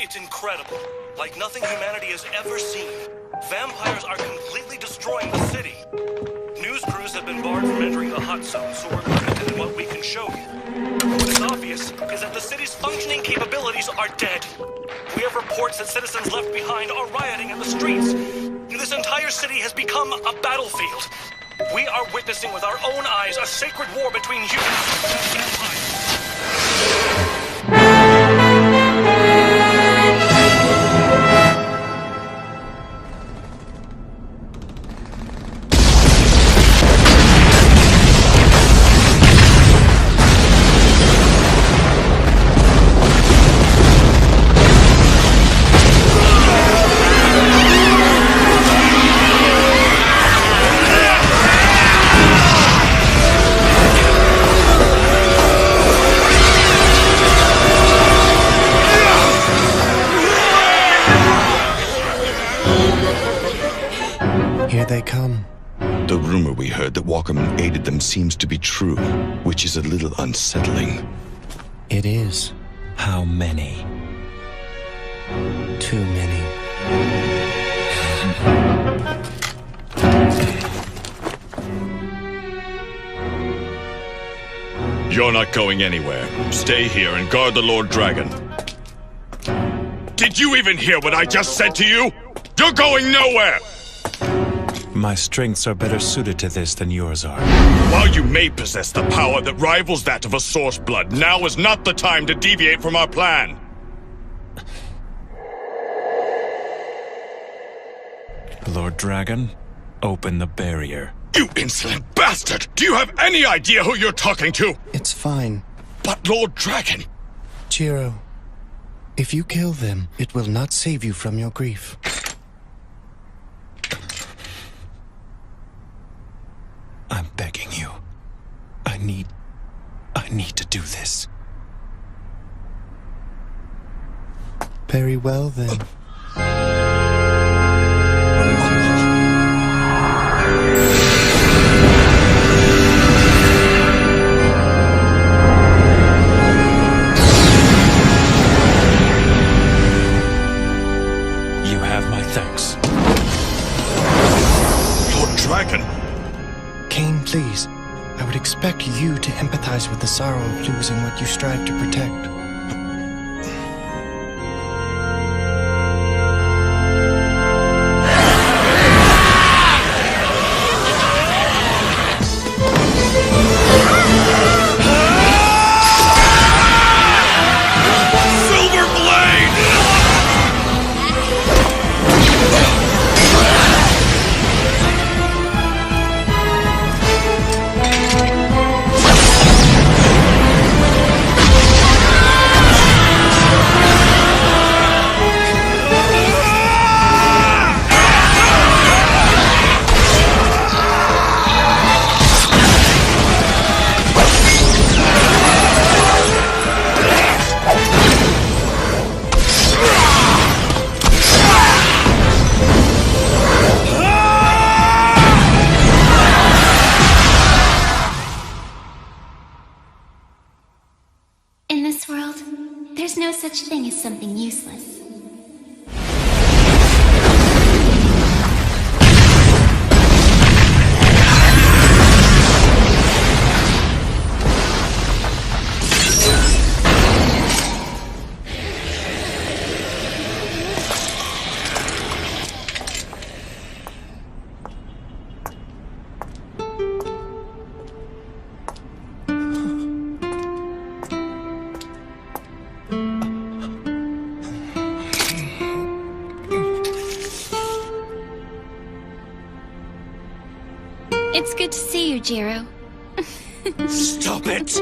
It's incredible. Like nothing humanity has ever seen. Vampires are completely destroying the city. News crews have been barred from entering the hot zone, so we're limited in what we can show you. What is obvious is that the city's functioning capabilities are dead. We have reports that citizens left behind are rioting in the streets. This entire city has become a battlefield. We are witnessing with our own eyes a sacred war between humans and vampires. Here they come. The rumor we heard that Walkerman aided them seems to be true, which is a little unsettling. It is. How many? Too many. You're not going anywhere. Stay here and guard the Lord Dragon. Did you even hear what I just said to you? You're going nowhere! My strengths are better suited to this than yours are. While you may possess the power that rivals that of a Source Blood, now is not the time to deviate from our plan. Lord Dragon, open the barrier. You insolent bastard! Do you have any idea who you're talking to? It's fine. But Lord Dragon... Jiro, if you kill them, it will not save you from your grief. I'm begging you. I need to do this. Very well, then. You have my thanks. Lord Dragon... Cain, please. I would expect you to empathize with the sorrow of losing what you strive to protect. Silver Blade! In this world, there's no such thing as something useless. It's good to see you, Jiro. Stop it!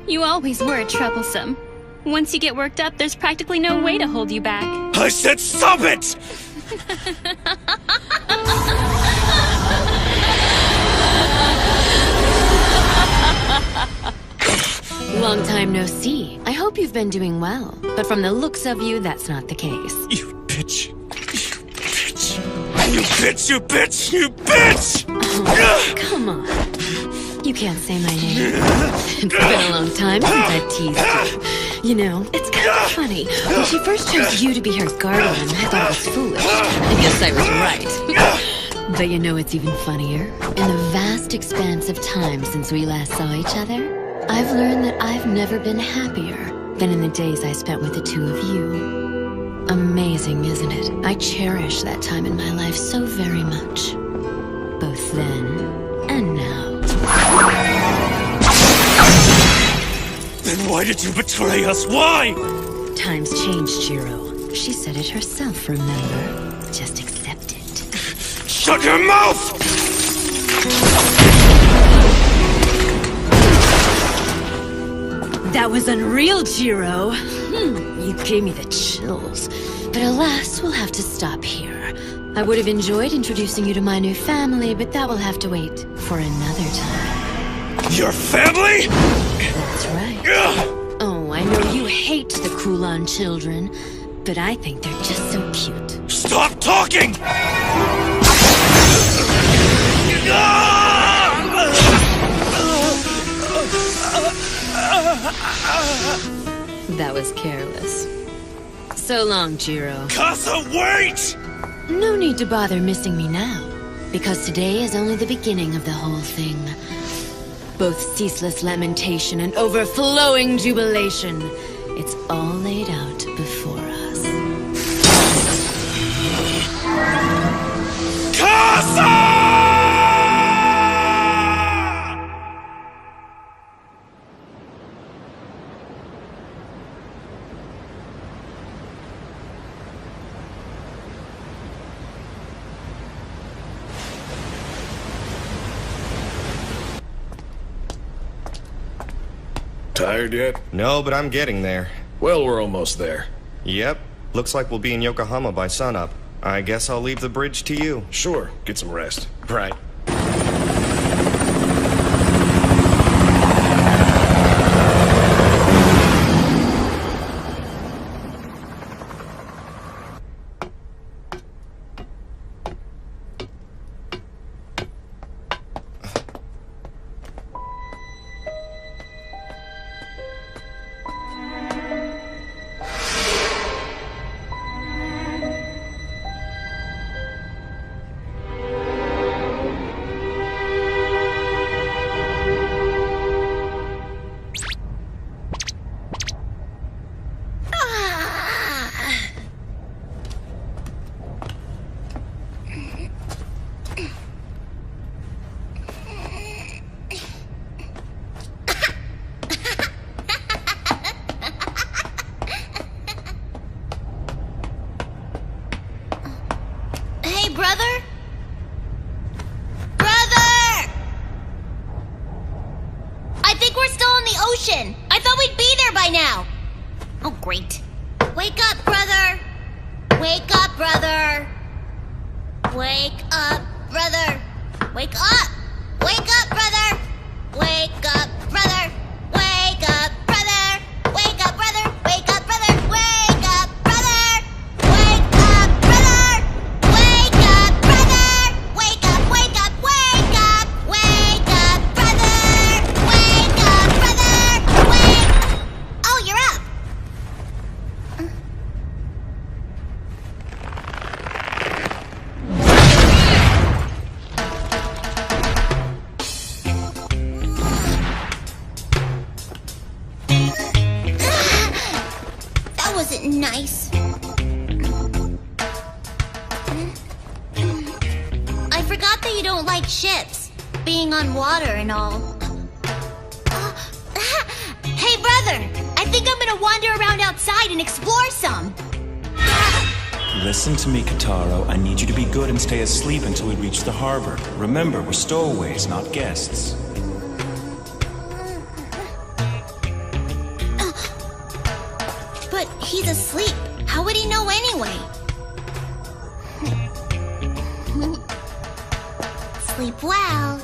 You always were troublesome. Once you get worked up, there's practically no way to hold you back. I said stop it! Long time no see. I hope you've been doing well. But from the looks of you, that's not the case. You bitch! You bitch! You bitch! You bitch! You bitch! Oh, come on. You can't say my name. It's been a long time since I've teased you. You know, it's kind of funny. When she first chose you to be her guardian, I thought it was foolish. I guess I was right. But you know what's even funnier? In the vast expanse of time since we last saw each other, I've learned that I've never been happier than in the days I spent with the two of you. Amazing, isn't it? I cherish that time in my life so very much. Both then and now. Then why did you betray us? Why? Times changed, Jiro. She said it herself, remember? Just accept it. Shut your mouth! That was unreal, Jiro. You gave me the chills. But alas, we'll have to stop here. I would have enjoyed introducing you to my new family, but that will have to wait for another time. Your family? That's right. Oh, I know you hate the Kulan children, but I think they're just so cute. Stop talking! That was careless. So long, Jiro. Casa, wait! No need to bother missing me now, because today is only the beginning of the whole thing. Both ceaseless lamentation and overflowing jubilation. It's all laid out before us. Casa! Tired yet? No, but I'm getting there. Well, we're almost there. Yep. Looks like we'll be in Yokohama by sunup. I guess I'll leave the bridge to you. Sure, get some rest. Right. Brother? Brother! I think we're still in the ocean. I thought we'd be there by now. Oh, great. Wake up, brother. Wake up, brother. Wake up, brother. Wake up. Wake up, brother. Wake up, brother. Wake up, brother. Wake up, brother. Wake up, brother. Wake up, brother. Wake up, brother. Wake up, brother. Wake up, wake up, wake up. Wake up, brother. Wake up, brother. Wake. Oh, you're up. That wasn't nice. I forgot that you don't like ships, being on water and all. Hey, brother! I think I'm gonna wander around outside and explore some. Listen to me, Kataro. I need you to be good and stay asleep until we reach the harbor. Remember, we're stowaways, not guests. But he's asleep. How would he know anyway? Sleep well.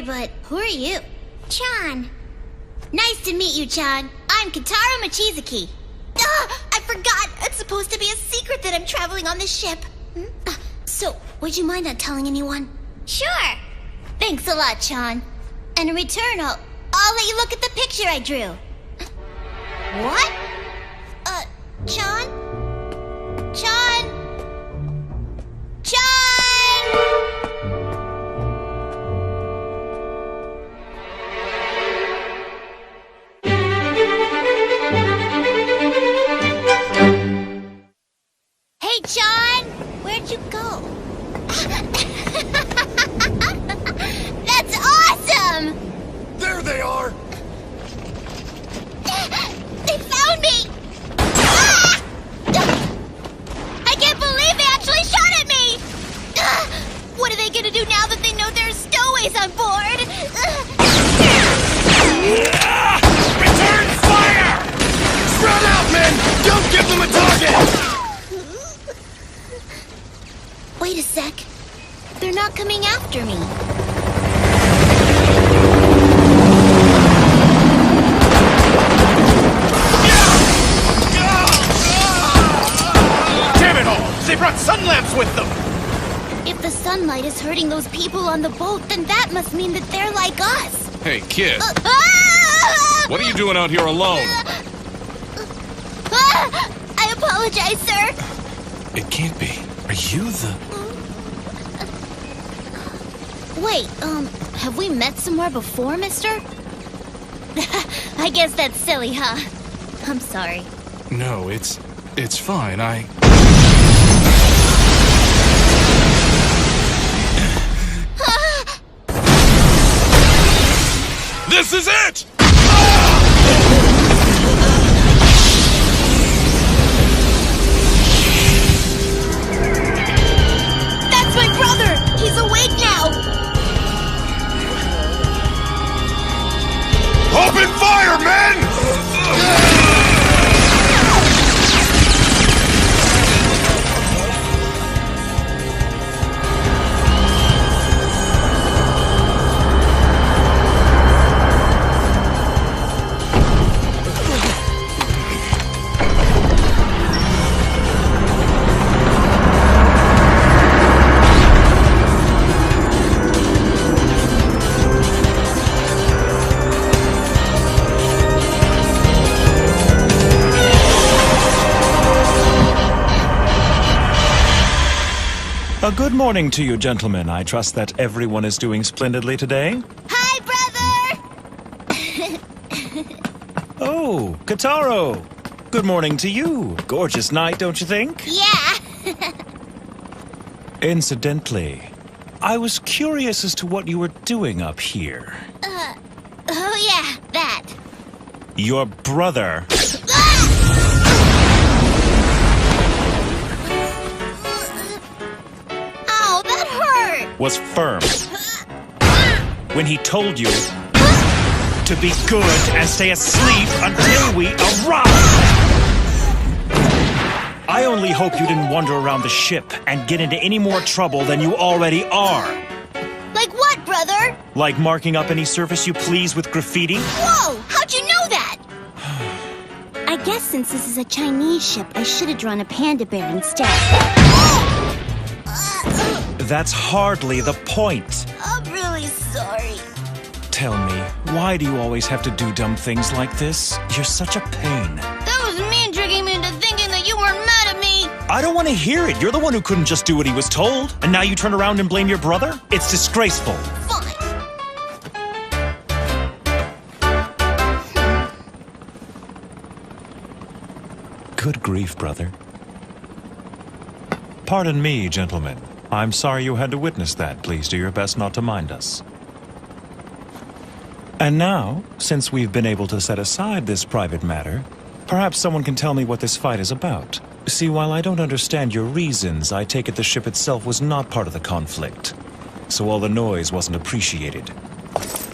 sorry, but who are you? Chan. Nice to meet you, Chan. I'm Kotaro Mochizuki. I forgot. It's supposed to be a secret that I'm traveling on this ship. So, would you mind not telling anyone? Sure. Thanks a lot, Chan. And in return, I'll let you look at the picture I drew. What? Chan? Chan? Hey, Chan! Where'd you go? That's awesome! There they are! They found me! Ah! I can't believe they actually shot at me! What are they gonna do now that they know there's stowaways on board? Return fire! Spread out, men! Don't give them a target! Wait a sec. They're not coming after me. Damn it all! They brought sun lamps with them! If the sunlight is hurting those people on the boat, then that must mean that they're like us. Hey, kid. Ah! What are you doing out here alone? I apologize, sir. It can't be. Are you the... Wait, have we met somewhere before, mister? I guess that's silly, huh? I'm sorry. No, it's fine. This is it! That's my brother! He's awake now! Open fire, men! A good morning to you, gentlemen. I trust that everyone is doing splendidly today. Hi, brother! Oh, Kotaro! Good morning to you. Gorgeous night, don't you think? Yeah! Incidentally, I was curious as to what you were doing up here. Oh yeah, that. Your brother Ow, that hurt! was firm when he told you to be good and stay asleep until we arrive. I only hope you didn't wander around the ship and get into any more trouble than you already are. Like what, brother? Like marking up any surface you please with graffiti? Whoa! How'd you know that? I guess since this is a Chinese ship, I should have drawn a panda bear instead. That's hardly the point. I'm really sorry. Tell me, why do you always have to do dumb things like this? You're such a pain. That was mean tricking me into thinking that you weren't mad at me. I don't want to hear it. You're the one who couldn't just do what he was told. And now you turn around and blame your brother? It's disgraceful. Fine. Good grief, brother. Pardon me, gentlemen. I'm sorry you had to witness that. Please do your best not to mind us. And now, since we've been able to set aside this private matter, perhaps someone can tell me what this fight is about. See, while I don't understand your reasons, I take it the ship itself was not part of the conflict. So all the noise wasn't appreciated.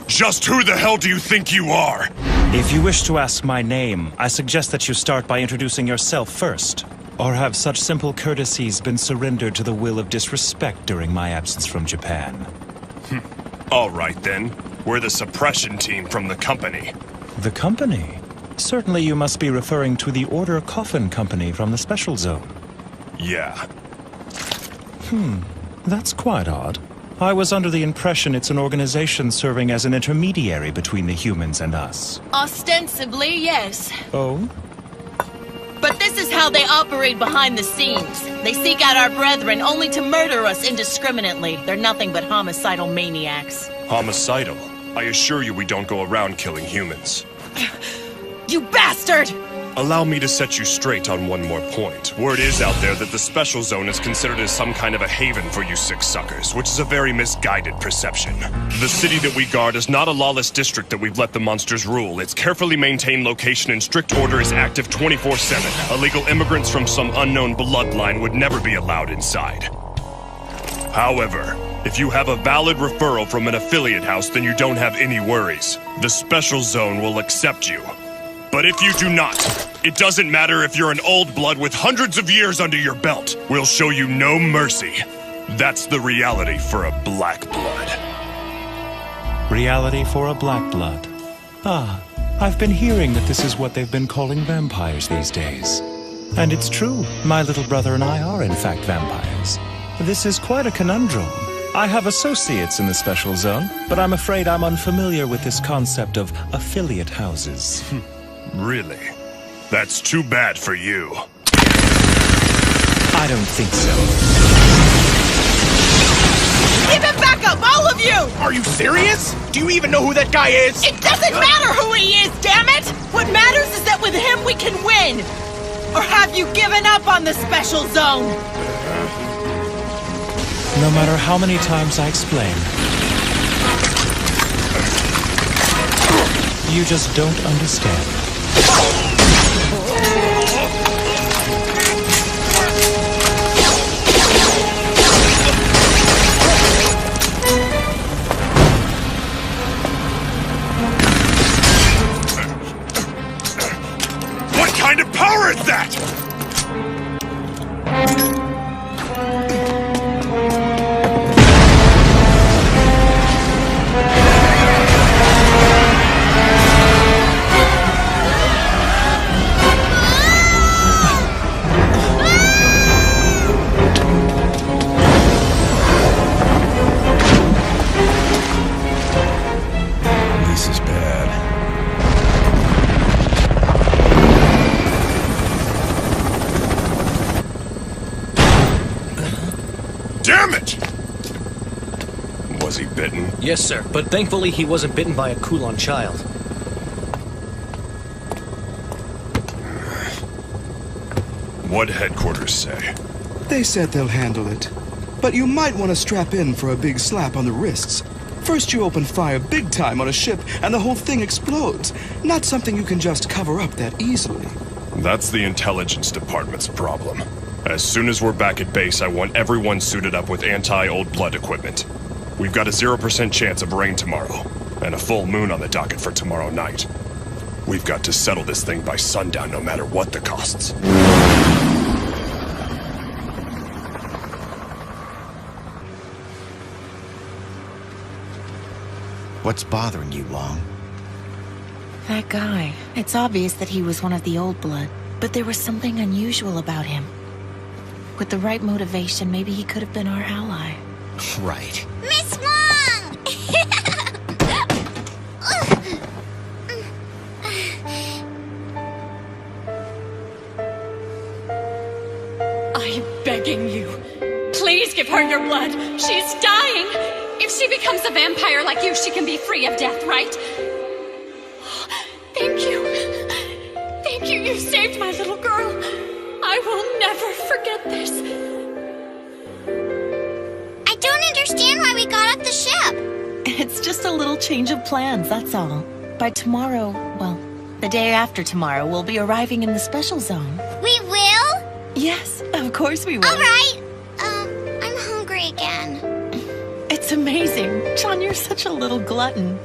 Just who the hell do you think you are? If you wish to ask my name, I suggest that you start by introducing yourself first. Or have such simple courtesies been surrendered to the will of disrespect during my absence from Japan? All right, then. We're the suppression team from the company. The company? Certainly you must be referring to the Order Coffin Company from the Special Zone. Yeah. That's quite odd. I was under the impression it's an organization serving as an intermediary between the humans and us. Ostensibly, yes. Oh? But this is how they operate behind the scenes. They seek out our brethren only to murder us indiscriminately. They're nothing but homicidal maniacs. Homicidal? I assure you we don't go around killing humans. You bastard! Allow me to set you straight on one more point. Word is out there that the Special Zone is considered as some kind of a haven for you sick suckers, which is a very misguided perception. The city that we guard is not a lawless district that we've let the monsters rule. Its carefully maintained location and strict order is active 24/7. Illegal immigrants from some unknown bloodline would never be allowed inside. However, if you have a valid referral from an affiliate house, then you don't have any worries. The Special Zone will accept you. But if you do not, it doesn't matter if you're an old blood with hundreds of years under your belt. We'll show you no mercy. That's the reality for a black blood. Reality for a black blood. Ah, I've been hearing that this is what they've been calling vampires these days. And it's true, my little brother and I are in fact vampires. This is quite a conundrum. I have associates in the Special Zone, but I'm afraid I'm unfamiliar with this concept of affiliate houses. Really? That's too bad for you. I don't think so. Give him back up, all of you! Are you serious? Do you even know who that guy is? It doesn't matter who he is, damn it! What matters is that with him we can win! Or have you given up on the Special Zone? No matter how many times I explain, you just don't understand. What kind of power is that? This is bad. Damn it! Was he bitten? Yes, sir, but thankfully he wasn't bitten by a Kulon child. What'd headquarters say? They said they'll handle it. But you might want to strap in for a big slap on the wrists. First you open fire big time on a ship and the whole thing explodes. Not something you can just cover up that easily. That's the intelligence department's problem. As soon as we're back at base, I want everyone suited up with anti-old blood equipment. We've got a 0% chance of rain tomorrow, and a full moon on the docket for tomorrow night. We've got to settle this thing by sundown no matter what the costs. What's bothering you, Long? That guy. It's obvious that he was one of the old blood, but there was something unusual about him. With the right motivation, maybe he could have been our ally. Right. Miss Wong! I'm begging you. Please give her your blood. She's dying. If she becomes a vampire like you, she can be free of death, right? Thank you. Thank you. You saved my little girl. I will never forget this. I don't understand why we got off the ship. It's just a little change of plans, that's all. By tomorrow, well, the day after tomorrow, we'll be arriving in the Special Zone. We will? Yes, of course we will. All right. I'm hungry again. It's amazing. John, you're such a little glutton.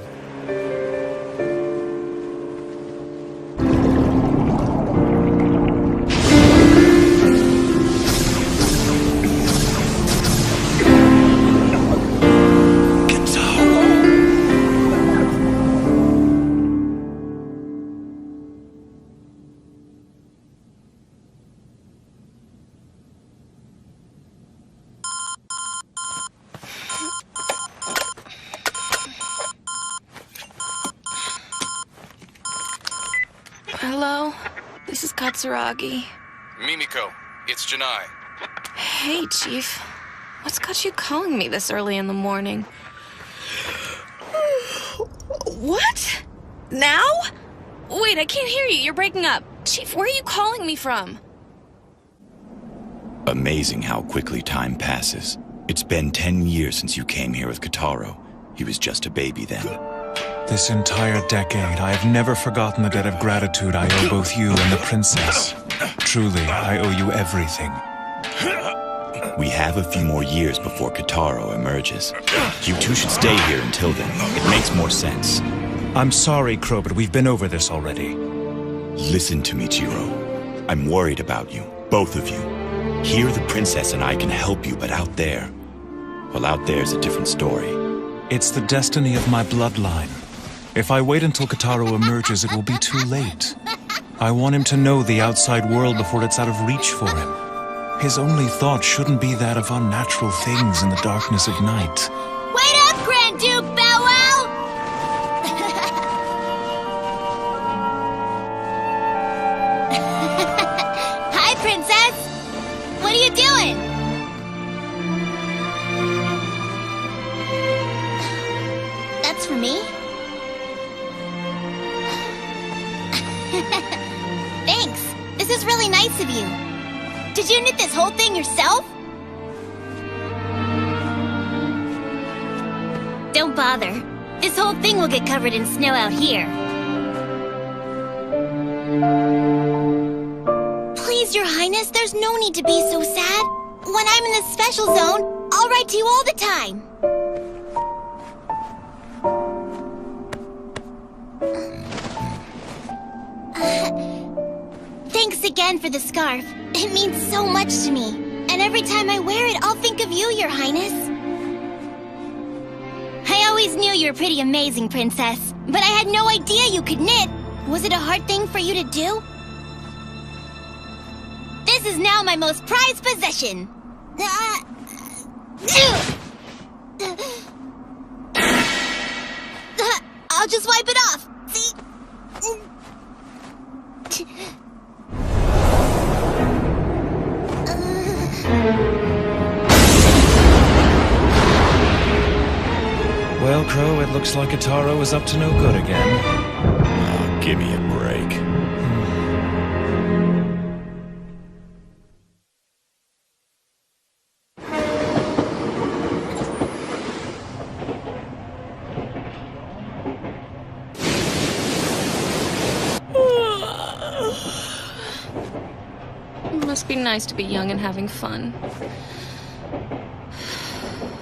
Hello? This is Katsuragi. Mimiko, it's Janai. Hey, Chief. What's got you calling me this early in the morning? What? Now? Wait, I can't hear you. You're breaking up. Chief, where are you calling me from? Amazing how quickly time passes. It's been 10 years since you came here with Kotaro. He was just a baby then. This entire decade, I have never forgotten the debt of gratitude I owe both you and the princess. Truly, I owe you everything. We have a few more years before Kotaro emerges. You two should stay here until then. It makes more sense. I'm sorry, Crow, but we've been over this already. Listen to me, Jiro. I'm worried about you, both of you. Here, the princess and I can help you, but out there... well, out there's a different story. It's the destiny of my bloodline. If I wait until Kotaro emerges, it will be too late. I want him to know the outside world before it's out of reach for him. His only thought shouldn't be that of unnatural things in the darkness of night. Wait up, Grand Duke Bow Wow! Hi, Princess! What are you doing? That's for me? Thanks. This is really nice of you. Did you knit this whole thing yourself? Don't bother. This whole thing will get covered in snow out here. Please, Your Highness, there's no need to be so sad. When I'm in the special zone, I'll write to you all the time. Thanks again for the scarf. It means so much to me. And every time I wear it, I'll think of you, Your Highness. I always knew you were pretty amazing, Princess. But I had no idea you could knit. Was it a hard thing for you to do? This is now my most prized possession. I'll just wipe it off. See? Well, Crow, it looks like Kotaro is up to no good again. Oh, give me a break. It must be nice to be young and having fun.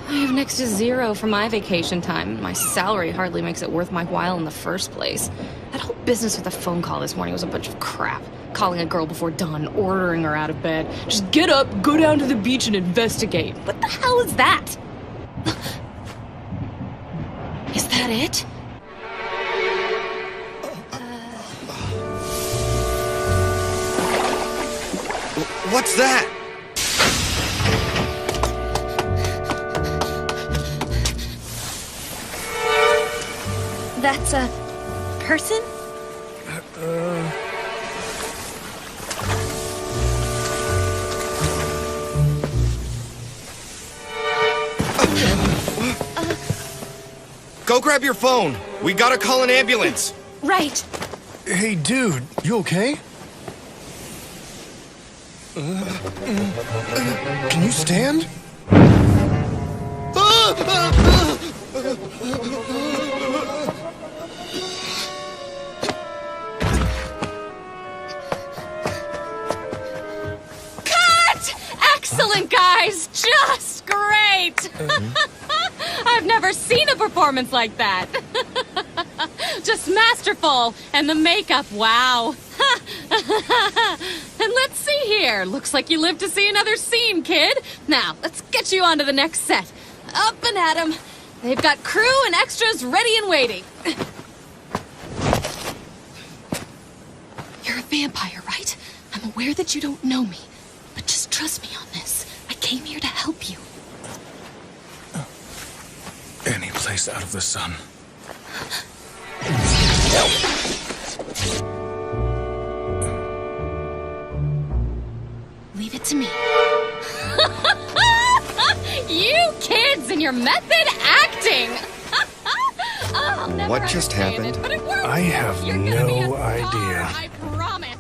I have next to zero for my vacation time. My salary hardly makes it worth my while in the first place. That whole business with the phone call this morning was a bunch of crap. Calling a girl before dawn, ordering her out of bed. Just get up, go down to the beach and investigate. What the hell is that? Is that it? What's that? That's a person? Go grab your phone. We gotta call an ambulance. Right. Hey, dude, you okay? Can you stand? Cut! Excellent, guys! Just great! I've never seen a performance like that. Just masterful. And the makeup, wow. And let's see here. Looks like you live to see another scene, kid. Now, let's get you on to the next set. Up and at 'em. They've got crew and extras ready and waiting. You're a vampire, right? I'm aware that you don't know me. But just trust me on this. I came here to help you. Any place out of the sun. your method acting! I'll never What just understand happened? It, but it works. I have You're gonna be a no star, idea. I promise.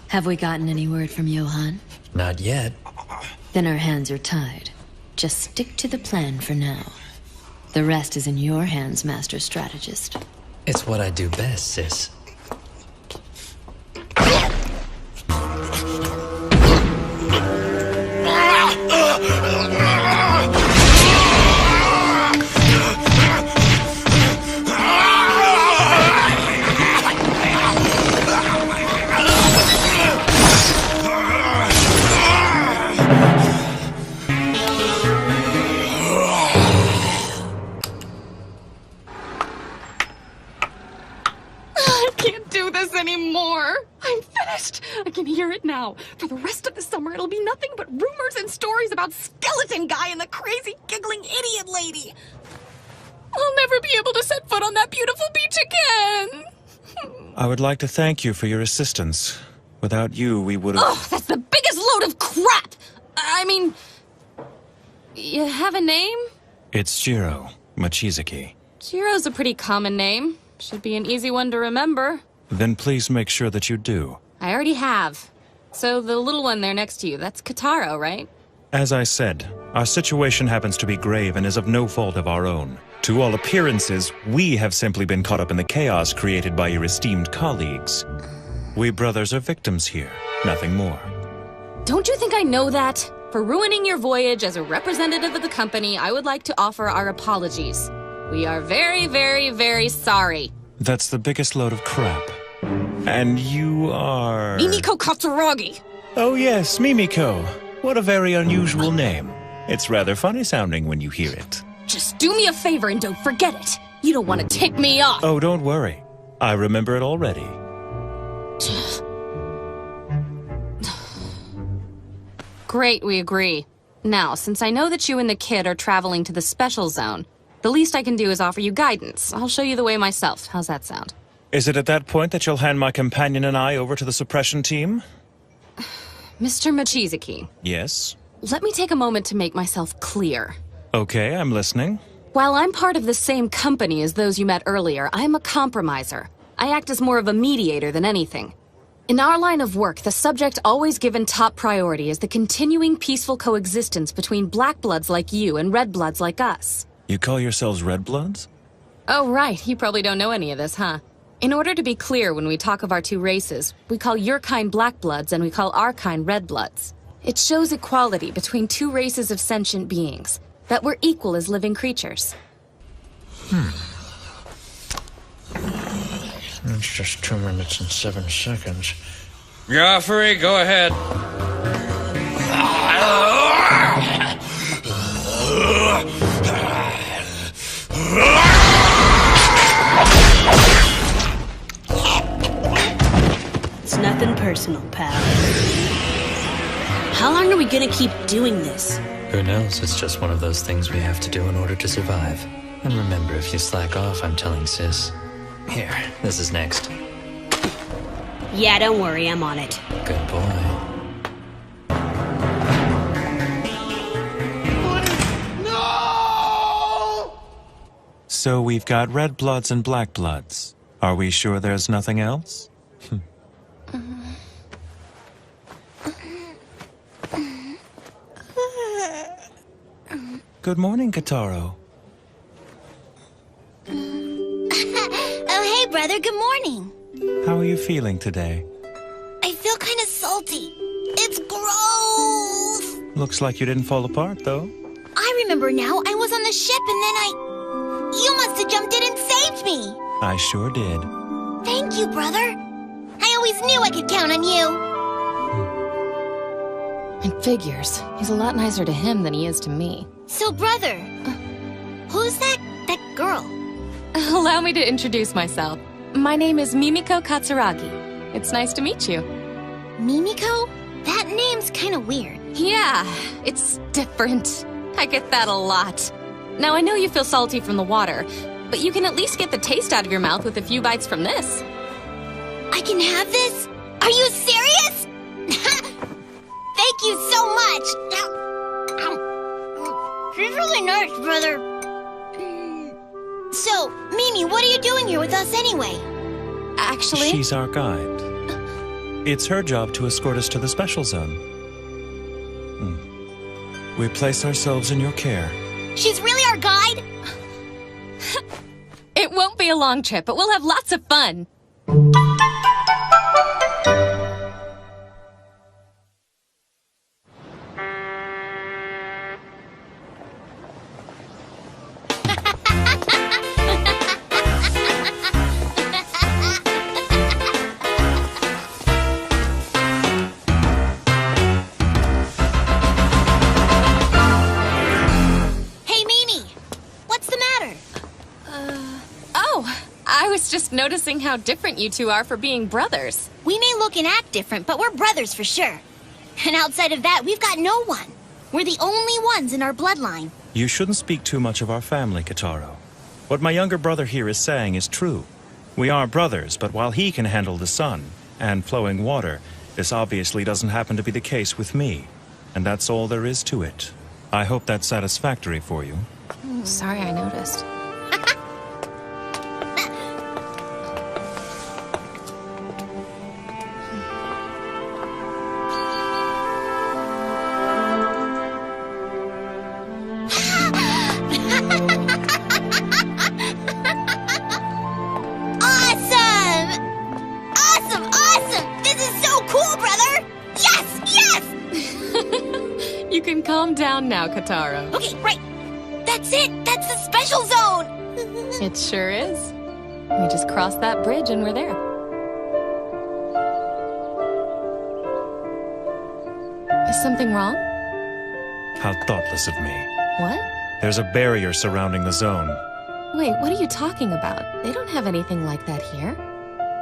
Have we gotten any word from Johan? Not yet. Then our hands are tied. Just stick to the plan for now. The rest is in your hands, Master Strategist. It's what I do best, sis. I can't do this anymore. I'm finished. I can hear it now. For the rest of the summer, it'll be nothing but rumors and stories about Skeleton Guy and the crazy giggling idiot lady. I'll never be able to set foot on that beautiful beach again. I would like to thank you for your assistance. Without you, we would have... Oh, that's the biggest load of crap! I mean... You have a name? It's Jiro Mochizuki. Jiro's a pretty common name. Should be an easy one to remember. Then please make sure that you do. I already have. So the little one there next to you, that's Kataro, right? As I said, our situation happens to be grave and is of no fault of our own. To all appearances, we have simply been caught up in the chaos created by your esteemed colleagues. We brothers are victims here, nothing more. Don't you think I know that? For ruining your voyage as a representative of the company, I would like to offer our apologies. We are very, very, very sorry. That's the biggest load of crap. And you are... Mimiko Katsuragi! Oh yes, Mimiko. What a very unusual name. It's rather funny sounding when you hear it. Just do me a favor and don't forget it. You don't want to tick me off. Oh, don't worry. I remember it already. Great, we agree. Now, since I know that you and the kid are traveling to the special zone, the least I can do is offer you guidance. I'll show you the way myself. How's that sound? Is it at that point that you'll hand my companion and I over to the suppression team? Mr. Mochizuki. Yes? Let me take a moment to make myself clear. Okay, I'm listening. While I'm part of the same company as those you met earlier, I'm a compromiser. I act as more of a mediator than anything. In our line of work, the subject always given top priority is the continuing peaceful coexistence between black bloods like you and red bloods like us. You call yourselves Red Bloods? Oh, right. You probably don't know any of this, huh? In order to be clear when we talk of our two races, we call your kind black bloods and we call our kind red bloods. It shows equality between two races of sentient beings, that we're equal as living creatures. It's just 2 minutes and 7 seconds. Joffrey, go ahead. It's nothing personal, pal. How long are we gonna keep doing this? Who knows? It's just one of those things we have to do in order to survive. And remember, if you slack off, I'm telling sis. Here, this is next. Yeah, don't worry, I'm on it. Good boy. So we've got Red Bloods and Black Bloods. Are we sure there's nothing else? Good morning, Kataro. Oh, hey, brother, good morning. How are you feeling today? I feel kind of salty. It's gross. Looks like you didn't fall apart, though. I remember now. I was on the ship and then You must have jumped in and saved me. I sure did. Thank you, brother. I always knew I could count on you. It figures. He's a lot nicer to him than he is to me. So, brother, who's that girl? Allow me to introduce myself. My name is Mimiko Katsuragi. It's nice to meet you. Mimiko? That name's kind of weird. Yeah, it's different. I get that a lot. Now, I know you feel salty from the water, but you can at least get the taste out of your mouth with a few bites from this. I can have this? Are you serious? Thank you so much. She's really nice, brother. So, Mimi, what are you doing here with us anyway? Actually... She's our guide. It's her job to escort us to the special zone. We place ourselves in your care. She's really our guide? It won't be a long trip, but we'll have lots of fun. Just noticing how different you two are for being brothers. We may look and act different, but we're brothers for sure. And outside of that, we've got no one. We're the only ones in our bloodline. You shouldn't speak too much of our family, Kitaro. What my younger brother here is saying is true. We are brothers, but while he can handle the sun and flowing water, this obviously doesn't happen to be the case with me. And that's all there is to it. I hope that's satisfactory for you. Sorry I noticed. Calm down now, Kitaro. Okay, right. That's it. That's the special zone. It sure is. We just crossed that bridge and we're there. Is something wrong? How thoughtless of me. What? There's a barrier surrounding the zone. Wait, what are you talking about? They don't have anything like that here.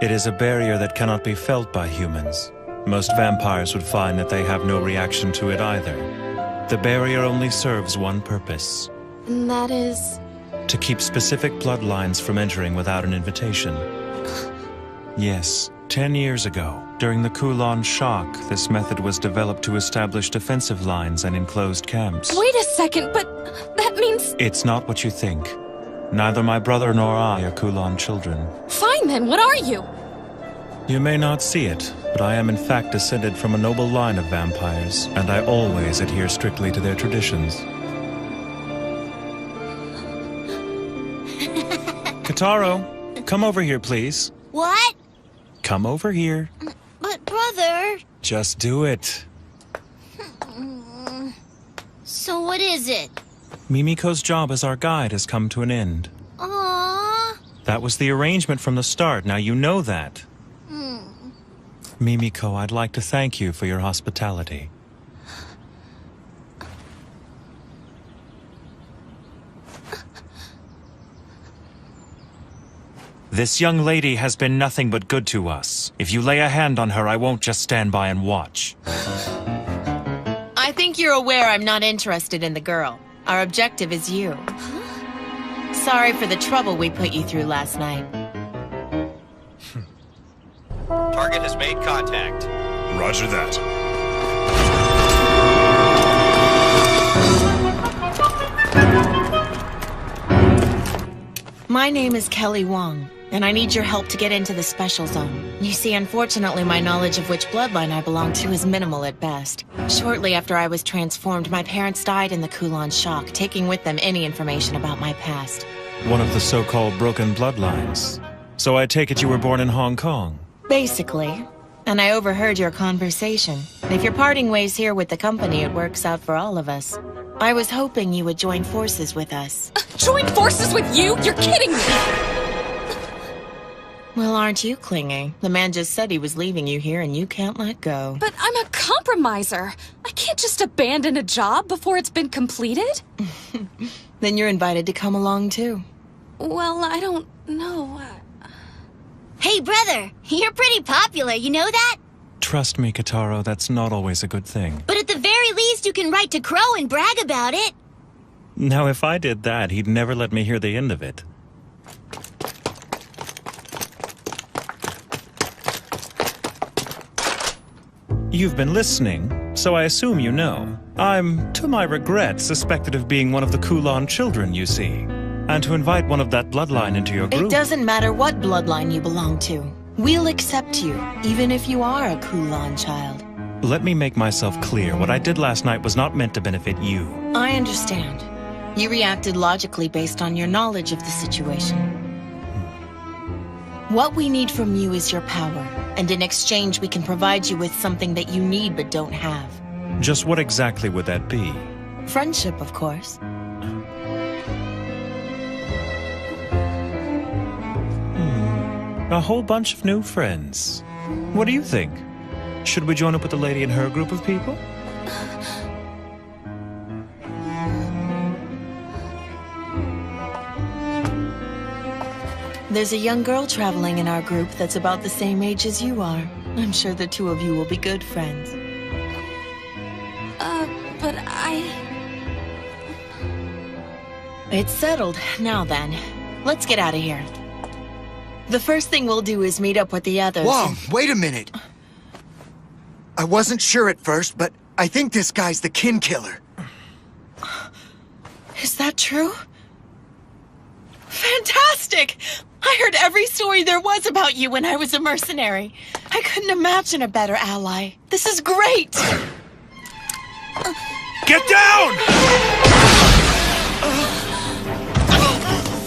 It is a barrier that cannot be felt by humans. Most vampires would find that they have no reaction to it either. The barrier only serves one purpose. And that is? To keep specific bloodlines from entering without an invitation. Yes, 10 years ago, during the Kulon shock, this method was developed to establish defensive lines and enclosed camps. Wait a second, but that means... It's not what you think. Neither my brother nor I are Kulon children. Fine then, what are you? You may not see it, but I am in fact descended from a noble line of vampires, and I always adhere strictly to their traditions. Kitaro, come over here, please. What? Come over here. But, brother... Just do it. So what is it? Mimiko's job as our guide has come to an end. Aww. That was the arrangement from the start, now you know that. Mimiko, I'd like to thank you for your hospitality. This young lady has been nothing but good to us. If you lay a hand on her, I won't just stand by and watch. I think you're aware I'm not interested in the girl. Our objective is you. Sorry for the trouble we put you through last night. Target has made contact. Roger that. My name is Kelly Wong, and I need your help to get into the special zone. You see, unfortunately, my knowledge of which bloodline I belong to is minimal at best. Shortly after I was transformed, my parents died in the Kulon shock, taking with them any information about my past. One of the so-called broken bloodlines. So I take it you were born in Hong Kong? Basically. And I overheard your conversation. If you're parting ways here with the company, it works out for all of us. I was hoping you would join forces with us. Join forces with you? You're kidding me! Well, aren't you clingy? The man just said he was leaving you here and you can't let go. But I'm a compromiser. I can't just abandon a job before it's been completed. Then you're invited to come along too. Well, I don't know. Hey, brother, you're pretty popular, you know that? Trust me, Kitaro, that's not always a good thing. But at the very least, you can write to Crow and brag about it. Now, if I did that, he'd never let me hear the end of it. You've been listening, so I assume you know. I'm, to my regret, suspected of being one of the Kulan children, you see. And to invite one of that bloodline into your group... It doesn't matter what bloodline you belong to. We'll accept you, even if you are a Kulan child. Let me make myself clear. What I did last night was not meant to benefit you. I understand. You reacted logically based on your knowledge of the situation. What we need from you is your power, and in exchange we can provide you with something that you need but don't have. Just what exactly would that be? Friendship, of course. A whole bunch of new friends. What do you think? Should we join up with the lady and her group of people? There's a young girl traveling in our group that's about the same age as you are. I'm sure the two of you will be good friends. But I... It's settled. Now then, let's get out of here. The first thing we'll do is meet up with the others. Whoa, wait a minute. I wasn't sure at first, but I think this guy's the kin killer. Is that true? Fantastic! I heard every story there was about you when I was a mercenary. I couldn't imagine a better ally. This is great! Get down!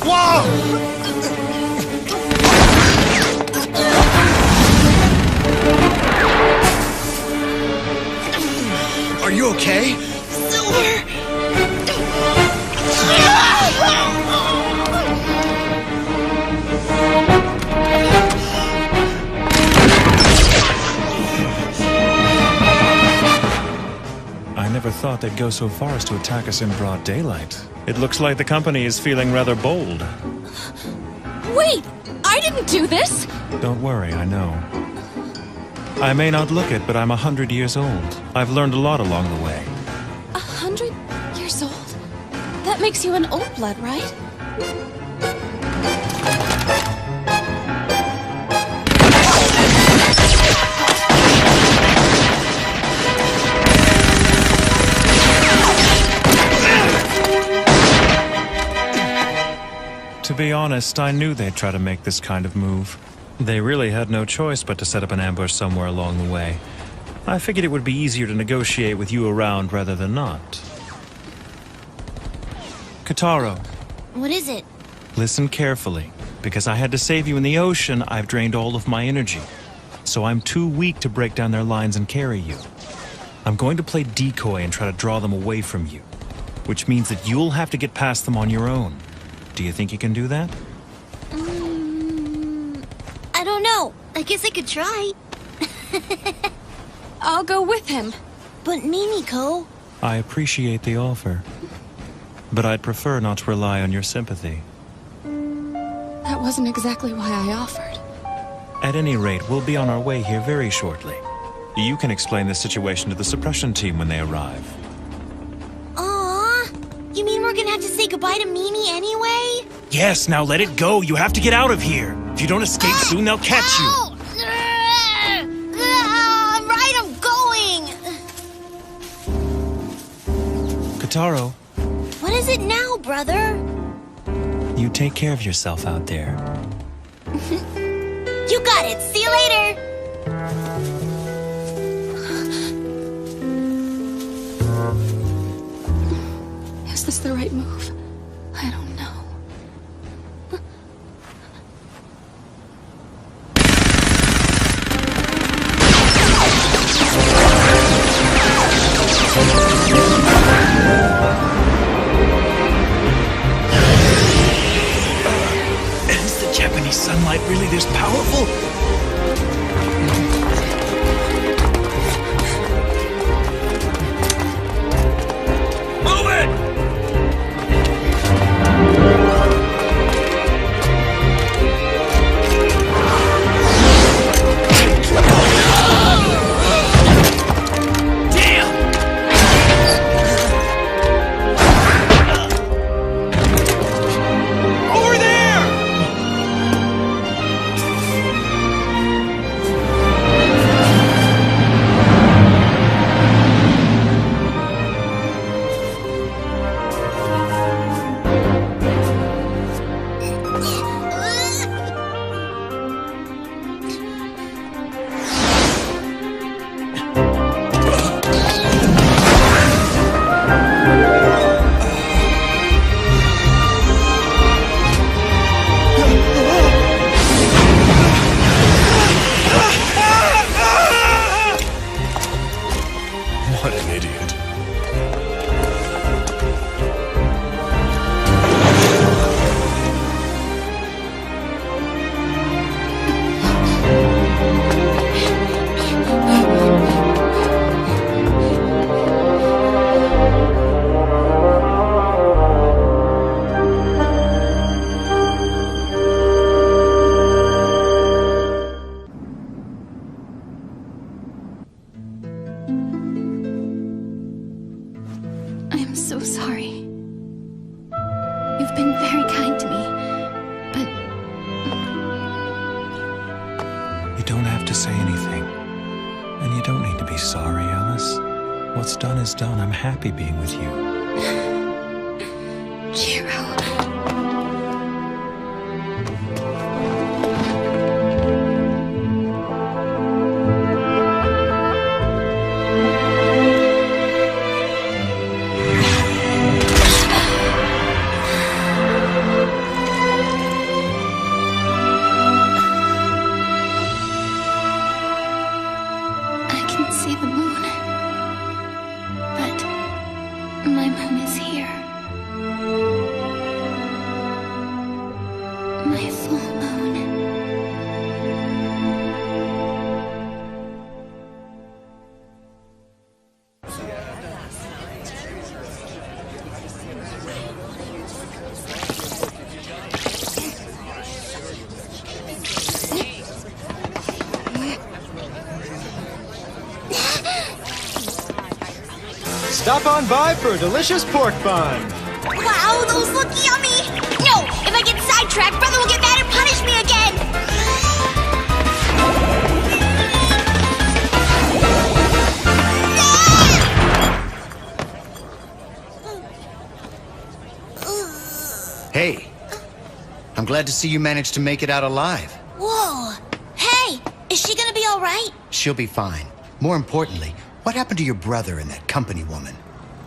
Whoa! Are you okay? Silver! I never thought they'd go so far as to attack us in broad daylight. It looks like the company is feeling rather bold. Wait! I didn't do this! Don't worry, I know. I may not look it, but I'm 100 years old. I've learned a lot along the way. 100 years old? That makes you an old blood, right? To be honest, I knew they'd try to make this kind of move. They really had no choice but to set up an ambush somewhere along the way. I figured it would be easier to negotiate with you around rather than not. Kataro. What is it? Listen carefully. Because I had to save you in the ocean, I've drained all of my energy. So I'm too weak to break down their lines and carry you. I'm going to play decoy and try to draw them away from you. Which means that you'll have to get past them on your own. Do you think you can do that? I don't know. I guess I could try. I'll go with him. But Mimiko... I appreciate the offer. But I'd prefer not to rely on your sympathy. That wasn't exactly why I offered. At any rate, we'll be on our way here very shortly. You can explain the situation to the suppression team when they arrive. Aww. You mean we're gonna have to say goodbye to Mimi anyway? Yes, now let it go. You have to get out of here. If you don't escape soon, they'll catch you. Right, I'm going! Kataro, What is it now, brother? you take care of yourself out there. You got it. See you later. Is this the right move? I don't know. Is the Japanese sunlight really this powerful? Move it! What an idiot. I am so sorry. You've been very kind to me, but You don't have to say anything. And you don't need to be sorry, Alice. What's done is done. I'm happy being with you. Jiro. I can see the moon, but my moon is here. My full moon. Stop on by for a delicious pork bun. Wow, those look yummy! No! If I get sidetracked, Brother will get mad and punish me again! Hey, I'm glad to see you managed to make it out alive. Whoa! Hey! Is she gonna be alright? She'll be fine. More importantly, what happened to your brother and that company woman?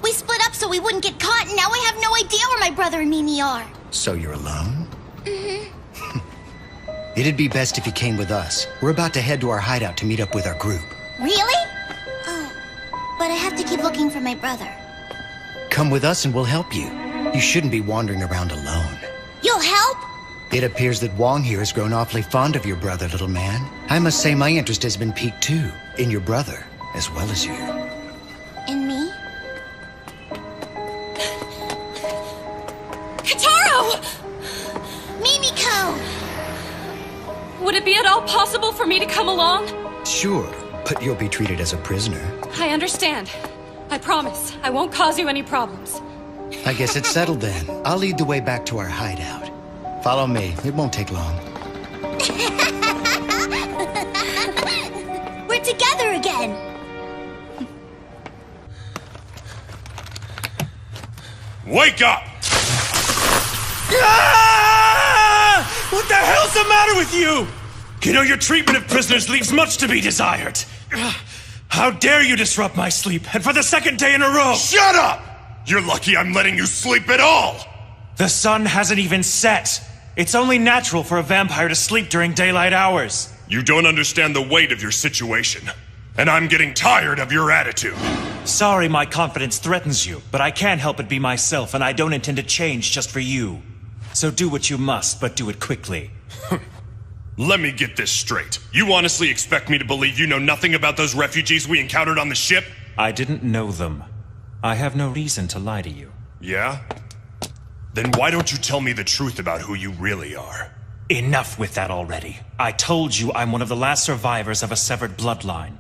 We split up so we wouldn't get caught, and now I have no idea where my brother and Mimi are. So you're alone? Mm-hmm. It'd be best if you came with us. We're about to head to our hideout to meet up with our group. Really? Oh, but I have to keep looking for my brother. Come with us and we'll help you. You shouldn't be wandering around alone. You'll help? It appears that Wong here has grown awfully fond of your brother, little man. I must say my interest has been piqued too, in your brother, as well as you. And me? Kataro! Mimiko! Would it be at all possible for me to come along? Sure, but you'll be treated as a prisoner. I understand. I promise. I won't cause you any problems. I guess it's settled then. I'll lead the way back to our hideout. Follow me. It won't take long. We're together again! Wake up! Ah! What the hell's the matter with you? You know, your treatment of prisoners leaves much to be desired. How dare you disrupt my sleep, and for the second day in a row! Shut up! You're lucky I'm letting you sleep at all! The sun hasn't even set. It's only natural for a vampire to sleep during daylight hours. You don't understand the weight of your situation, and I'm getting tired of your attitude. Sorry my confidence threatens you, but I can't help but be myself, and I don't intend to change just for you. So do what you must, but do it quickly. Let me get this straight. You honestly expect me to believe you know nothing about those refugees we encountered on the ship? I didn't know them. I have no reason to lie to you. Yeah? Then why don't you tell me the truth about who you really are? Enough with that already. I told you I'm one of the last survivors of a severed bloodline.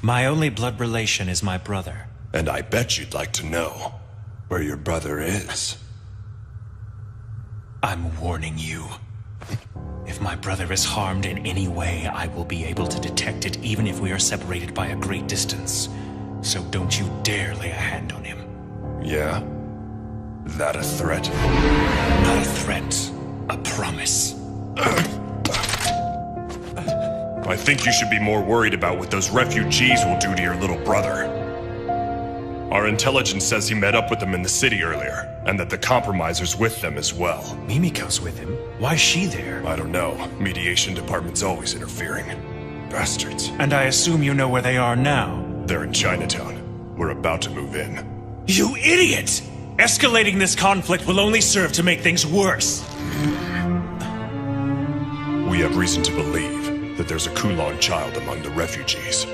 My only blood relation is my brother. And I bet you'd like to know where your brother is. I'm warning you. If my brother is harmed in any way, I will be able to detect it even if we are separated by a great distance. So don't you dare lay a hand on him. Yeah? That a threat? Not a threat. A promise. I think you should be more worried about what those refugees will do to your little brother. Our intelligence says he met up with them in the city earlier, and that the compromiser's with them as well. Mimiko's with him? Why's she there? I don't know. Mediation department's always interfering. Bastards. And I assume you know where they are now? They're in Chinatown. We're about to move in. You idiot! Escalating this conflict will only serve to make things worse. We have reason to believe that there's a Kulan child among the refugees.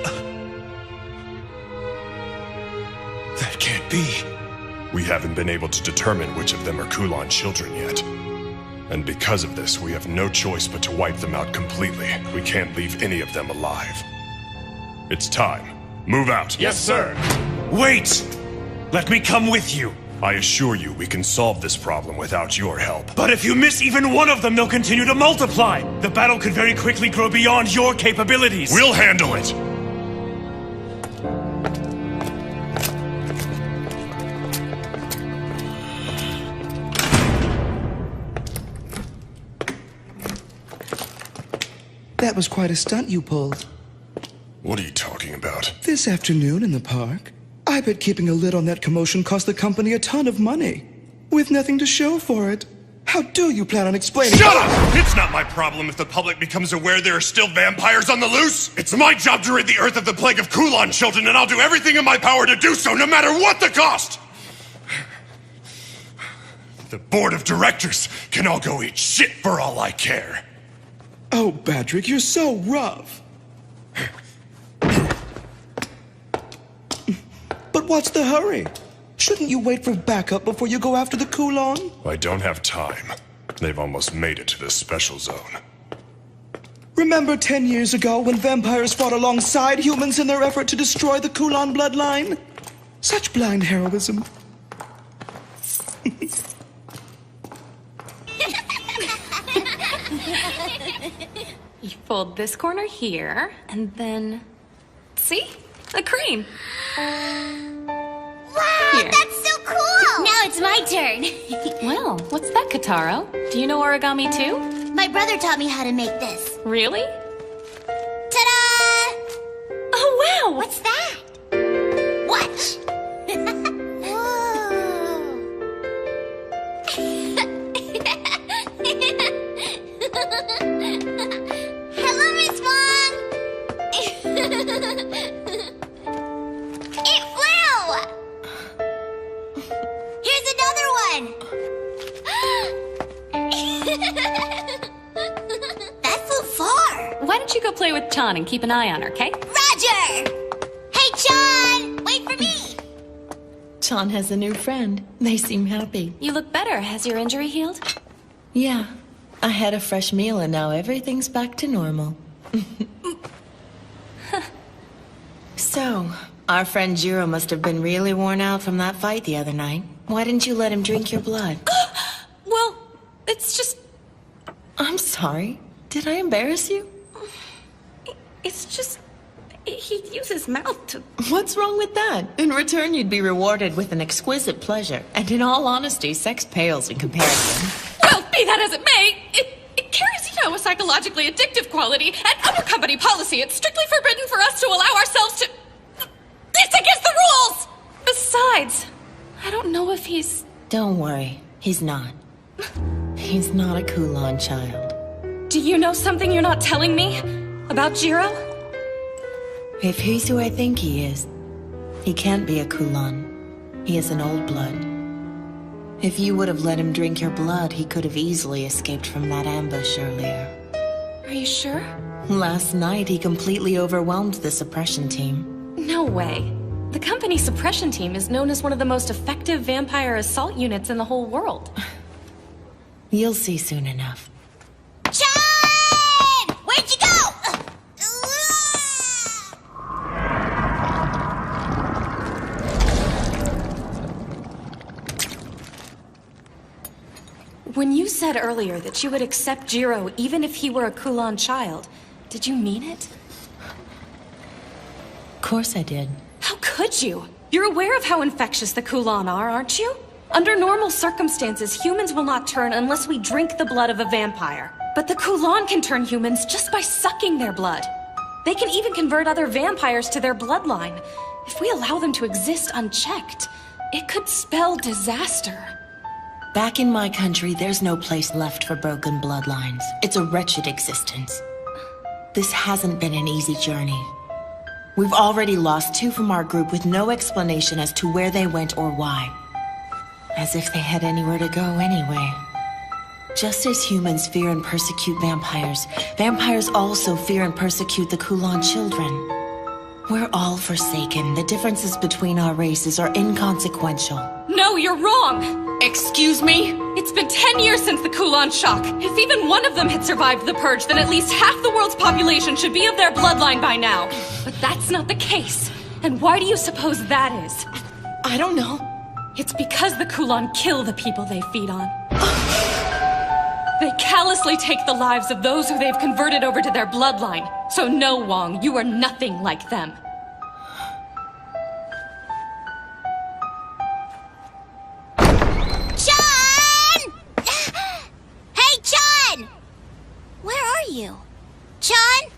That can't be. We haven't been able to determine which of them are Kulan children yet. And because of this, we have no choice but to wipe them out completely. We can't leave any of them alive. It's time. Move out. Yes, sir. Wait! Let me come with you. I assure you, we can solve this problem without your help. But if you miss even one of them, they'll continue to multiply. The battle could very quickly grow beyond your capabilities. We'll handle it! That was quite a stunt you pulled. What are you talking about? This afternoon in the park, I bet keeping a lid on that commotion cost the company a ton of money. With nothing to show for it. How do you plan on explaining— Shut up! It's not my problem if the public becomes aware there are still vampires on the loose. It's my job to rid the Earth of the plague of Kulan children, and I'll do everything in my power to do so, no matter what the cost! The board of directors can all go eat shit for all I care. Oh, Badrick, you're so rough. But what's the hurry? Shouldn't you wait for backup before you go after the Kulan? I don't have time. They've almost made it to the special zone. Remember 10 years ago when vampires fought alongside humans in their effort to destroy the Kulan bloodline? Such blind heroism. You fold this corner here, and then... See? A crane. Wow, Here. that's so cool! Now it's my turn. Well, what's that, Kataro? Do you know origami too? My brother taught me how to make this. Really? Ta-da! Oh, wow! What's that? Watch! Hello, Miss Wong! It flew! Here's another one! That flew far! Why don't you go play with Chan and keep an eye on her, okay? Roger! Hey, John! Wait for me! Chan has a new friend. They seem happy. You look better. Has your injury healed? Yeah. I had a fresh meal and now everything's back to normal. So, our friend Jiro must have been really worn out from that fight the other night. Why didn't you let him drink your blood? Well, it's just... I'm sorry. Did I embarrass you? It's just... He'd use his mouth to... What's wrong with that? In return, you'd be rewarded with an exquisite pleasure. And in all honesty, sex pales in comparison. Well, be that as it may, it carries, a psychologically addictive quality, and under company policy, it's strictly forbidden for us to allow ourselves to... It's against the rules! Besides, I don't know if he's... Don't worry. He's not. He's not a Kulan child. Do you know something you're not telling me? About Jiro? If he's who I think he is, he can't be a Kulan. He is an old blood. If you would have let him drink your blood, he could have easily escaped from that ambush earlier. Are you sure? Last night, he completely overwhelmed the suppression team. No way. The company suppression team is known as one of the most effective vampire assault units in the whole world. You'll see soon enough. John! Where'd you go? When you said earlier that you would accept Jiro even if he were a Kulan child, did you mean it? Of course I did. How could you? You're aware of how infectious the Kulan are, aren't you? Under normal circumstances, humans will not turn unless we drink the blood of a vampire. But the Kulan can turn humans just by sucking their blood. They can even convert other vampires to their bloodline. If we allow them to exist unchecked, it could spell disaster. Back in my country, there's no place left for broken bloodlines. It's a wretched existence. This hasn't been an easy journey. We've already lost 2 from our group with no explanation as to where they went or why. As if they had anywhere to go anyway. Just as humans fear and persecute vampires, vampires also fear and persecute the Kulan children. We're all forsaken. The differences between our races are inconsequential. No, you're wrong! Excuse me? It's been 10 years since the Kulan shock. If even one of them had survived the purge, then at least half the world's population should be of their bloodline by now. But that's not the case. And why do you suppose that is? I don't know. It's because the Kulan kill the people they feed on. They callously take the lives of those who they've converted over to their bloodline. So no, Wong, you are nothing like them. Chun! Hey, Chun! Where are you? Chun?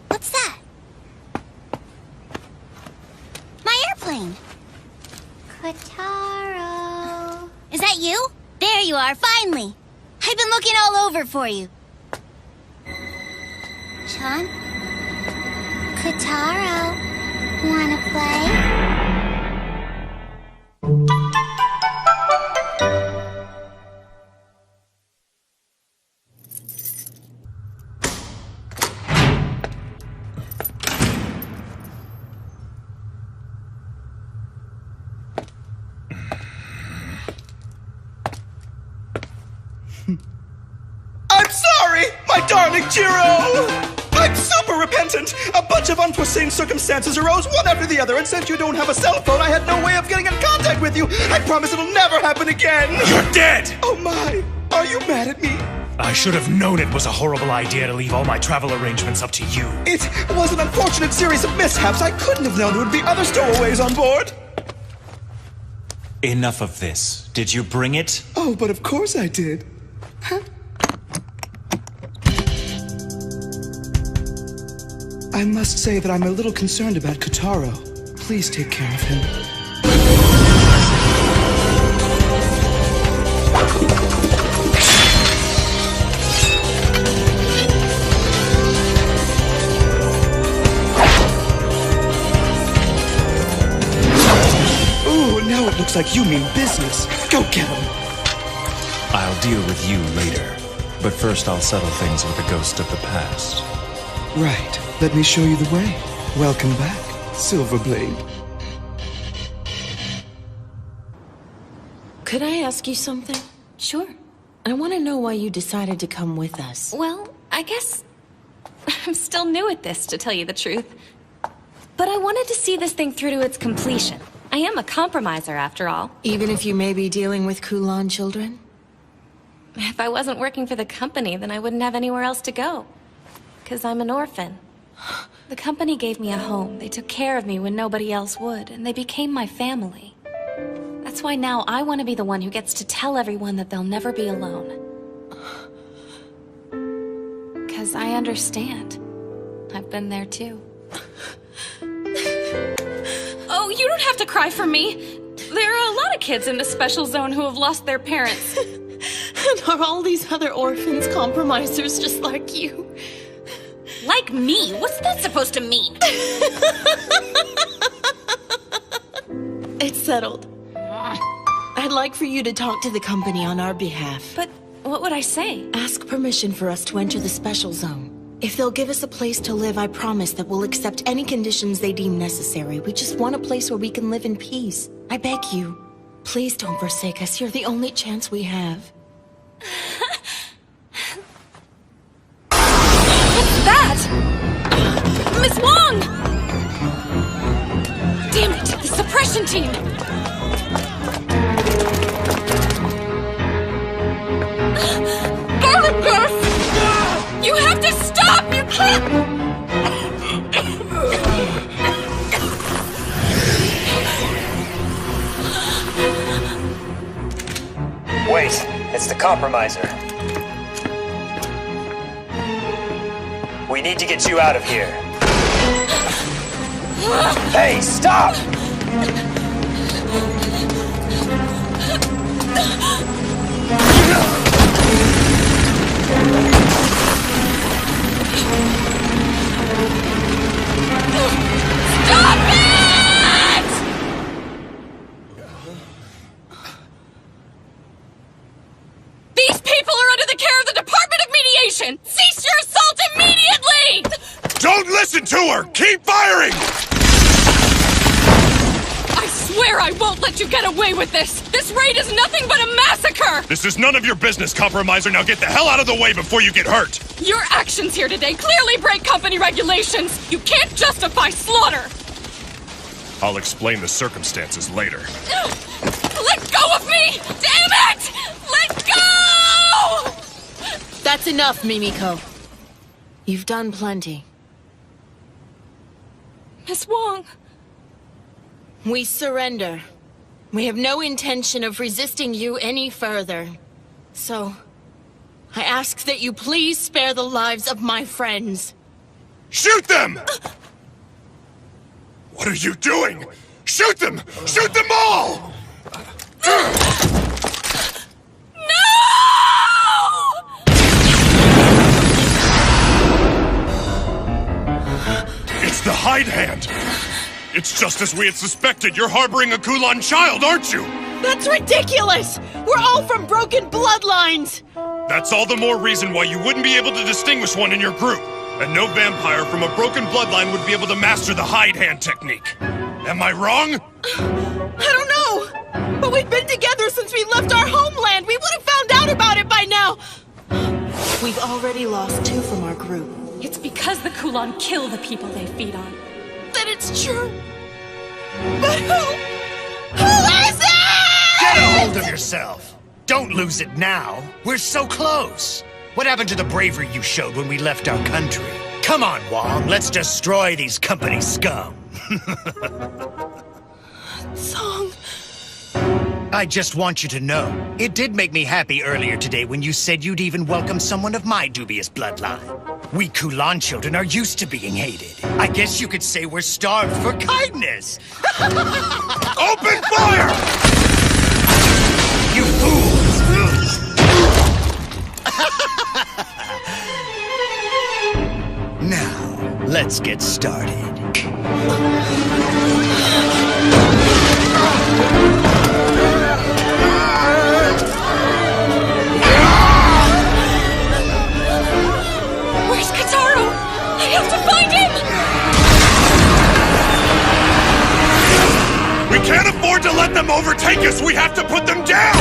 What's that? My airplane. Kotaro. Is that you? There you are, finally. I've been looking all over for you. Chun? Kotaro, wanna play? I'm sorry, my darling Jiro! I'm super repentant! A bunch of unforeseen circumstances arose one after the other, and since you don't have a cell phone, I had no way of getting in contact with you! I promise it'll never happen again! You're dead! Oh my! Are you mad at me? I should have known it was a horrible idea to leave all my travel arrangements up to you. It was an unfortunate series of mishaps. I couldn't have known there would be other stowaways on board. Enough of this. Did you bring it? Oh, but of course I did. Huh? I must say that I'm a little concerned about Kotaro. Please take care of him. Ooh, now it looks like you mean business. Go get him. I'll deal with you later. But first I'll settle things with the ghost of the past. Right. Let me show you the way. Welcome back, Silverblade. Could I ask you something? Sure. I want to know why you decided to come with us. Well, I guess I'm still new at this, to tell you the truth. But I wanted to see this thing through to its completion. I am a compromiser, after all. Even if you may be dealing with Kulan children? If I wasn't working for the company, then I wouldn't have anywhere else to go. 'Cause I'm an orphan. The company gave me a home. They took care of me when nobody else would, and they became my family. That's why now I want to be the one who gets to tell everyone that they'll never be alone. 'Cause I understand. I've been there too. Oh, you don't have to cry for me. There are a lot of kids in the special zone who have lost their parents. And are all these other orphans compromisers just like you? Like me? What's that supposed to mean? It's settled. I'd like for you to talk to the company on our behalf. But what would I say? Ask permission for us to enter the special zone. If they'll give us a place to live, I promise that we'll accept any conditions they deem necessary. We just want a place where we can live in peace. I beg you. Please don't forsake us. You're the only chance we have. What's that? Miss Wong! Damn it, the suppression team! Garlic Girth! You have to stop! You can't! Wait, it's the compromiser. We need to get you out of here. Hey, stop! Stop it! These people are under the care of the Department of Mediation! Cease your assault immediately! Don't listen to her! Keep firing! I swear I won't let you get away with this! This raid is nothing but a massacre! This is none of your business, Compromiser. Now get the hell out of the way before you get hurt! Your actions here today clearly break company regulations! You can't justify slaughter! I'll explain the circumstances later. Let go of me! Damn it! Let go! That's enough, Mimiko. You've done plenty. Miss Wong. We surrender. We have no intention of resisting you any further. So, I ask that you please spare the lives of my friends. Shoot them! What are you doing? Shoot them! Shoot them all! It's the Hide Hand! It's just as we had suspected. You're harboring a Kulan child, aren't you? That's ridiculous! We're all from broken bloodlines! That's all the more reason why you wouldn't be able to distinguish one in your group. And no vampire from a broken bloodline would be able to master the Hide Hand technique. Am I wrong? I don't know! But we've been together since we left our homeland! We would have found out about it by now! We've already lost 2 from our group. It's because the Kulan kill the people they feed on. Then it's true. But who is it? Get a hold of yourself. Don't lose it now. We're so close. What happened to the bravery you showed when we left our country? Come on, Wong. Let's destroy these company scum. Song. I just want you to know, it did make me happy earlier today when you said you'd even welcome someone of my dubious bloodline. We Kulan children are used to being hated. I guess you could say we're starved for kindness. Open fire! You fools! Now, let's get started. Where's Kataro? I have to find him! We can't afford to let them overtake us! We have to put them down!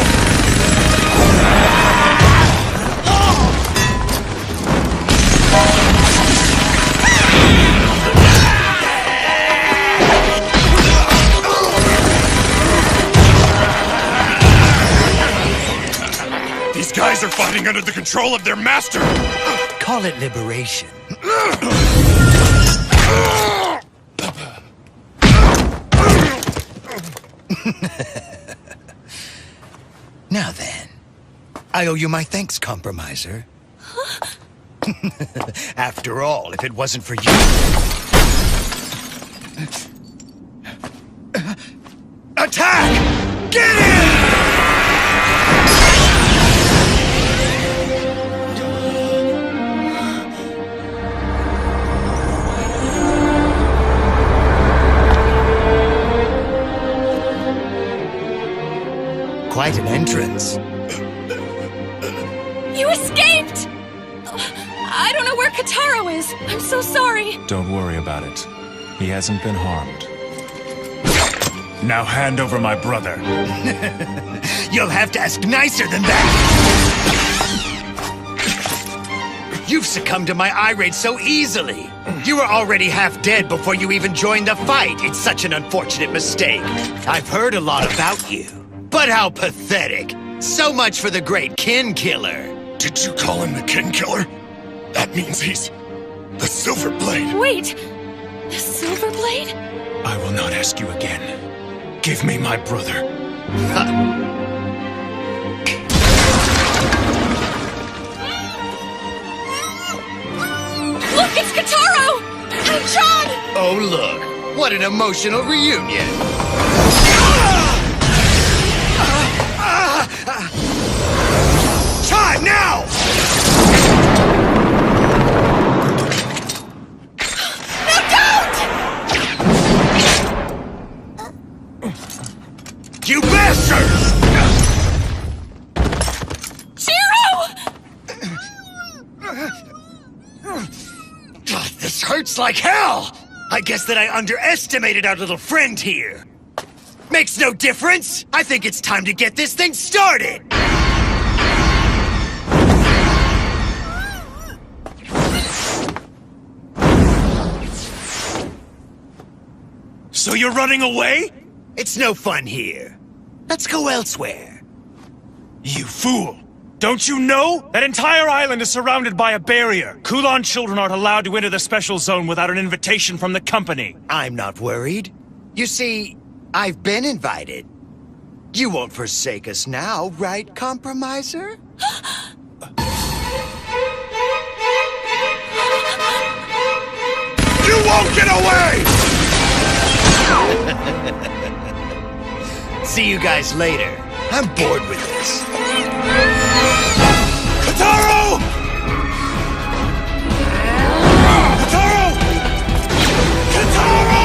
These guys are fighting under the control of their master! Call it liberation. Now then, I owe you my thanks, Compromiser. After all, if it wasn't for you... Attack! Get in! Quite an entrance. You escaped! I don't know where Kataro is. I'm so sorry. Don't worry about it. He hasn't been harmed. Now hand over my brother. You'll have to ask nicer than that! You've succumbed to my irate so easily! You were already half dead before you even joined the fight! It's such an unfortunate mistake! I've heard a lot about you. But how pathetic! So much for the great Kin Killer! Did you call him the Kin Killer? That means he's... the Silver Blade! Wait! The Silver Blade? I will not ask you again. Give me my brother. Look, it's Kataro! And John! Oh, look. What an emotional reunion! Time now! You bastards! This hurts like hell! I guess that I underestimated our little friend here. Makes no difference! I think it's time to get this thing started! So you're running away? It's no fun here. Let's go elsewhere. You fool! Don't you know? That entire island is surrounded by a barrier. Kulan children aren't allowed to enter the special zone without an invitation from the company. I'm not worried. You see, I've been invited. You won't forsake us now, right, Compromiser? You won't get away! See you guys later. I'm bored with this. Kotaro! Kotaro! Kotaro!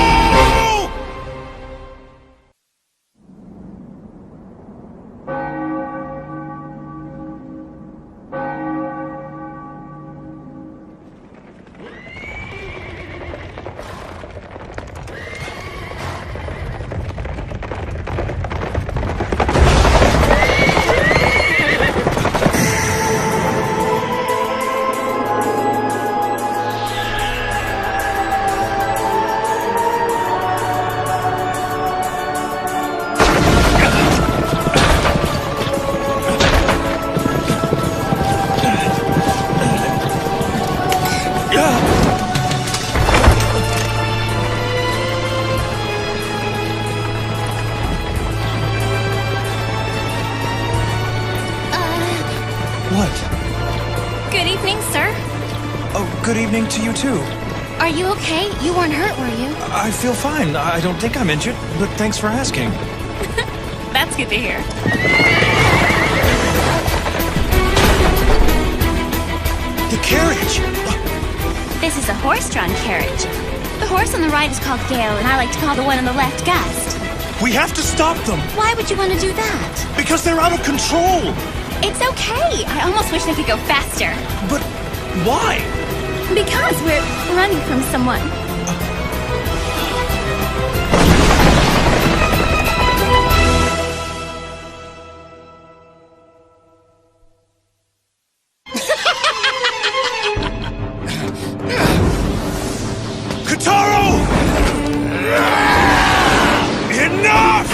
Good evening, sir. Oh, good evening to you too. Are you okay? You weren't hurt, were you? I feel fine. I don't think I'm injured, but thanks for asking. That's good to hear. The carriage! This is a horse-drawn carriage. The horse on the right is called Gale, and I like to call the one on the left Gust. We have to stop them! Why would you want to do that? Because they're out of control! It's okay. I almost wish they could go faster. But why? Because we're running from someone. Kotaro! Enough!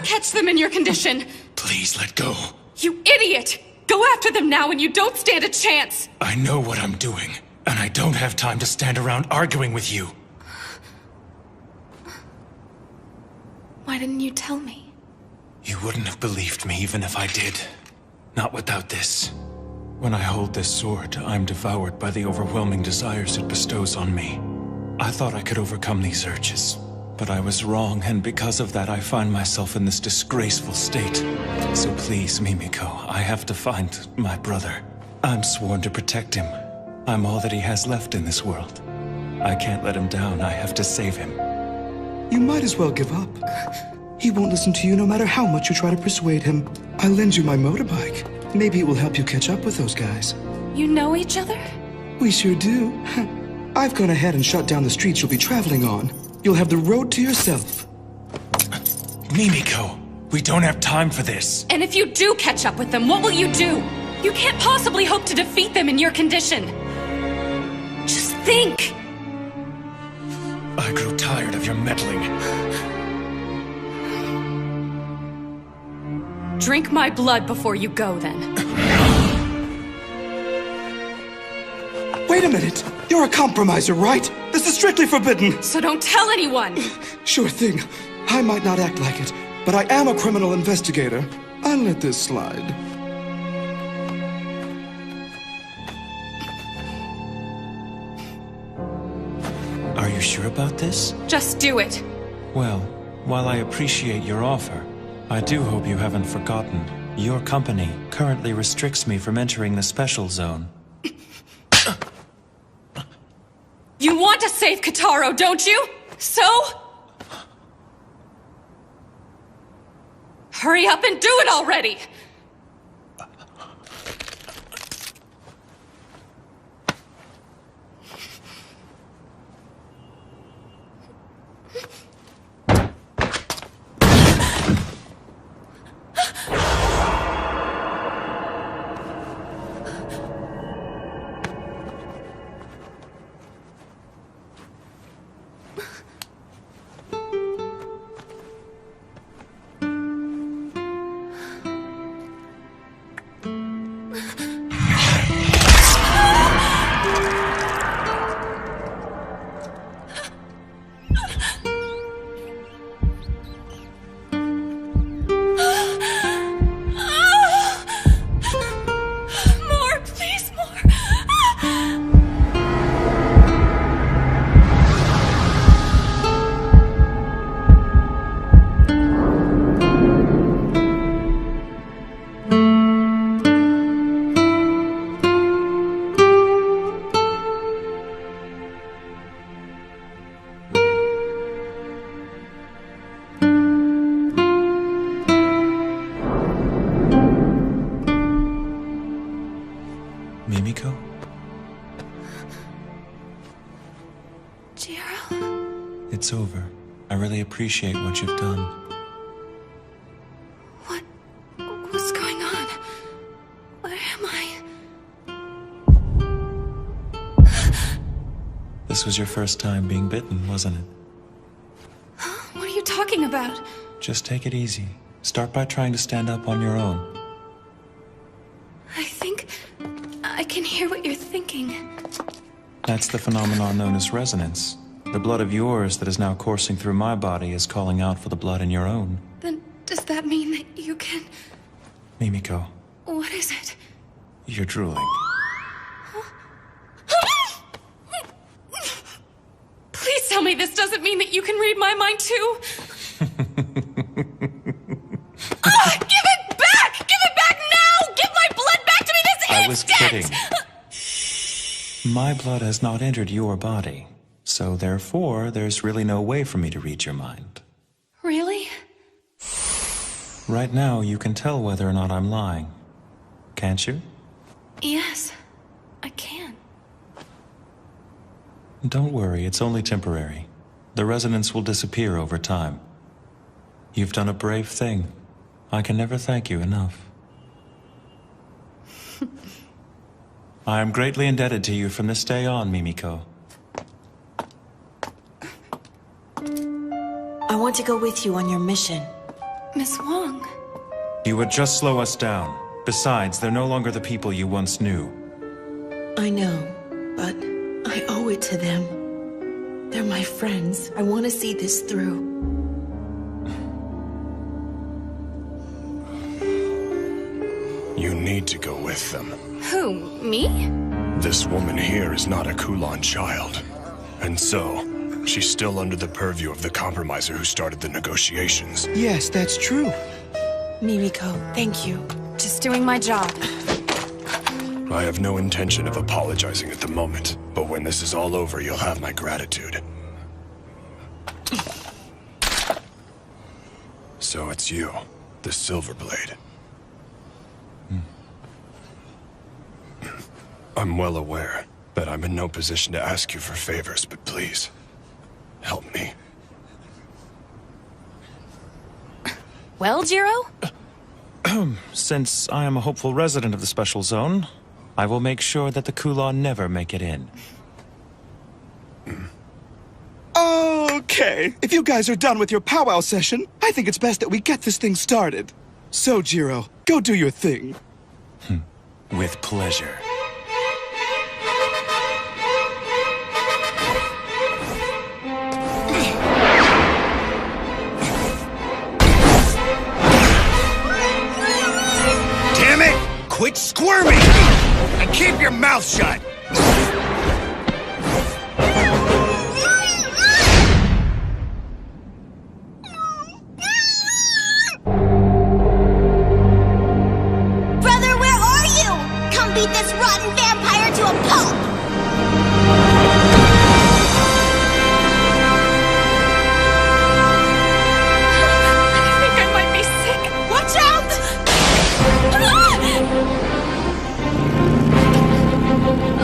Catch them in your condition. Please let go. You idiot! Go after them now and you don't stand a chance! I know what I'm doing, and I don't have time to stand around arguing with you. Why didn't you tell me? You wouldn't have believed me even if I did. Not without this. When I hold this sword, I'm devoured by the overwhelming desires it bestows on me. I thought I could overcome these urges. But I was wrong, and because of that, I find myself in this disgraceful state. So please, Mimiko, I have to find my brother. I'm sworn to protect him. I'm all that he has left in this world. I can't let him down. I have to save him. You might as well give up. He won't listen to you no matter how much you try to persuade him. I'll lend you my motorbike. Maybe it will help you catch up with those guys. You know each other? We sure do. I've gone ahead and shut down the streets you'll be traveling on. You'll have the road to yourself. Mimiko, We don't have time for this. And if you do catch up with them, what will you do? You can't possibly hope to defeat them in your condition. Just think. I grew tired of your meddling. Drink my blood before you go, then. Wait a minute! You're a compromiser, right? This is strictly forbidden! So don't tell anyone! Sure thing. I might not act like it, but I am a criminal investigator. I'll let this slide. Are you sure about this? Just do it. Well, while I appreciate your offer, I do hope you haven't forgotten. Your company currently restricts me from entering the special zone. You want to save Kitaro, don't you? So? Hurry up and do it already! Mimiko? Jiro? It's over. I really appreciate what you've done. What's going on? Where am I? This was your first time being bitten, wasn't it? What are you talking about? Just take it easy. Start by trying to stand up on your own. I think I can hear what you're thinking. That's the phenomenon known as resonance. The blood of yours that is now coursing through my body is calling out for the blood in your own. Then does that mean that you can... Mimiko, What is it? you're drooling. Please tell me this doesn't mean that you can read my mind too. Give it back! Give it back now! Give my blood back to me this I was instant! kidding. My blood has not entered your body, so therefore there's really no way for me to read your mind. Really? Right now, you can tell whether or not I'm lying. Can't you? Yes, I can. Don't worry, it's only temporary. The resonance will disappear over time. You've done a brave thing. I can never thank you enough. I am greatly indebted to you from this day on, Mimiko. I want to go with you on your mission. Miss Wong. You would just slow us down. Besides, they're no longer the people you once knew. I know, but I owe it to them. They're my friends. I want to see this through. You need to go with them. Who, me? This woman here is not a Kulan child. And so, she's still under the purview of the compromiser who started the negotiations. Yes, that's true. Mimiko, thank you. Just doing my job. I have no intention of apologizing at the moment, but when this is all over, you'll have my gratitude. So it's you, the Silverblade. I'm well aware that I'm in no position to ask you for favors, but please, help me. Well, Jiro? Since I am a hopeful resident of the Special Zone, I will make sure that the Kula never make it in. Okay, if you guys are done with your powwow session, I think it's best that we get this thing started. So, Jiro, go do your thing. With pleasure. Damn it! Quit squirming! And keep your mouth shut! Brother, where are you? Come beat this rotten vampire to a pulp! I think I might be sick. Watch out!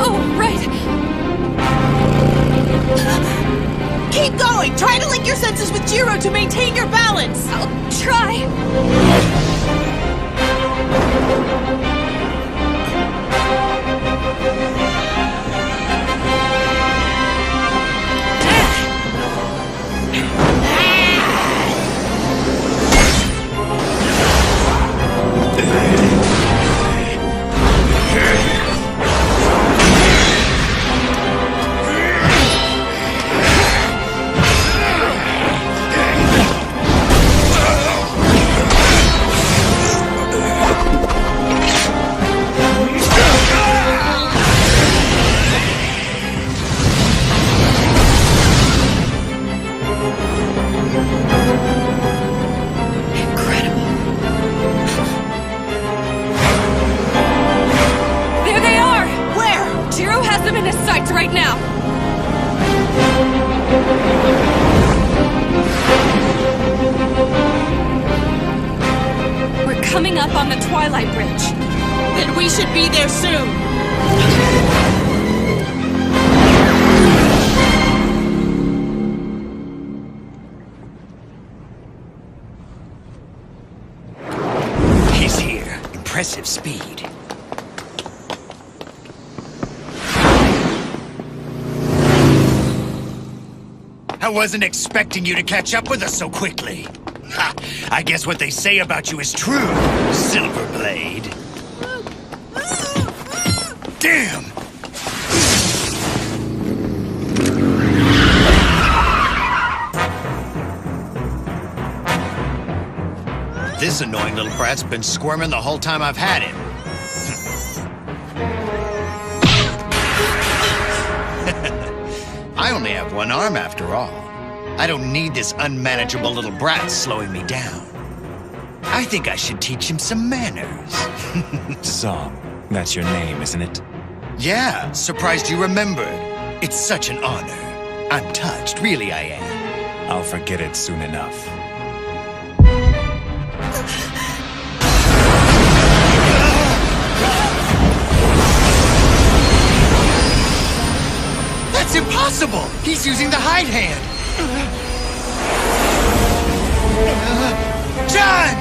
Oh, right. Keep going! Try to link your senses with Jiro to maintain your balance! I'll try. There they are! Where? Jiro has them in his sights right now. We're coming up on the Twilight Bridge. Then we should be there soon. He's here. Impressive speed. I wasn't expecting you to catch up with us so quickly. Ha! I guess what they say about you is true, Silverblade. Damn! This annoying little brat's been squirming the whole time I've had him. I only have one arm after all. I don't need this unmanageable little brat slowing me down. I think I should teach him some manners. Zom, that's your name, isn't it? Yeah, surprised you remembered. It's such an honor. I'm touched, really I am. I'll forget it soon enough. That's impossible! He's using the hide hand! John!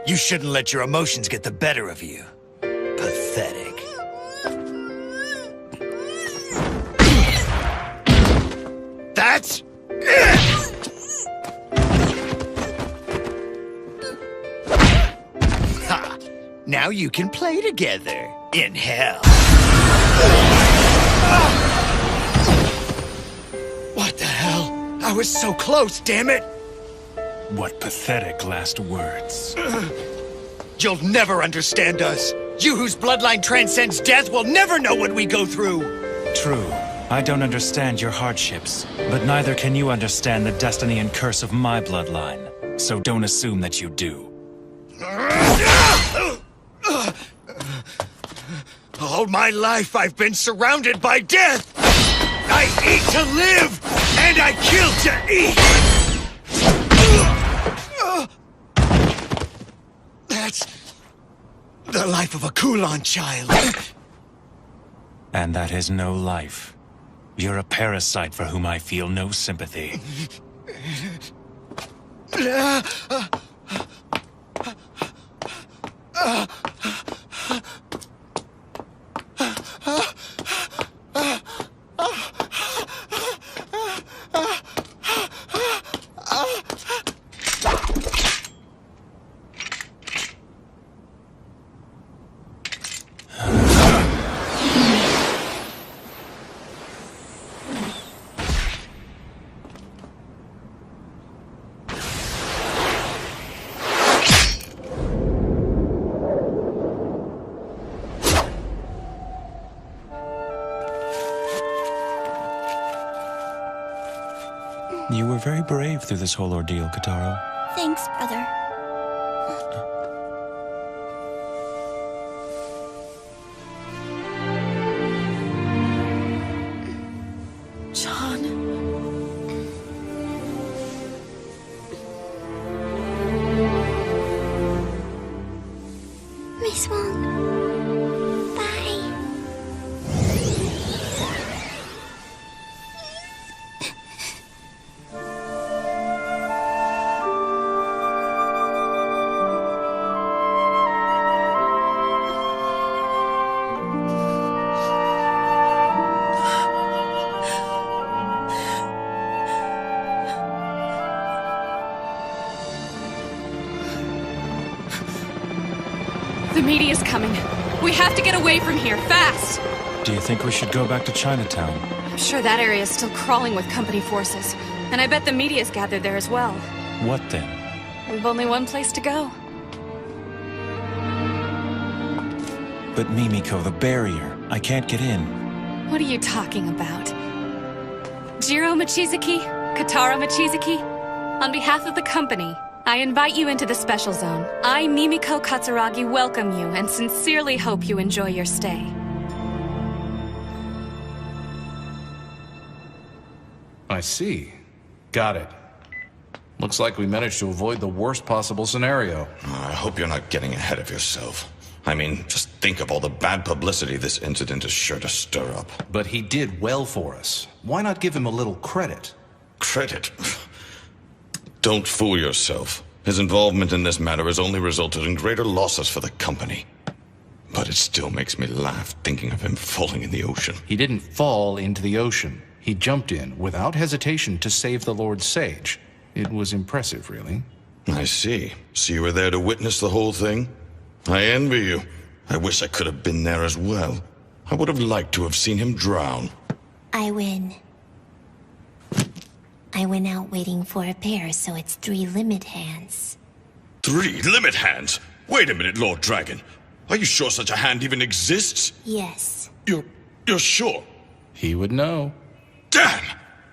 You shouldn't let your emotions get the better of you. Pathetic. That's it! Ha! Now you can play together in hell. What the hell? I was so close, damn it! What pathetic last words. You'll never understand us. You whose bloodline transcends death will never know what we go through! True. I don't understand your hardships, but neither can you understand the destiny and curse of my bloodline. So don't assume that you do. All my life I've been surrounded by death! I eat to live, and I kill to eat! That's the life of a Kulan child. And that is no life. You're a parasite for whom I feel no sympathy. You were very brave through this whole ordeal, Kataro. Thanks, brother. John. Miss Wong. Bye. The media's coming. We have to get away from here, fast! Do you think we should go back to Chinatown? I'm sure that area is still crawling with company forces. And I bet the media's gathered there as well. What then? We've only one place to go. But Mimiko, the barrier. I can't get in. What are you talking about? Jiro Mochizuki? Kataro Mochizuki? On behalf of the company, I invite you into the special zone. I, Mimiko Katsuragi, welcome you and sincerely hope you enjoy your stay. I see. Got it. Looks like we managed to avoid the worst possible scenario. I hope you're not getting ahead of yourself. I mean, just think of all the bad publicity this incident is sure to stir up. But he did well for us. Why not give him a little credit? Credit? Don't fool yourself. His involvement in this matter has only resulted in greater losses for the company. But it still makes me laugh thinking of him falling in the ocean. He didn't fall into the ocean. He jumped in without hesitation to save the Lord Sage. It was impressive, really. I see. So you were there to witness the whole thing? I envy you. I wish I could have been there as well. I would have liked to have seen him drown. I win. I went out waiting for a pair, so it's 3 limit hands. 3 limit hands? Wait a minute, Lord Dragon. Are you sure such a hand even exists? Yes. You're sure? He would know. Damn!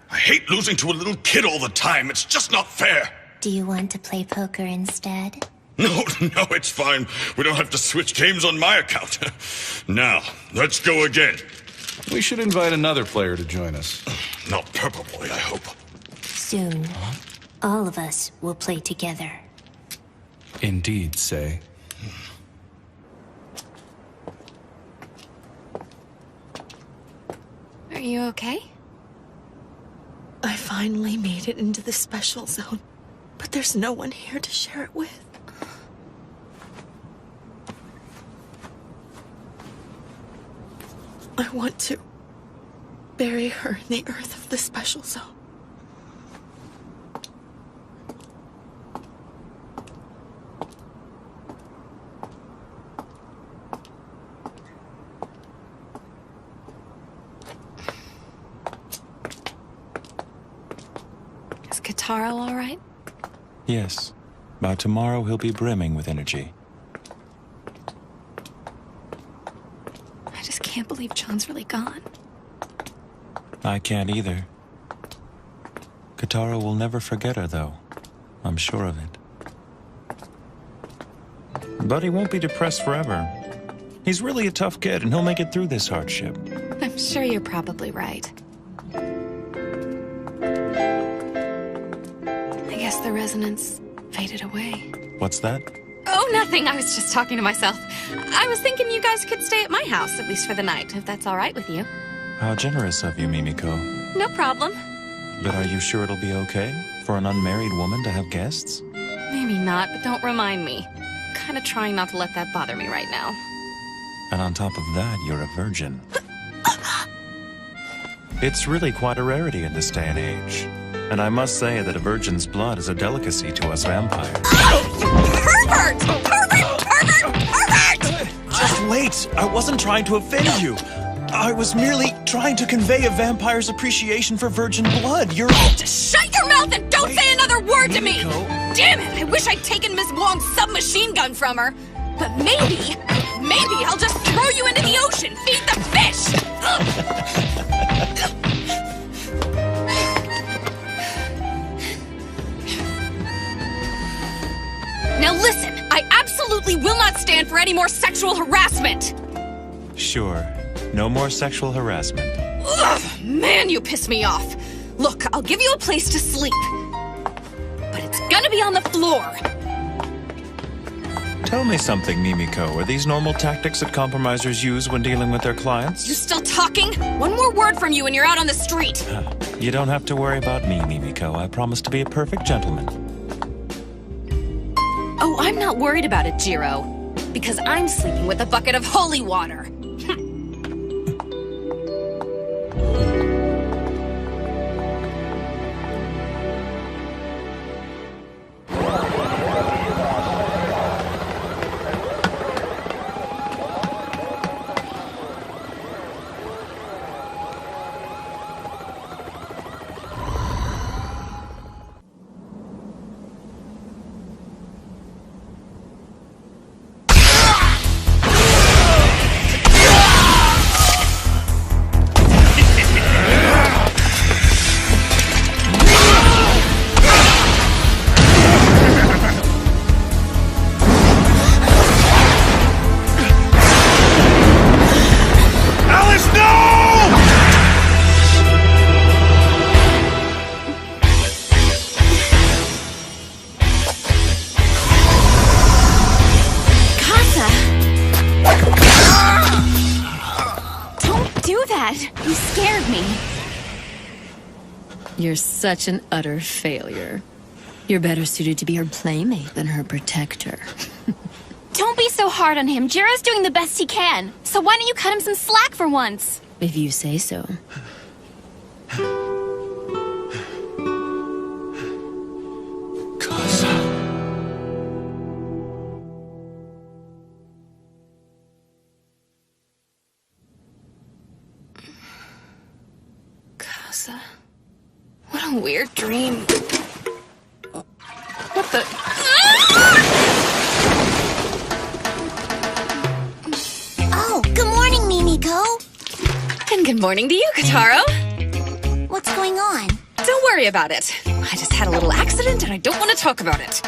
I hate losing to a little kid all the time. It's just not fair. Do you want to play poker instead? No, it's fine. We don't have to switch games on my account. Now, let's go again. We should invite another player to join us. Not Purple Boy, I hope. Soon, all of us will play together. Indeed, Sei. Are you okay? I finally made it into the special zone, but there's no one here to share it with. I want to bury her in the earth of the special zone. Is Kataro all right? Yes. By tomorrow, he'll be brimming with energy. can't believe John's really gone. I can't either. Katara will never forget her, though. I'm sure of it. But he won't be depressed forever. He's really a tough kid, and he'll make it through this hardship. I'm sure you're probably right. I guess the resonance faded away. What's that? Oh, nothing. I was just talking to myself. I was thinking you guys could stay at my house, at least for the night, if that's all right with you. How generous of you, Mimiko. No problem. But are you sure it'll be okay for an unmarried woman to have guests? Maybe not, but don't remind me. I'm kind of trying not to let that bother me right now. And on top of that, you're a virgin. It's really quite a rarity in this day and age. And I must say that a virgin's blood is a delicacy to us vampires. Pervert! Pervert! Pervert! Pervert! Just wait! I wasn't trying to offend you. I was merely trying to convey a vampire's appreciation for virgin blood. You're... Just shut your mouth and don't say another word to me! Damn it! I wish I'd taken Miss Wong's submachine gun from her. But maybe I'll just throw you into the ocean. Feed the fish! Now listen, I absolutely will not stand for any more sexual harassment! Sure. No more sexual harassment. Ugh, man, you piss me off. Look, I'll give you a place to sleep. But it's gonna be on the floor. Tell me something, Mimiko. Are these normal tactics that compromisers use when dealing with their clients? You still talking? One more word from you and you're out on the street. You don't have to worry about me, Mimiko. I promise to be a perfect gentleman. Oh, I'm not worried about it, Jiro. Because I'm sleeping with a bucket of holy water. You scared me. You're such an utter failure. You're better suited to be her playmate than her protector. Don't be so hard on him. Jiro's doing the best he can. So why don't you cut him some slack for once? If you say so. Casa. What a weird dream. What the... Oh, good morning, Mimiko. And good morning to you, Kataro. What's going on? Don't worry about it. I just had a little accident and I don't want to talk about it.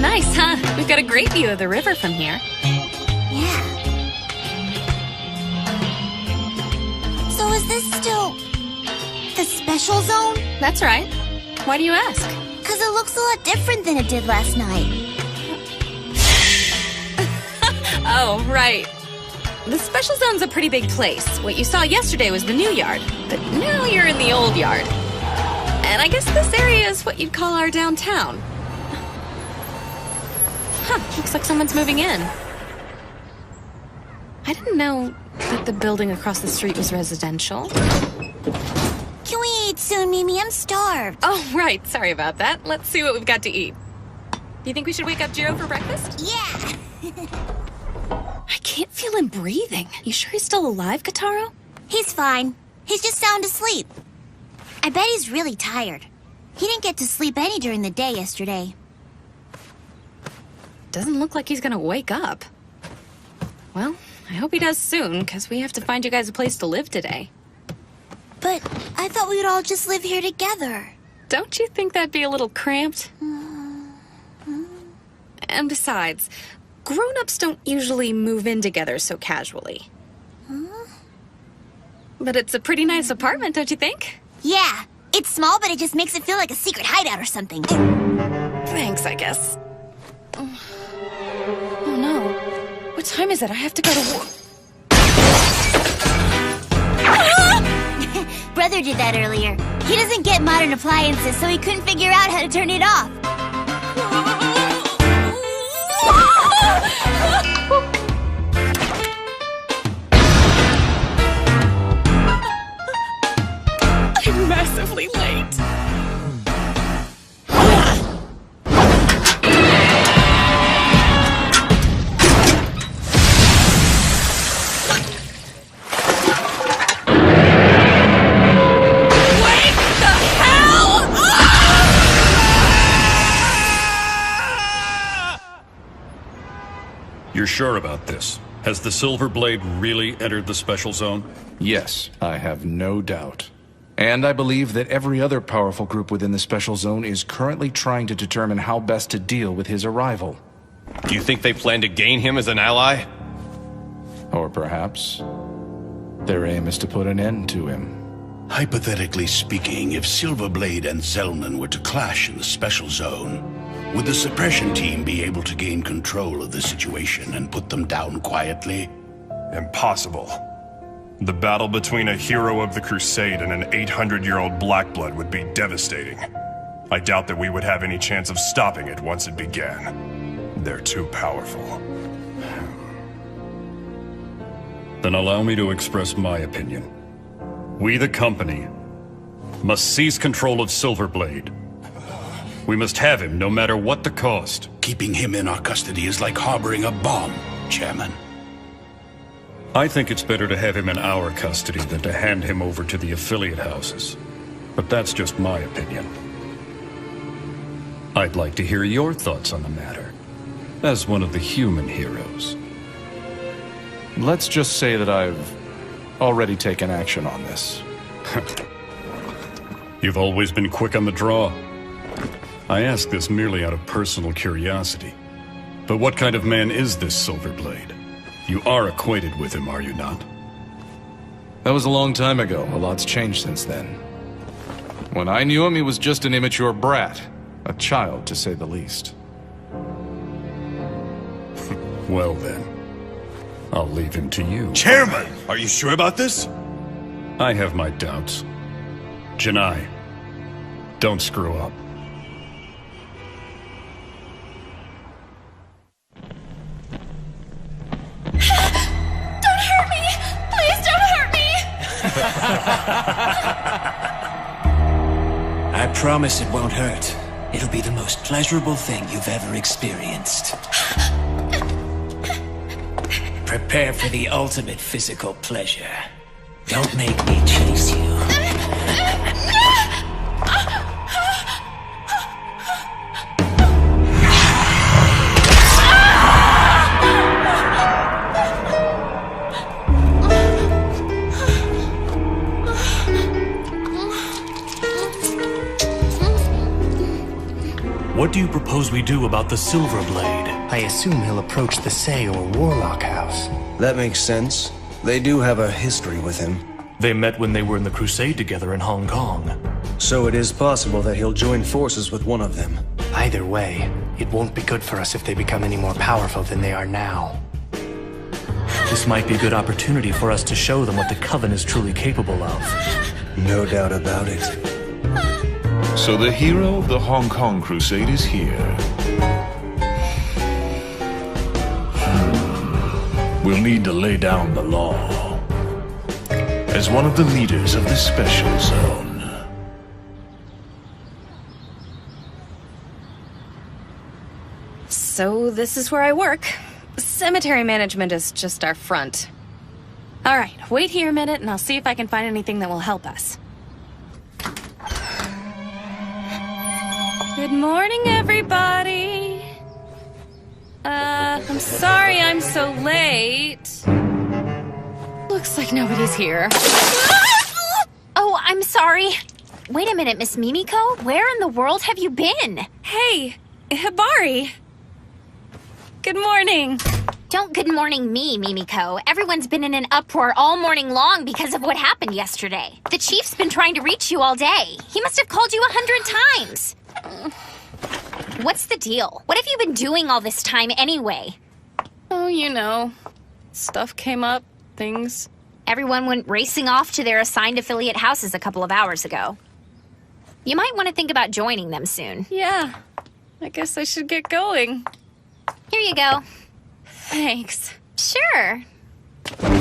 Nice, huh? We've got a great view of the river from here. Yeah. So is this still the special zone? That's right. Why do you ask? Because it looks a lot different than it did last night. Oh, right. The special zone's a pretty big place. What you saw yesterday was the new yard, but now you're in the old yard. And I guess this area is what you'd call our downtown. Huh, looks like someone's moving in. I didn't know that the building across the street was residential. Can we eat soon, Mimi? I'm starved. Oh, right. Sorry about that. Let's see what we've got to eat. Do you think we should wake up Jiro for breakfast? Yeah. I can't feel him breathing. You sure he's still alive, Kataro? He's fine. He's just sound asleep. I bet he's really tired. He didn't get to sleep any during the day yesterday. Doesn't look like he's gonna wake up. Well, I hope he does soon, because we have to find you guys a place to live today. But I thought we would all just live here together. Don't you think that'd be a little cramped? And besides, grown-ups don't usually move in together so casually. But it's a pretty nice apartment, don't you think? Yeah, it's small, but it just makes it feel like a secret hideout or something. Thanks, I guess. Oh no. What time is it? I have to go to work. Brother did that earlier. He doesn't get modern appliances, so he couldn't figure out how to turn it off. I'm massively late. You're sure about this? Has the Silver Blade really entered the special zone? Yes, I have no doubt. And I believe that every other powerful group within the special zone is currently trying to determine how best to deal with his arrival. Do you think they plan to gain him as an ally? Or perhaps their aim is to put an end to him. Hypothetically speaking, if Silverblade and Zelman were to clash in the special zone, would the suppression team be able to gain control of the situation and put them down quietly? Impossible. The battle between a hero of the Crusade and an 800-year-old Blackblood would be devastating. I doubt that we would have any chance of stopping it once it began. They're too powerful. Then allow me to express my opinion. We, the company, must seize control of Silverblade. We must have him, no matter what the cost. Keeping him in our custody is like harboring a bomb, Chairman. I think it's better to have him in our custody than to hand him over to the affiliate houses. But that's just my opinion. I'd like to hear your thoughts on the matter, as one of the human heroes. Let's just say that I've already taken action on this. You've always been quick on the draw. I ask this merely out of personal curiosity. But what kind of man is this Silverblade? You are acquainted with him, are you not? That was a long time ago. A lot's changed since then. When I knew him, he was just an immature brat. A child, to say the least. Well then, I'll leave him to you. Chairman! Are you sure about this? I have my doubts. Janai, don't screw up. Don't hurt me! Please don't hurt me! I promise it won't hurt. It'll be the most pleasurable thing you've ever experienced. Prepare for the ultimate physical pleasure. Don't make me chase you. What do you propose we do about the Silver Blade? I assume he'll approach the Say or Warlock House. That makes sense. They do have a history with him. They met when they were in the Crusade together in Hong Kong. So it is possible that he'll join forces with one of them. Either way, it won't be good for us if they become any more powerful than they are now. This might be a good opportunity for us to show them what the Coven is truly capable of. No doubt about it. So the hero of the Hong Kong Crusade is here. We'll need to lay down the law. As one of the leaders of the special zone. So this is where I work. Cemetery management is just our front. Alright, wait here a minute and I'll see if I can find anything that will help us. Good morning, everybody. I'm sorry I'm so late. Looks like nobody's here. Oh, I'm sorry. Wait a minute, Miss Mimiko. Where in the world have you been? Hey, Hibari. Good morning. Don't good morning me, Mimiko. Everyone's been in an uproar all morning long because of what happened yesterday. The chief's been trying to reach you all day. He must have called you 100 times. What's the deal? What have you been doing all this time anyway? Oh, you know. Stuff came up, things. Everyone went racing off to their assigned affiliate houses a couple of hours ago. You might want to think about joining them soon. Yeah, I guess I should get going. Here you go. Thanks. Sure.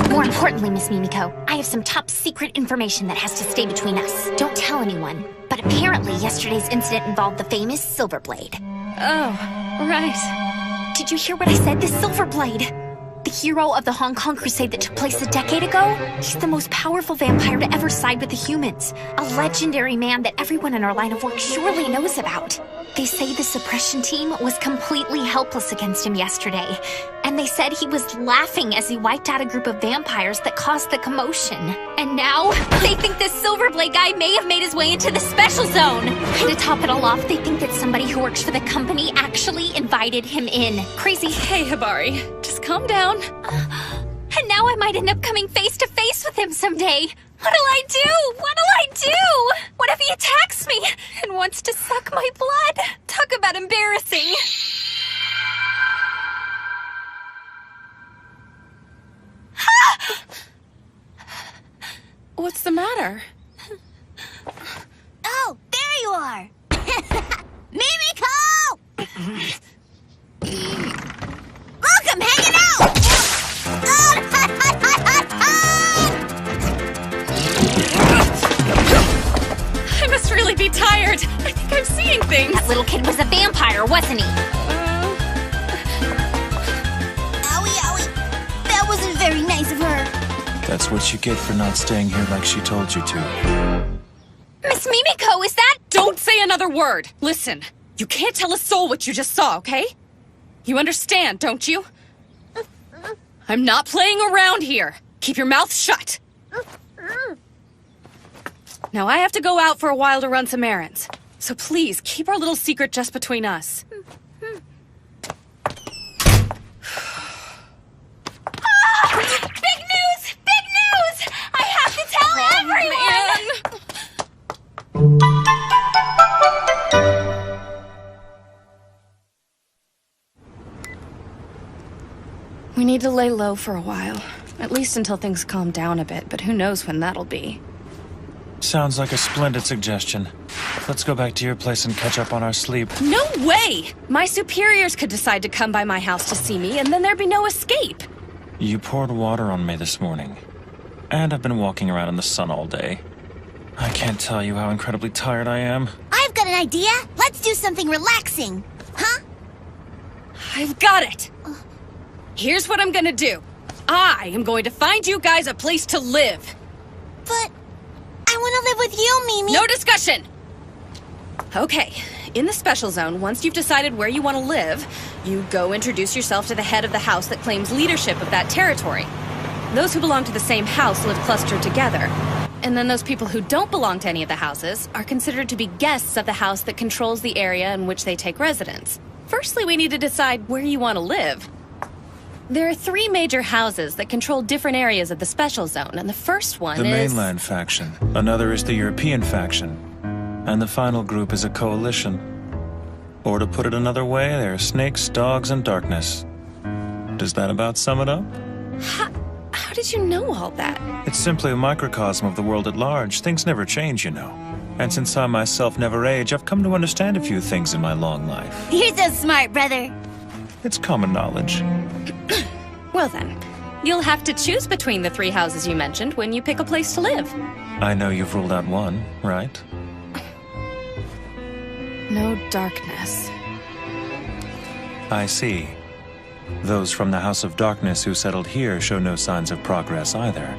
More importantly, Miss Mimiko, I have some top secret information that has to stay between us. Don't tell anyone. But apparently yesterday's incident involved the famous Silverblade. Oh, right. Did you hear what I said? The Silverblade! The hero of the Hong Kong Crusade that took place a decade ago? He's the most powerful vampire to ever side with the humans. A legendary man that everyone in our line of work surely knows about. They say the suppression team was completely helpless against him yesterday. And they said he was laughing as he wiped out a group of vampires that caused the commotion. And now, they think this Silverblade guy may have made his way into the special zone. And to top it all off, they think that somebody who works for the company actually invited him in. Crazy. Hey, Hibari, just calm down. And now I might end up coming face to face with him someday. What'll I do? What'll I do? What if he attacks me and wants to suck my blood? Talk about embarrassing. What's the matter? Oh, there you are! Mimiko! Look, I'm hanging out! I must really be tired. I think I'm seeing things. That little kid was a vampire, wasn't he? Owie, owie. That wasn't very nice of her. That's what you get for not staying here like she told you to. Miss Mimiko, is that— Don't say another word. Listen, you can't tell a soul what you just saw, okay? You understand, don't you? I'm not playing around here. Keep your mouth shut. Now I have to go out for a while to run some errands. So please, keep our little secret just between us. Big news! Big news! I have to tell everyone! We need to lay low for a while. At least until things calm down a bit, but who knows when that'll be. Sounds like a splendid suggestion. Let's go back to your place and catch up on our sleep. No way! My superiors could decide to come by my house to see me, and then there'd be no escape. You poured water on me this morning. And I've been walking around in the sun all day. I can't tell you how incredibly tired I am. I've got an idea. Let's do something relaxing. Huh? I've got it! Here's what I'm gonna do. I am going to find you guys a place to live. But I want to live with you, Mimi. No discussion! Okay, in the special zone, once you've decided where you want to live, you go introduce yourself to the head of the house that claims leadership of that territory. Those who belong to the same house live clustered together. And then those people who don't belong to any of the houses are considered to be guests of the house that controls the area in which they take residence. Firstly, we need to decide where you want to live. There are 3 major houses that control different areas of the special zone, and the first one The is... mainland faction. Another is the European faction. And the final group is a coalition. Or to put it another way, there are snakes, dogs, and darkness. Does that about sum it up? How did you know all that? It's simply a microcosm of the world at large. Things never change, you know. And since I myself never age, I've come to understand a few things in my long life. You're so smart, brother. It's common knowledge. Well then, you'll have to choose between the 3 houses you mentioned when you pick a place to live. I know you've ruled out one, right? No darkness. I see. Those from the House of Darkness who settled here show no signs of progress either.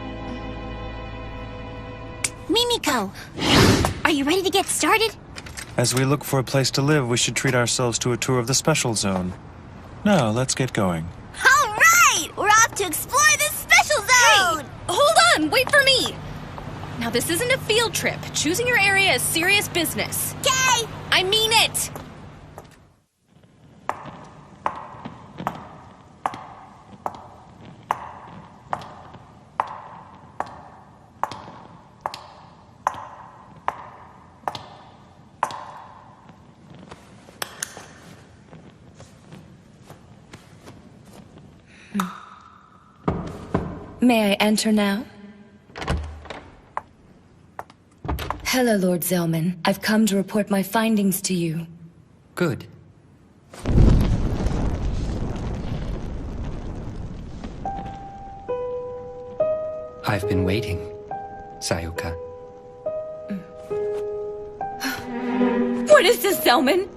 Mimiko, are you ready to get started? As we look for a place to live, we should treat ourselves to a tour of the Special Zone. Now, let's get going. All right! We're off to explore this special zone! Hey, hold on! Wait for me! Now, this isn't a field trip. Choosing your area is serious business. Okay! I mean it! May I enter now? Hello, Lord Zellman. I've come to report my findings to you. Good. I've been waiting, Sayuka. What is this, Zellman?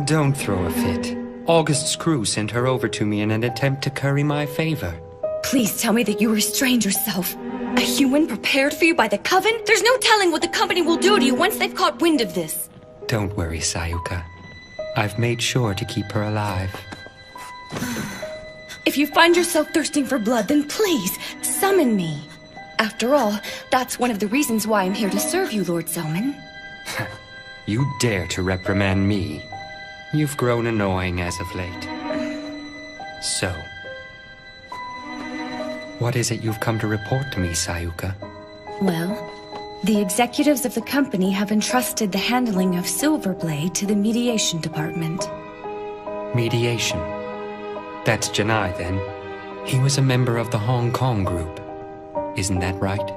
Don't throw a fit. August's crew sent her over to me in an attempt to curry my favor. Please tell me that you restrained yourself. A human prepared for you by the Coven? There's no telling what the company will do to you once they've caught wind of this. Don't worry, Sayuka. I've made sure to keep her alive. If you find yourself thirsting for blood, then please, summon me. After all, that's one of the reasons why I'm here to serve you, Lord Zellman. You dare to reprimand me? You've grown annoying as of late. So, what is it you've come to report to me, Sayuka? Well, the executives of the company have entrusted the handling of Silverblade to the mediation department. Mediation. That's Janai, then. He was a member of the Hong Kong group. Isn't that right?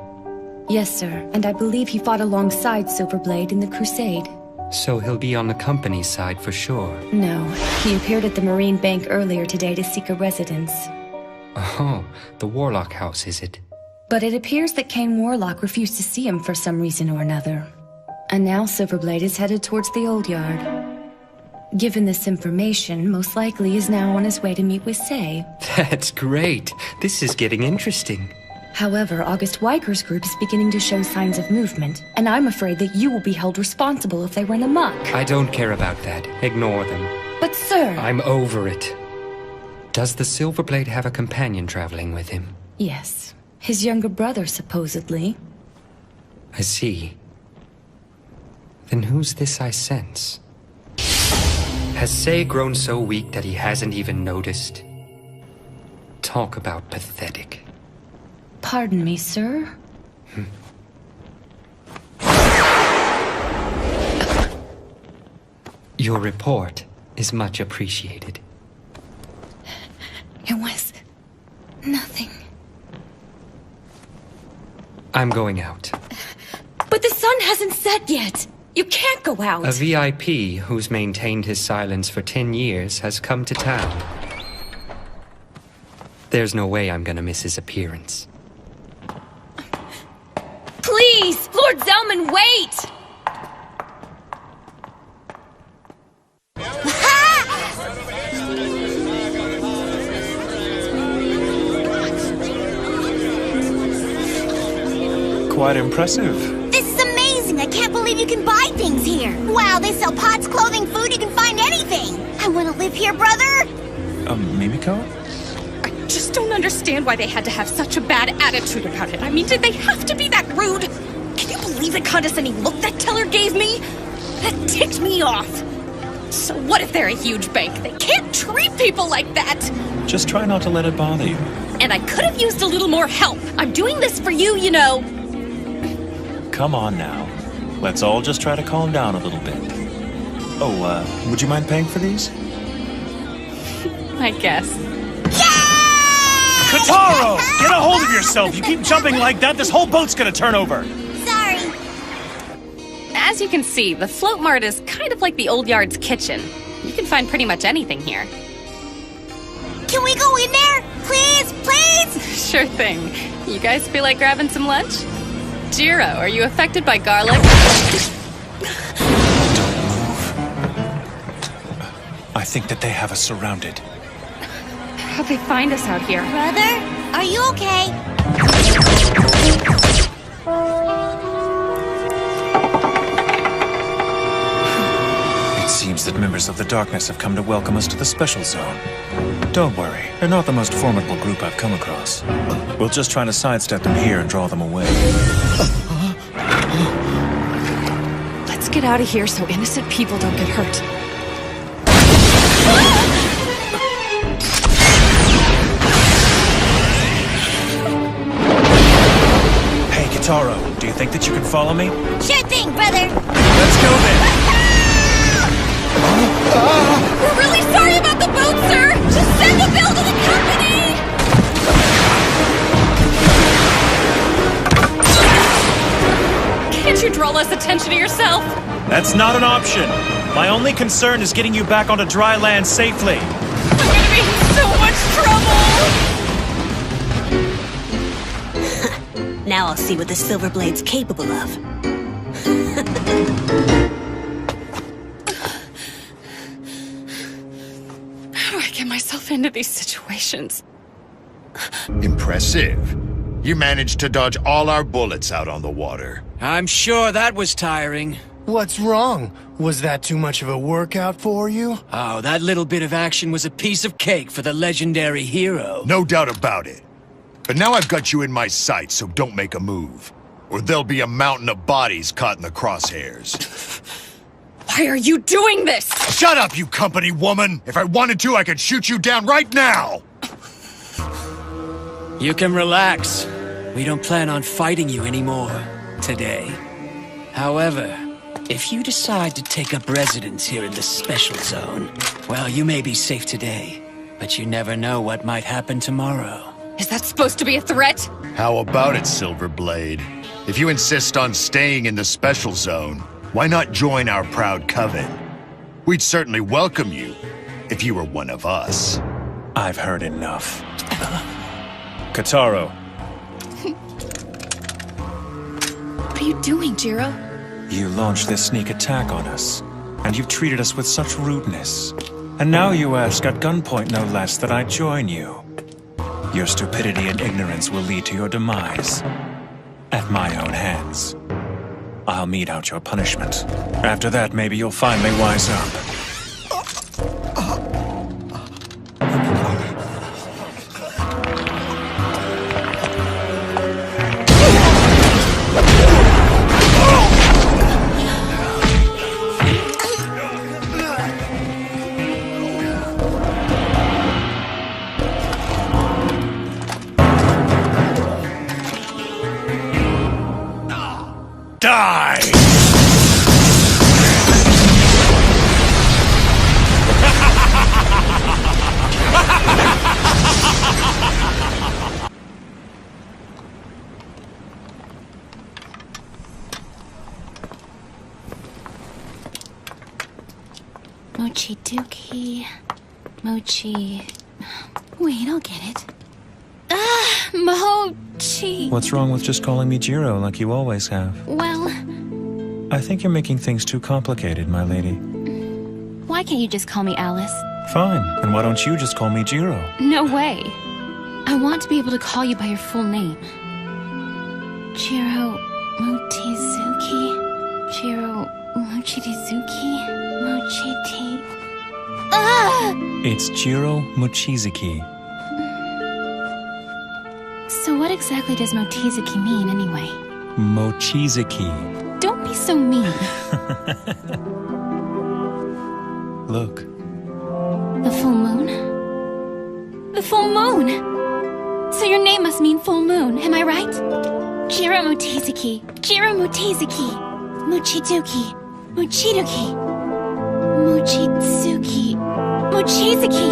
Yes, sir, and I believe he fought alongside Silverblade in the Crusade. So he'll be on the company's side for sure. No, he appeared at the Marine Bank earlier today to seek a residence. Oh, the Warlock House, is it? But it appears that Kane Warlock refused to see him for some reason or another. And now Silverblade is headed towards the Old Yard. Given this information, most likely is now on his way to meet with Sei. That's great. This is getting interesting. However, August Weiger's group is beginning to show signs of movement, and I'm afraid that you will be held responsible if they run amok. I don't care about that. Ignore them. But sir... I'm over it. Does the Silverblade have a companion traveling with him? Yes. His younger brother, supposedly. I see. Then who's this I sense? Has Sei grown so weak that he hasn't even noticed? Talk about pathetic. Pardon me, sir? Your report is much appreciated. It was... nothing. I'm going out. But the sun hasn't set yet! You can't go out! A VIP who's maintained his silence for 10 years has come to town. There's no way I'm gonna miss his appearance. Please! Lord Zellman, wait! Quite impressive. This is amazing! I can't believe you can buy things here! Wow, they sell pots, clothing, food, you can find anything! I want to live here, brother! Mimiko? I just don't understand why they had to have such a bad attitude about it. I mean, did they have to be that rude? Can you believe the condescending look that teller gave me? That ticked me off. So what if they're a huge bank? They can't treat people like that! Just try not to let it bother you. And I could have used a little more help. I'm doing this for you, you know. Come on now. Let's all just try to calm down a little bit. Oh, would you mind paying for these? I guess. Kotaro! Get a hold of yourself! You keep jumping like that, this whole boat's gonna turn over! Sorry. As you can see, the Float Mart is kind of like the Old Yard's kitchen. You can find pretty much anything here. Can we go in there? Please, please? Sure thing. You guys feel like grabbing some lunch? Jiro, are you affected by garlic? I think that they have us surrounded. How'd they find us out here? Brother, are you okay? It seems that members of the Darkness have come to welcome us to the Special Zone. Don't worry, they're not the most formidable group I've come across. We'll just try to sidestep them here and draw them away. Let's get out of here so innocent people don't get hurt. Hey, Kitaro, do you think that you can follow me? Sure thing, brother. Let's go then! We're really sorry about the boat, sir! Just send the bill to the company! Can't you draw less attention to yourself? That's not an option. My only concern is getting you back onto dry land safely. I'm gonna be in so much trouble! Now I'll see what the Silver Blade's capable of. How do I get myself into these situations? Impressive. You managed to dodge all our bullets out on the water. I'm sure that was tiring. What's wrong? Was that too much of a workout for you? Oh, that little bit of action was a piece of cake for the legendary hero. No doubt about it. But now I've got you in my sights, so don't make a move. Or there'll be a mountain of bodies caught in the crosshairs. Why are you doing this? Shut up, you company woman! If I wanted to, I could shoot you down right now! You can relax. We don't plan on fighting you anymore today. However, if you decide to take up residence here in the Special Zone, well, you may be safe today, but you never know what might happen tomorrow. Is that supposed to be a threat? How about it, Silverblade? If you insist on staying in the Special Zone, why not join our proud coven? We'd certainly welcome you, if you were one of us. I've heard enough. Kitaro. What are you doing, Jiro? You launched this sneak attack on us, and you've treated us with such rudeness. And now you ask at gunpoint, no less, that I join you. Your stupidity and ignorance will lead to your demise. At my own hands. I'll mete out your punishment. After that, maybe you'll finally wise up. Mochi Dookie. Mochi. Wait, I'll get it. Mochi. What's wrong with just calling me Jiro like you always have? Well, I think you're making things too complicated, my lady. why can't you just call me Alice? Fine, and why don't you just call me Jiro? No way. I want to be able to call you by your full name. Jiro Mochizuki. Jiro Mochizuki. Mochiti. It's Jiro Mochizuki. So what exactly does Mochizuki mean, anyway? Mochizuki. Don't be so mean. Look. The full moon? The full moon! So your name must mean full moon, am I right? Jiro Mochizuki. Jiro Mochizuki. Mochiduki. Mochiduki. Mochizuki. Mochizuki.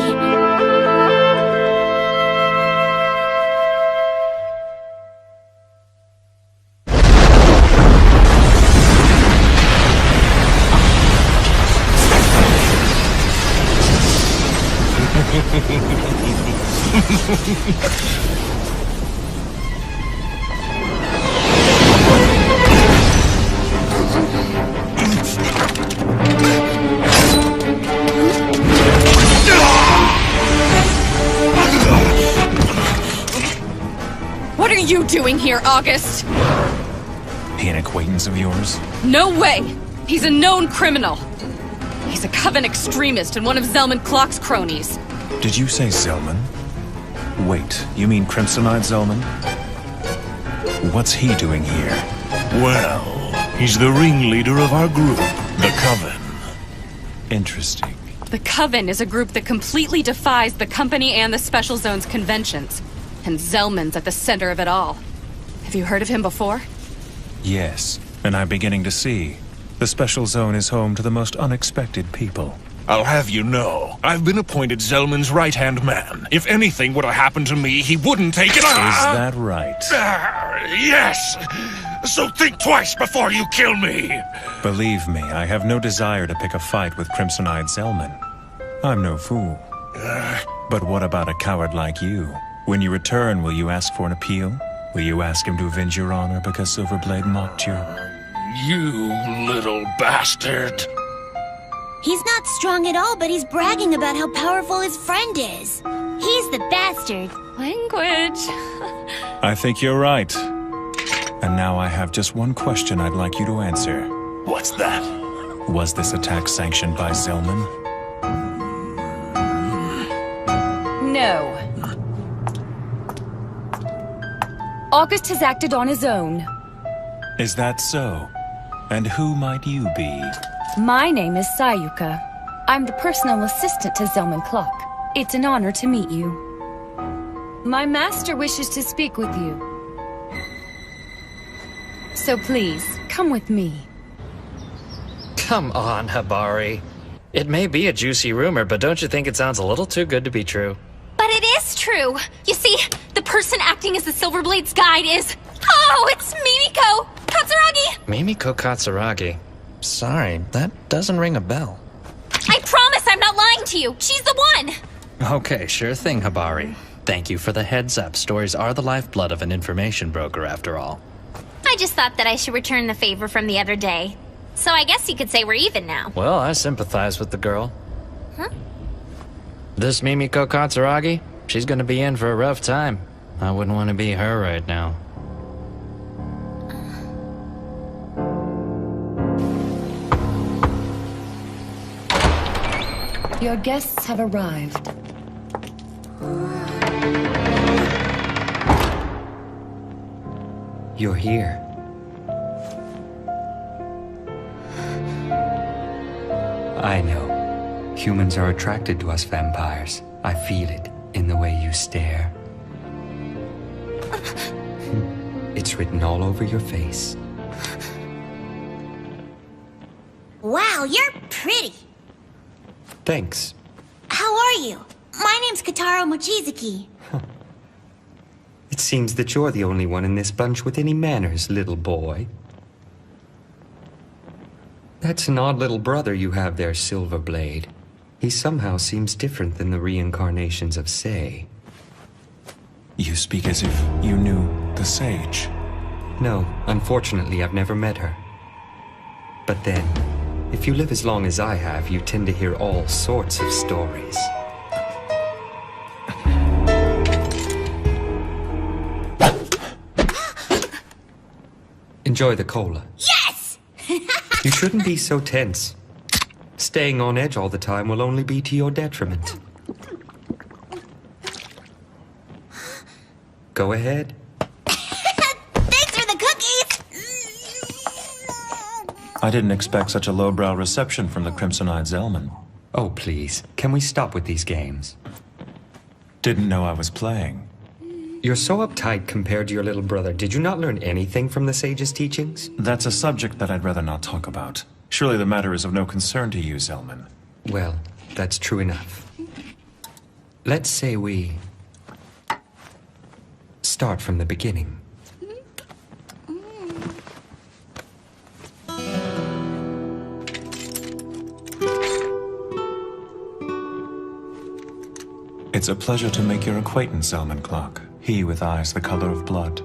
you doing here, August? He an acquaintance of yours? No way! He's a known criminal. He's a Coven extremist and one of Zellman Clock's cronies. Did you say Zellman? Wait, you mean Crimsonite Zellman? What's he doing here? Well, he's the ringleader of our group, the Coven. Interesting. The Coven is a group that completely defies the company and the Special Zone's conventions. And Zellman's at the center of it all. Have you heard of him before? Yes, and I'm beginning to see. The Special Zone is home to the most unexpected people. I'll have you know, I've been appointed Zellman's right-hand man. If anything were to happen to me, he wouldn't take it. Is that right? Yes! So think twice before you kill me! Believe me, I have no desire to pick a fight with Crimsonite Zellman. I'm no fool. But what about a coward like you? When you return, will you ask for an appeal? Will you ask him to avenge your honor because Silverblade mocked you? You little bastard! He's not strong at all, but he's bragging about how powerful his friend is. He's the bastard. Language. I think you're right. And now I have just one question I'd like you to answer. What's that? Was this attack sanctioned by Zellman? No. August has acted on his own. Is that so? And who might you be? My name is Sayuka. I'm the personal assistant to Zellman Clock. It's an honor to meet you. My master wishes to speak with you. So please, come with me. Come on, Habari. It may be a juicy rumor, but don't you think it sounds a little too good to be true? But it is true. You see, the person acting as the Silverblade's guide is... Oh, it's Mimiko Katsuragi! Mimiko Katsuragi? Sorry, that doesn't ring a bell. I promise I'm not lying to you. She's the one. Okay, sure thing, Habari. Thank you for the heads up. Stories are the lifeblood of an information broker, after all. I just thought that I should return the favor from the other day. So I guess you could say we're even now. Well, I sympathize with the girl. Huh? This Mimiko Katsuragi? She's gonna be in for a rough time. I wouldn't want to be her right now. Your guests have arrived. You're here. I know. Humans are attracted to us vampires. I feel it in the way you stare. It's written all over your face. Wow, you're pretty. Thanks. How are you? My name's Kataro Mochizuki. It seems that you're the only one in this bunch with any manners, little boy. That's an odd little brother you have there, Silverblade. He somehow seems different than the reincarnations of Sei. You speak as if you knew the Sage. No, unfortunately, I've never met her. But then, if you live as long as I have, you tend to hear all sorts of stories. Enjoy the cola. Yes! You shouldn't be so tense. Staying on edge all the time will only be to your detriment. Go ahead. Thanks for the cookies! I didn't expect such a lowbrow reception from the Crimsonite Zellman. Oh, please. Can we stop with these games? Didn't know I was playing. You're so uptight compared to your little brother. Did you not learn anything from the sage's teachings? That's a subject that I'd rather not talk about. Surely the matter is of no concern to you, Zellman. Well, that's true enough. Let's say we start from the beginning. It's a pleasure to make your acquaintance, Zellman Clock. He with eyes the color of blood.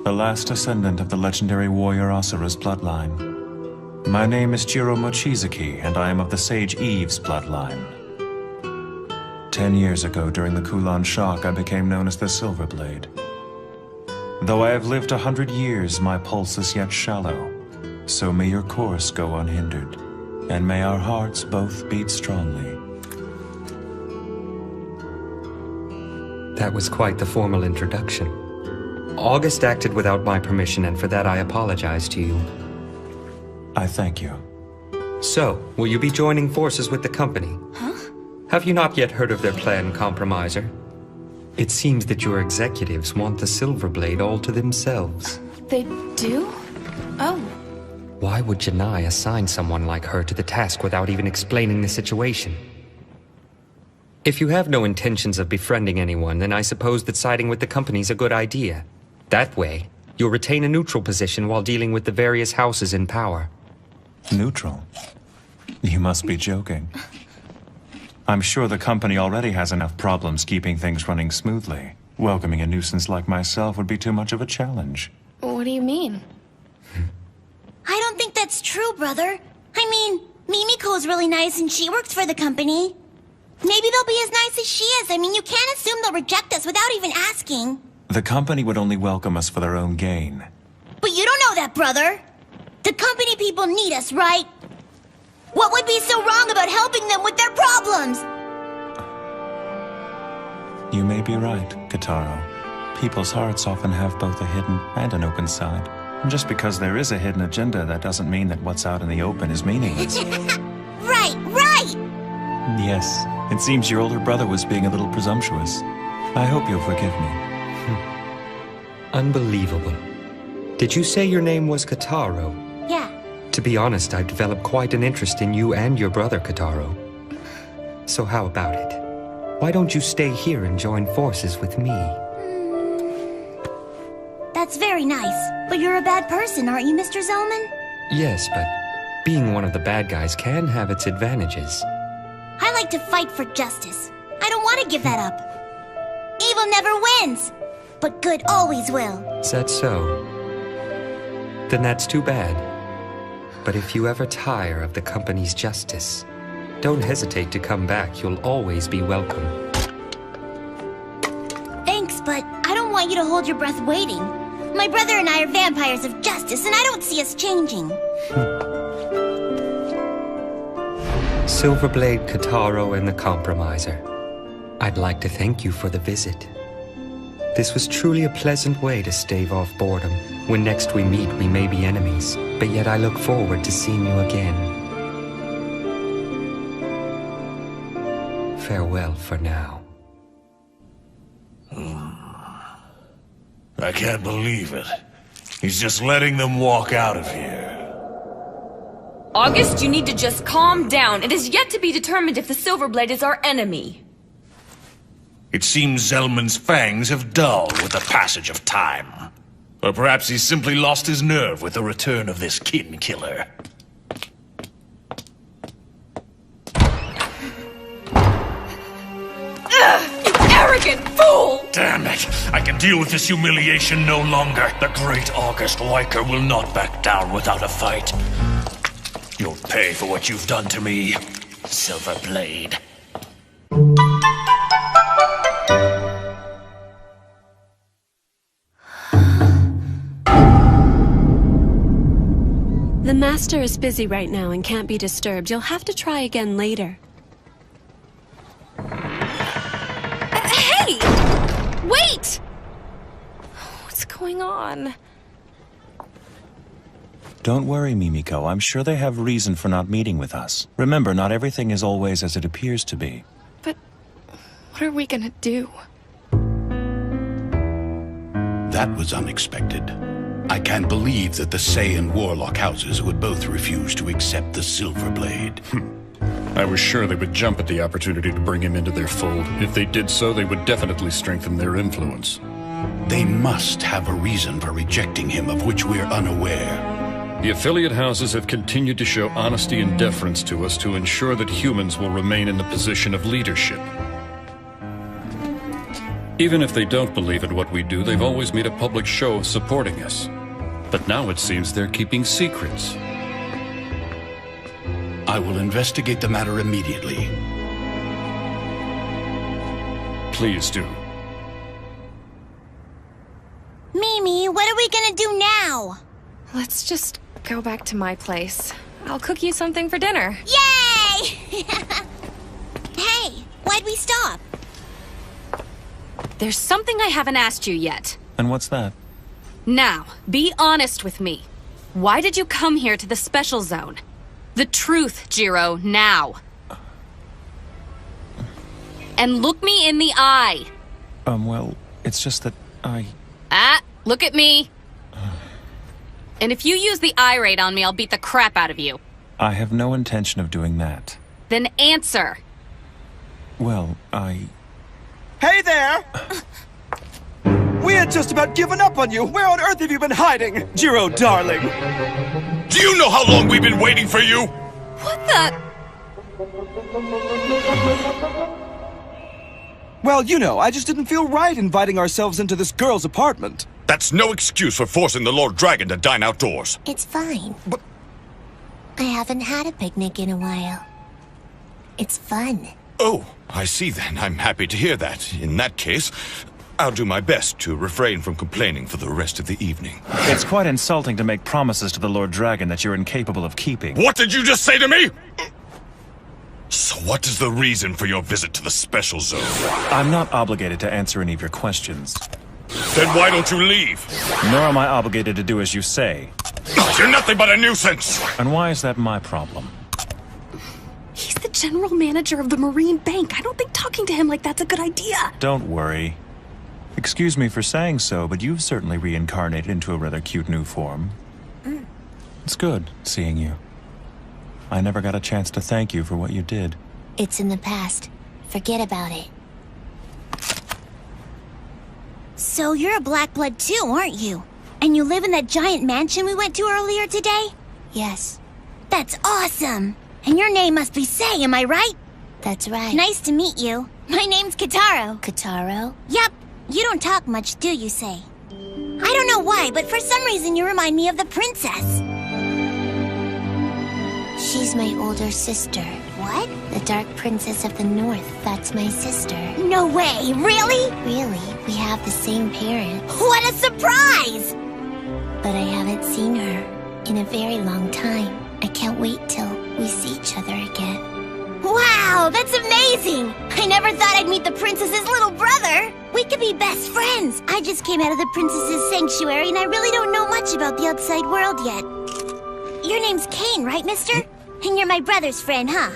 The last descendant of the legendary warrior Asura's bloodline. My name is Jiro Mochizuki, and I am of the Sage Eve's bloodline. 10 years ago, during the Kulan Shock, I became known as the Silverblade. Though I have lived 100 years, my pulse is yet shallow. So may your course go unhindered, and may our hearts both beat strongly. That was quite the formal introduction. August acted without my permission, and for that I apologize to you. I thank you. So, will you be joining forces with the company? Huh? Have you not yet heard of their plan, Compromiser? It seems that your executives want the Silverblade all to themselves. They do? Oh. Why would Janai assign someone like her to the task without even explaining the situation? If you have no intentions of befriending anyone, then I suppose that siding with the company's a good idea. That way, you'll retain a neutral position while dealing with the various houses in power. Neutral? You must be joking. I'm sure the company already has enough problems keeping things running smoothly. Welcoming a nuisance like myself would be too much of a challenge. What do you mean? I don't think that's true, brother. I mean, Mimiko's really nice and she works for the company. Maybe they'll be as nice as she is. I mean, you can't assume they'll reject us without even asking. The company would only welcome us for their own gain. But you don't know that, brother. The company people need us, right? What would be so wrong about helping them with their problems? You may be right, Kitaro. People's hearts often have both a hidden and an open side. And just because there is a hidden agenda, that doesn't mean that what's out in the open is meaningless. Right, right! Yes, it seems your older brother was being a little presumptuous. I hope you'll forgive me. Unbelievable. Did you say your name was Kitaro? Yeah. To be honest, I've developed quite an interest in you and your brother, Kitaro. So how about it? Why don't you stay here and join forces with me? That's very nice. But you're a bad person, aren't you, Mr. Zellman? Yes, but being one of the bad guys can have its advantages. I like to fight for justice. I don't want to give that up. Evil never wins, but good always will. Is that so? Then that's too bad. But if you ever tire of the company's justice, don't hesitate to come back. You'll always be welcome. Thanks, but I don't want you to hold your breath waiting. My brother and I are vampires of justice, and I don't see us changing. Silverblade, Kitaro, and the Compromiser. I'd like to thank you for the visit. This was truly a pleasant way to stave off boredom. When next we meet, we may be enemies, but yet I look forward to seeing you again. Farewell for now. I can't believe it. He's just letting them walk out of here. August, you need to just calm down. It is yet to be determined if the Silverblade is our enemy. It seems Zellman's fangs have dulled with the passage of time. Or perhaps he's simply lost his nerve with the return of this kin killer. You arrogant fool! Damn it! I can deal with this humiliation no longer. The great August Wyker will not back down without a fight. You'll pay for what you've done to me, Silverblade. The Master is busy right now and can't be disturbed. You'll have to try again later. Hey! Wait! What's going on? Don't worry, Mimiko. I'm sure they have reason for not meeting with us. Remember, not everything is always as it appears to be. But what are we gonna do? That was unexpected. I can't believe that the Say and Warlock houses would both refuse to accept the Silverblade. I was sure they would jump at the opportunity to bring him into their fold. If they did so, they would definitely strengthen their influence. They must have a reason for rejecting him of which we're unaware. The affiliate houses have continued to show honesty and deference to us to ensure that humans will remain in the position of leadership. Even if they don't believe in what we do, they've always made a public show of supporting us. But now it seems they're keeping secrets. I will investigate the matter immediately. Please do. Amy, what are we gonna do now? Let's just go back to my place. I'll cook you something for dinner. Yay! Hey, why'd we stop? There's something I haven't asked you yet. And what's that? Now, be honest with me. Why did you come here to the Special Zone? The truth, Jiro, now. And look me in the eye. Well, it's just that I... Look at me. And if you use the eye raid on me, I'll beat the crap out of you. I have no intention of doing that. Then answer. Well, Hey there! We had just about given up on you. Where on earth have you been hiding, Jiro, darling? Do you know how long we've been waiting for you? What the... Well, you know, I just didn't feel right inviting ourselves into this girl's apartment. That's no excuse for forcing the Lord Dragon to dine outdoors. It's fine. But I haven't had a picnic in a while. It's fun. Oh, I see then. I'm happy to hear that. In that case, I'll do my best to refrain from complaining for the rest of the evening. It's quite insulting to make promises to the Lord Dragon that you're incapable of keeping. What did you just say to me? So what is the reason for your visit to the Special Zone? I'm not obligated to answer any of your questions. Then why don't you leave? Nor am I obligated to do as you say. You're nothing but a nuisance! And why is that my problem? He's the general manager of the Marine Bank. I don't think talking to him like that's a good idea. Don't worry. Excuse me for saying so, but you've certainly reincarnated into a rather cute new form. It's good seeing you. I never got a chance to thank you for what you did. It's in the past. Forget about it. So you're a Black Blood too, aren't you? And you live in that giant mansion we went to earlier today? Yes. That's awesome! And your name must be Sei, am I right? That's right. Nice to meet you. My name's Kitaro. Kitaro? Yep. You don't talk much, do you, Sei? I don't know why, but for some reason you remind me of the princess. She's my older sister. What? The Dark Princess of the North. That's my sister. No way! Really? Really. We have the same parents. What a surprise! But I haven't seen her in a very long time. I can't wait till we see each other again. Wow, that's amazing! I never thought I'd meet the princess's little brother. We could be best friends. I just came out of the princess's sanctuary and I really don't know much about the outside world yet. Your name's Kane, right, mister? And you're my brother's friend, huh?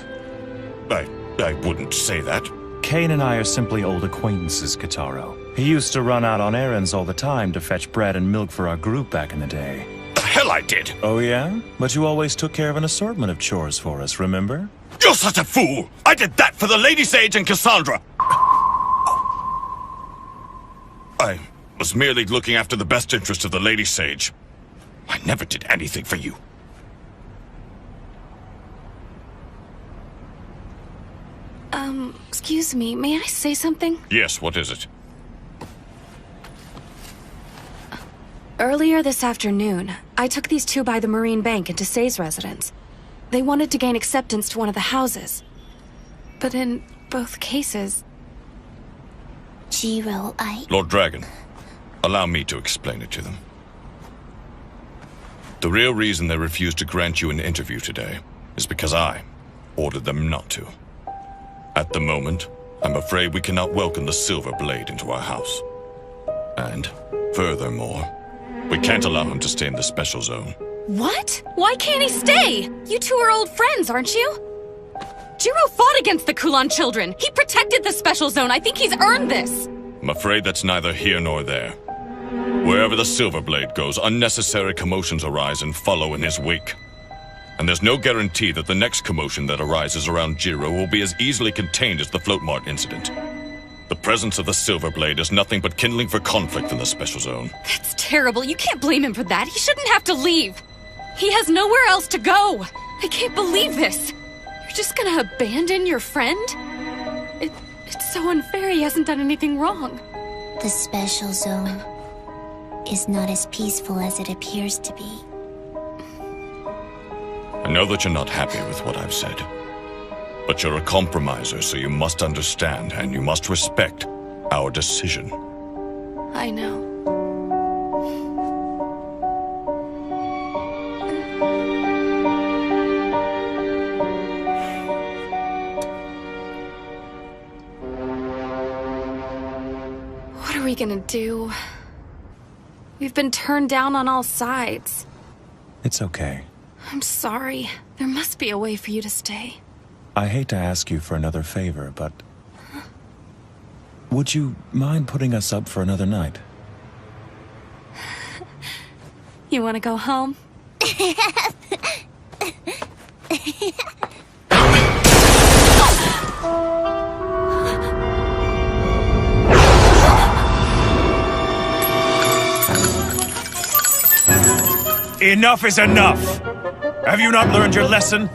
I wouldn't say that. Kane and I are simply old acquaintances, Kitaro. He used to run out on errands all the time to fetch bread and milk for our group back in the day. The hell I did! Oh yeah? But you always took care of an assortment of chores for us, remember? You're such a fool! I did that for the Lady Sage and Cassandra! I was merely looking after the best interest of the Lady Sage. I never did anything for you. Excuse me, may I say something? Yes, what is it? Earlier this afternoon, I took these two by the Marine Bank into Sei's residence. They wanted to gain acceptance to one of the houses. But in both cases... Jiro, Lord Dragon, allow me to explain it to them. The real reason they refused to grant you an interview today is because I ordered them not to. At the moment, I'm afraid we cannot welcome the Silver Blade into our house. And, furthermore, we can't allow him to stay in the Special Zone. What? Why can't he stay? You two are old friends, aren't you? Jiro fought against the Kulan children. He protected the Special Zone. I think he's earned this. I'm afraid that's neither here nor there. Wherever the Silver Blade goes, unnecessary commotions arise and follow in his wake. And there's no guarantee that the next commotion that arises around Jiro will be as easily contained as the Float Mart incident. The presence of the Silver Blade is nothing but kindling for conflict in the Special Zone. That's terrible. You can't blame him for that. He shouldn't have to leave. He has nowhere else to go. I can't believe this. You're just gonna abandon your friend? It's so unfair. He hasn't done anything wrong. The Special Zone is not as peaceful as it appears to be. I know that you're not happy with what I've said. But you're a compromiser, so you must understand and you must respect our decision. I know. we gonna do? We've been turned down on all sides. It's okay. I'm sorry. There must be a way for you to stay. I hate to ask you for another favor, but... would you mind putting us up for another night? You wanna go home? Enough is enough! Have you not learned your lesson?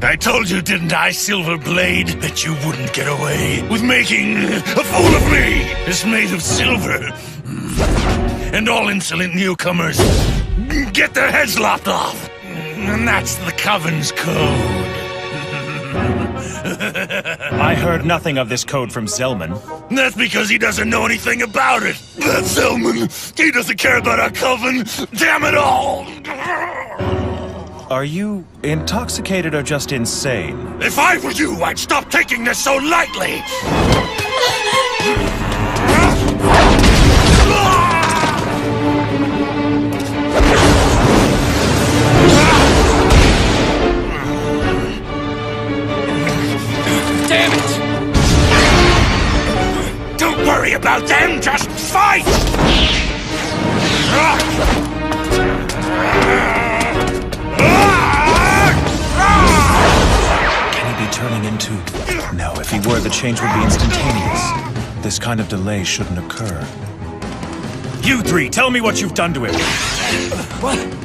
I told you, didn't I, Silverblade, that you wouldn't get away with making a fool of me? It's made of silver. And all insolent newcomers get their heads lopped off. And that's the Coven's code. I heard nothing of this code from Zelman. That's because he doesn't know anything about it. That Zelman, he doesn't care about our Coven. Damn it all! Are you intoxicated or just insane? If I were you, I'd stop taking this so lightly! Damn it! Don't worry about them, just fight! Can he be turning into... No, if he were, the change would be instantaneous. This kind of delay shouldn't occur. You three, tell me what you've done to him.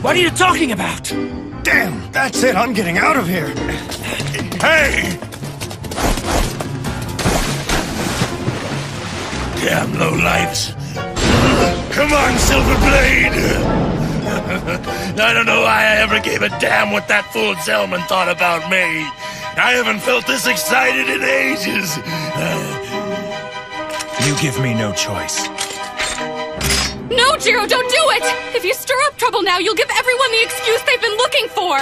What are you talking about? Damn, that's it. I'm getting out of here. Hey! Damn lowlifes. Come on, Silverblade! I don't know why I ever gave a damn what that fool Zelman thought about me. I haven't felt this excited in ages. You give me no choice. No, Jiro, don't do it! If you stir up trouble now, you'll give everyone the excuse they've been looking for!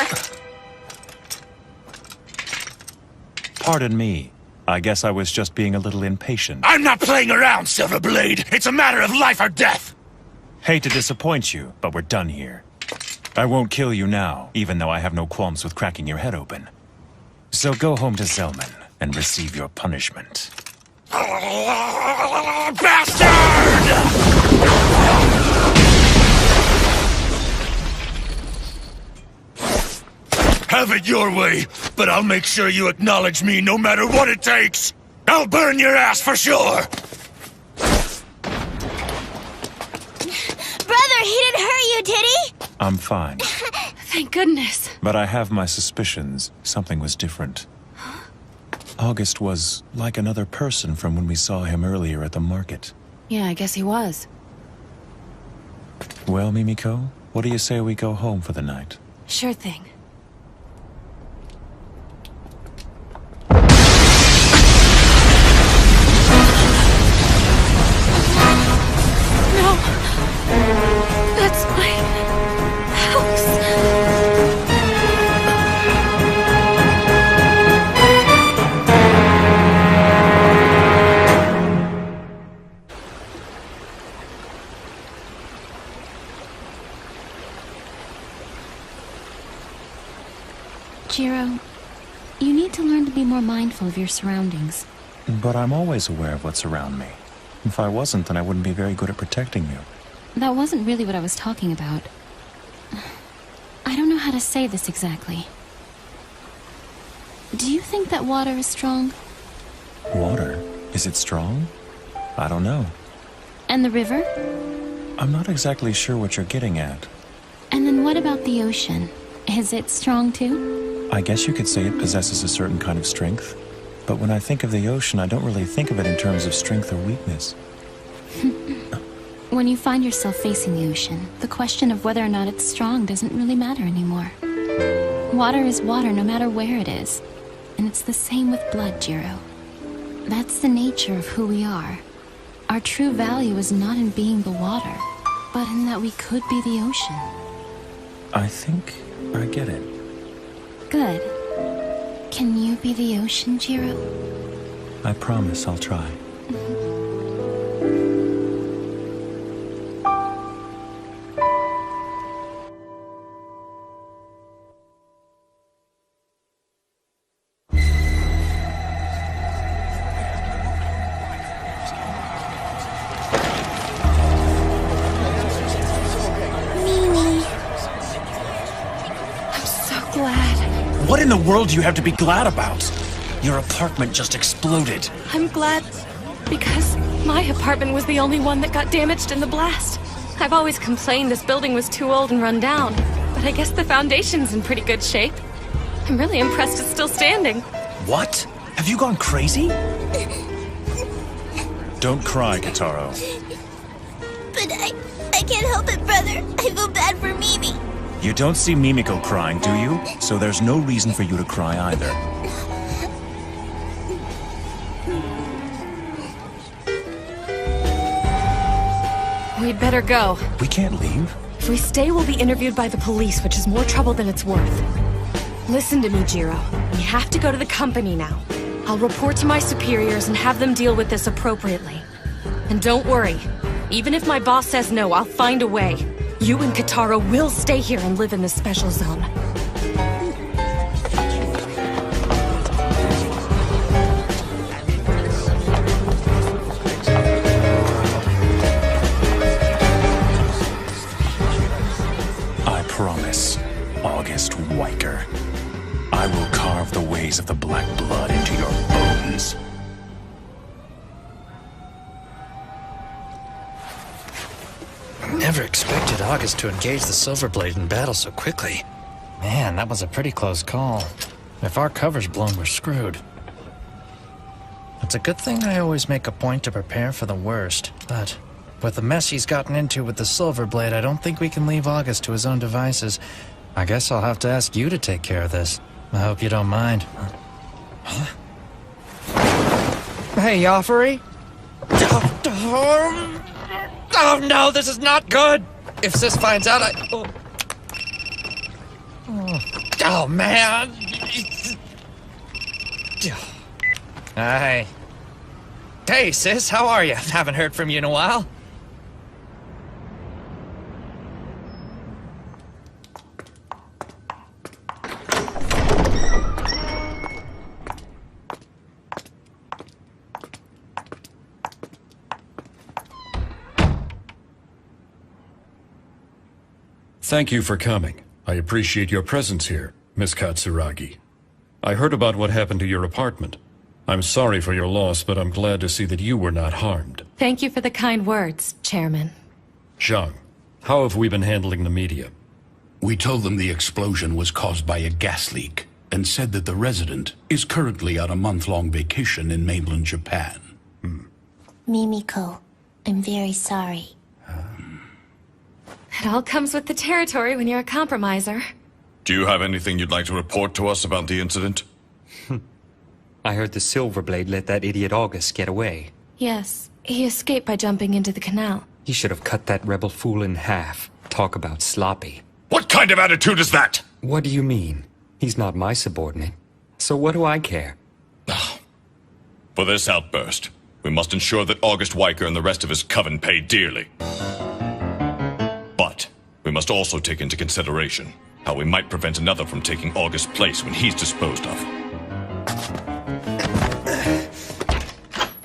Pardon me. I guess I was just being a little impatient. I'm not playing around, Silverblade. It's a matter of life or death. Hate to disappoint you, but we're done here. I won't kill you now, even though I have no qualms with cracking your head open. So go home to Zelman and receive your punishment. Bastard! Have it your way, but I'll make sure you acknowledge me no matter what it takes. I'll burn your ass for sure. Brother, he didn't hurt you, did he? I'm fine. Thank goodness. But I have my suspicions. Something was different. August was like another person from when we saw him earlier at the market. Yeah, I guess he was. Well, Mimiko, what do you say we go home for the night? Sure thing. No! That's my house. Jiro, you need to learn to be more mindful of your surroundings. But I'm always aware of what's around me. If I wasn't, then I wouldn't be very good at protecting you. That wasn't really what I was talking about. I don't know how to say this exactly. Do you think that water is strong? Water? Is it strong? I don't know. And the river? I'm not exactly sure what you're getting at. And then what about the ocean? Is it strong too? I guess you could say it possesses a certain kind of strength. But when I think of the ocean, I don't really think of it in terms of strength or weakness. When you find yourself facing the ocean, the question of whether or not it's strong doesn't really matter anymore. Water is water no matter where it is. And it's the same with blood, Jiro. That's the nature of who we are. Our true value is not in being the water, but in that we could be the ocean. I think I get it. Good. Can you be the ocean, Jiro? I promise I'll try. What in the world do you have to be glad about? Your apartment just exploded. I'm glad because my apartment was the only one that got damaged in the blast. I've always complained this building was too old and run down, but I guess the foundation's in pretty good shape. I'm really impressed it's still standing. What? Have you gone crazy? Don't cry, Kitaro. But I can't help it, brother. I feel bad for Mimi. You don't see Mimiko crying, do you? So there's no reason for you to cry either. We'd better go. We can't leave. If we stay, we'll be interviewed by the police, which is more trouble than it's worth. Listen to me, Jiro. We have to go to the company now. I'll report to my superiors and have them deal with this appropriately. And don't worry. Even if my boss says no, I'll find a way. You and Kitaro will stay here and live in the special zone. I promise, August Wyker. I will carve the ways of the Black Blood into your bones. Never expected August to engage the Silverblade in battle so quickly. Man, that was a pretty close call. If our cover's blown, we're screwed. It's a good thing I always make a point to prepare for the worst, but with the mess he's gotten into with the Silverblade, I don't think we can leave August to his own devices. I guess I'll have to ask you to take care of this. I hope you don't mind. Huh? Hey, Joffrey? Oh no, this is not good! If Sis finds out, Oh man! Hi. Hey, Sis, how are you? Haven't heard from you in a while. Thank you for coming. I appreciate your presence here, Miss Katsuragi. I heard about what happened to your apartment. I'm sorry for your loss, but I'm glad to see that you were not harmed. Thank you for the kind words, Chairman. Zhang, how have we been handling the media? We told them the explosion was caused by a gas leak, and said that the resident is currently on a month-long vacation in mainland Japan. Mimiko, I'm very sorry. It all comes with the territory when you're a compromiser. Do you have anything you'd like to report to us about the incident? I heard the Silverblade let that idiot August get away. Yes, he escaped by jumping into the canal. He should have cut that rebel fool in half. Talk about sloppy. What kind of attitude is that? What do you mean? He's not my subordinate. So what do I care? For this outburst, we must ensure that August Wyker and the rest of his coven pay dearly. But we must also take into consideration how we might prevent another from taking August's place when he's disposed of.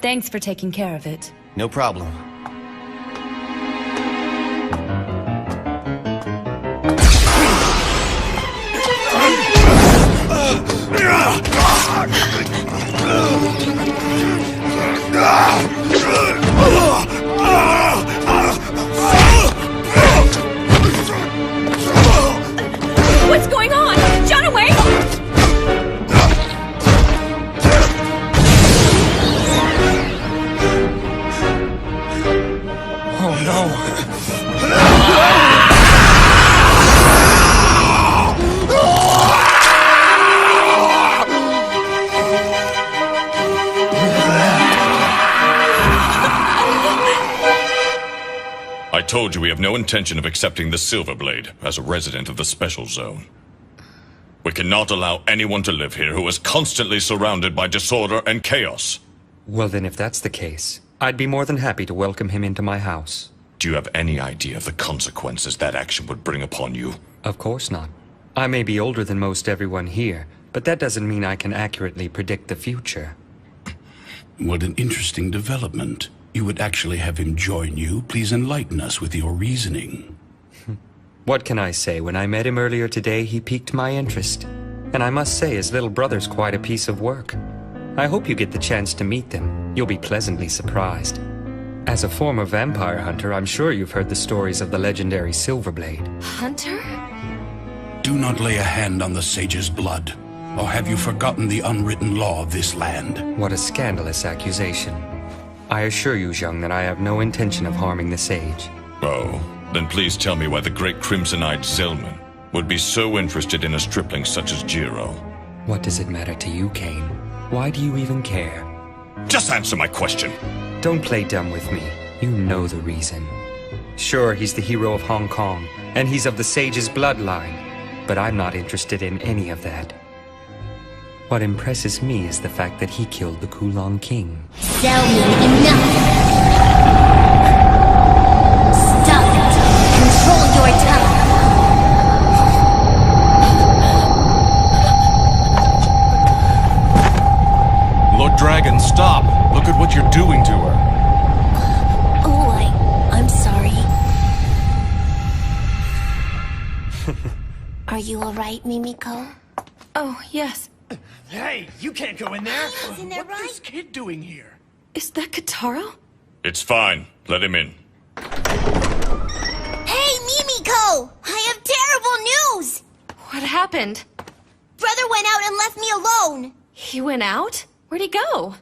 Thanks for taking care of it. No problem. What's going on? Jonaway! Oh no! I told you we have no intention of accepting the Silverblade as a resident of the Special Zone. We cannot allow anyone to live here who is constantly surrounded by disorder and chaos. Well then, if that's the case, I'd be more than happy to welcome him into my house. Do you have any idea of the consequences that action would bring upon you? Of course not. I may be older than most everyone here, but that doesn't mean I can accurately predict the future. What an interesting development. You would actually have him join you. Please enlighten us with your reasoning. What can I say? When I met him earlier today, he piqued my interest. And I must say, his little brother's quite a piece of work. I hope you get the chance to meet them. You'll be pleasantly surprised. As a former vampire hunter, I'm sure you've heard the stories of the legendary Silverblade. Hunter? Do not lay a hand on the sage's blood. Or have you forgotten the unwritten law of this land? What a scandalous accusation. I assure you, Zheng, that I have no intention of harming the sage. Oh, then please tell me why the great crimson-eyed Zilman would be so interested in a stripling such as Jiro. What does it matter to you, Kane? Why do you even care? Just answer my question! Don't play dumb with me. You know the reason. Sure, he's the hero of Hong Kong, and he's of the sage's bloodline, but I'm not interested in any of that. What impresses me is the fact that he killed the Kulong King. Zilman, enough! Stop it! Control your tongue! Lord Dragon, stop! Look at what you're doing to her. Oh, I'm sorry. Are you alright, Mimiko? Oh, yes. Hey, you can't go in there. Isn't that right? What's this kid doing here? Is that Kataro? It's fine. Let him in. Hey, Mimiko! I have terrible news! What happened? Brother went out and left me alone. He went out? Where'd he go?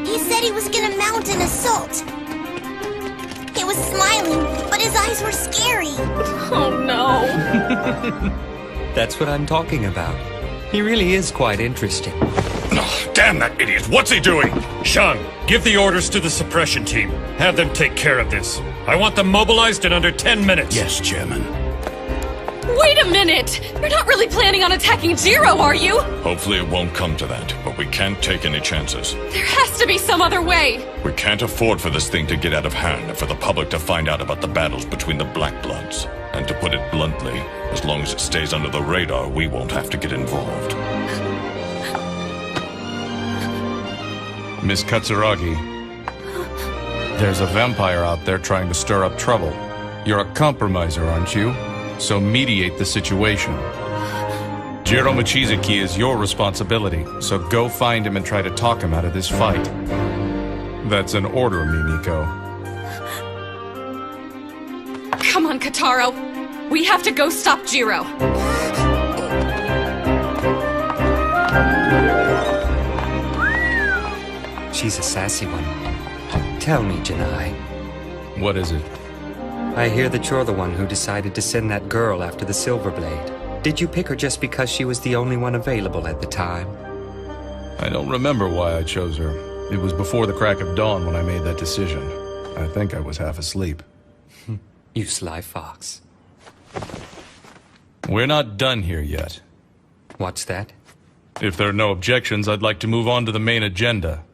He said he was gonna mount an assault. He was smiling, but his eyes were scary. Oh no. That's what I'm talking about. He really is quite interesting. Oh, damn that idiot! What's he doing? Zheng, give the orders to the suppression team. Have them take care of this. I want them mobilized in under 10 minutes. Yes, Chairman. Wait a minute! You're not really planning on attacking Jiro, are you? Hopefully it won't come to that, but we can't take any chances. There has to be some other way. We can't afford for this thing to get out of hand and for the public to find out about the battles between the Black Bloods. And to put it bluntly, as long as it stays under the radar, we won't have to get involved. Miss Katsuragi, there's a vampire out there trying to stir up trouble. You're a compromiser, aren't you? So mediate the situation. Jiro Mochizuki is your responsibility, so go find him and try to talk him out of this fight. That's an order, Mimiko. Come on, Kataro. We have to go stop Jiro. She's a sassy one. Tell me, Janai. What is it? I hear that you're the one who decided to send that girl after the Silverblade. Did you pick her just because she was the only one available at the time? I don't remember why I chose her. It was before the crack of dawn when I made that decision. I think I was half asleep. You sly fox. We're not done here yet. What's that? If there are no objections, I'd like to move on to the main agenda.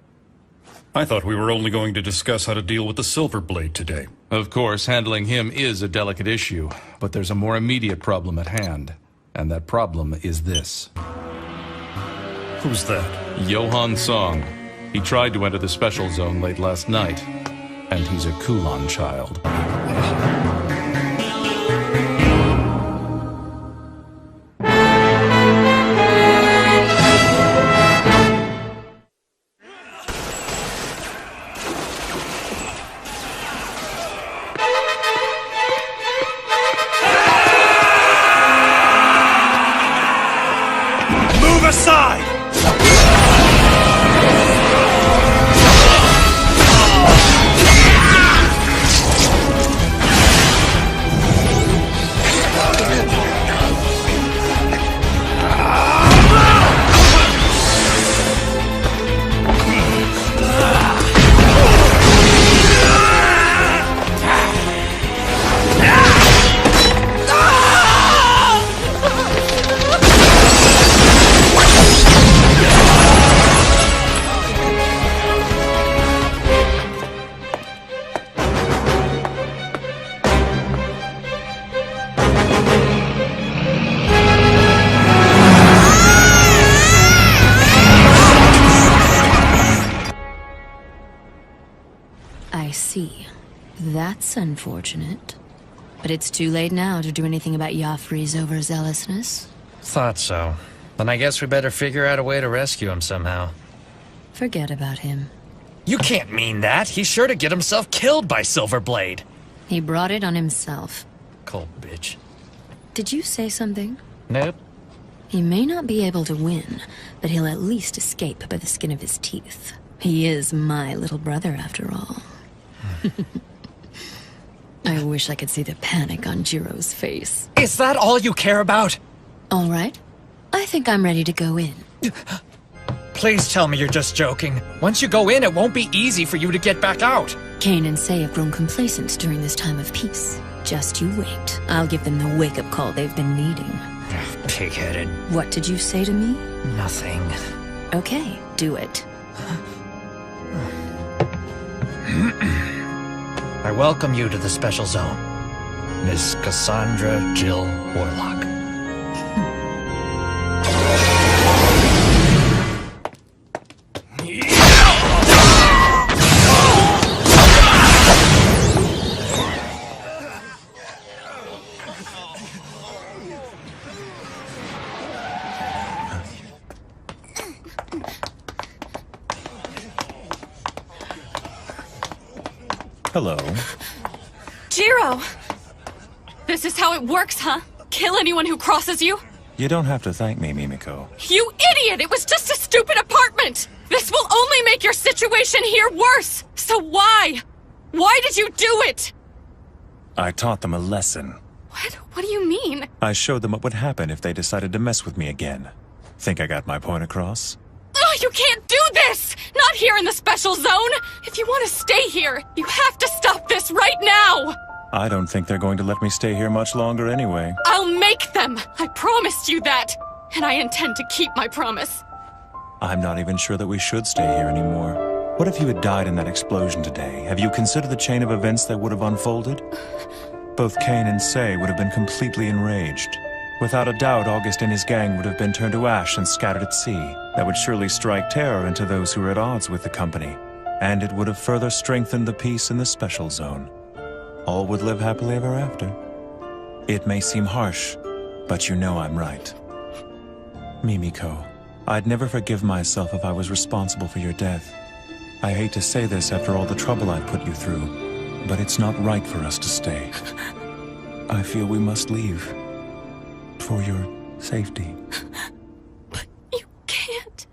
I thought we were only going to discuss how to deal with the Silverblade today. Of course, handling him is a delicate issue, but there's a more immediate problem at hand. And that problem is this. Who's that? Johan Song. He tried to enter the special zone late last night. And he's a Kulon child. Move aside! I see. That's unfortunate. But it's too late now to do anything about Joffrey's overzealousness. Thought so. Then I guess we better figure out a way to rescue him somehow. Forget about him. You can't mean that. He's sure to get himself killed by Silverblade. He brought it on himself. Cold bitch. Did you say something? Nope. He may not be able to win, but he'll at least escape by the skin of his teeth. He is my little brother, after all. I wish I could see the panic on Jiro's face. Is that all you care about? All right. I think I'm ready to go in. Please tell me you're just joking. Once you go in, it won't be easy for you to get back out. Cain and Say have grown complacent during this time of peace. Just you wait. I'll give them the wake-up call they've been needing. Pig-headed. What did you say to me? Nothing. Okay, do it. I welcome you to the Special Zone, Miss Cassandra Jill Warlock. Hello. Jiro! This is how it works, huh? Kill anyone who crosses you? You don't have to thank me, Mimiko. You idiot! It was just a stupid apartment! This will only make your situation here worse! So why? Why did you do it? I taught them a lesson. What? What do you mean? I showed them what would happen if they decided to mess with me again. Think I got my point across? Ugh, you can't do this! Not here in the Special Zone! If you want to stay here, you have to stop this right now! I don't think they're going to let me stay here much longer anyway. I'll make them! I promised you that! And I intend to keep my promise. I'm not even sure that we should stay here anymore. What if you had died in that explosion today? Have you considered the chain of events that would have unfolded? Both Cain and Say would have been completely enraged. Without a doubt, August and his gang would have been turned to ash and scattered at sea. That would surely strike terror into those who were at odds with the company. And it would have further strengthened the peace in the Special Zone. All would live happily ever after. It may seem harsh, but you know I'm right. Mimiko, I'd never forgive myself if I was responsible for your death. I hate to say this after all the trouble I've put you through, but it's not right for us to stay. I feel we must leave. For your safety. But you can't.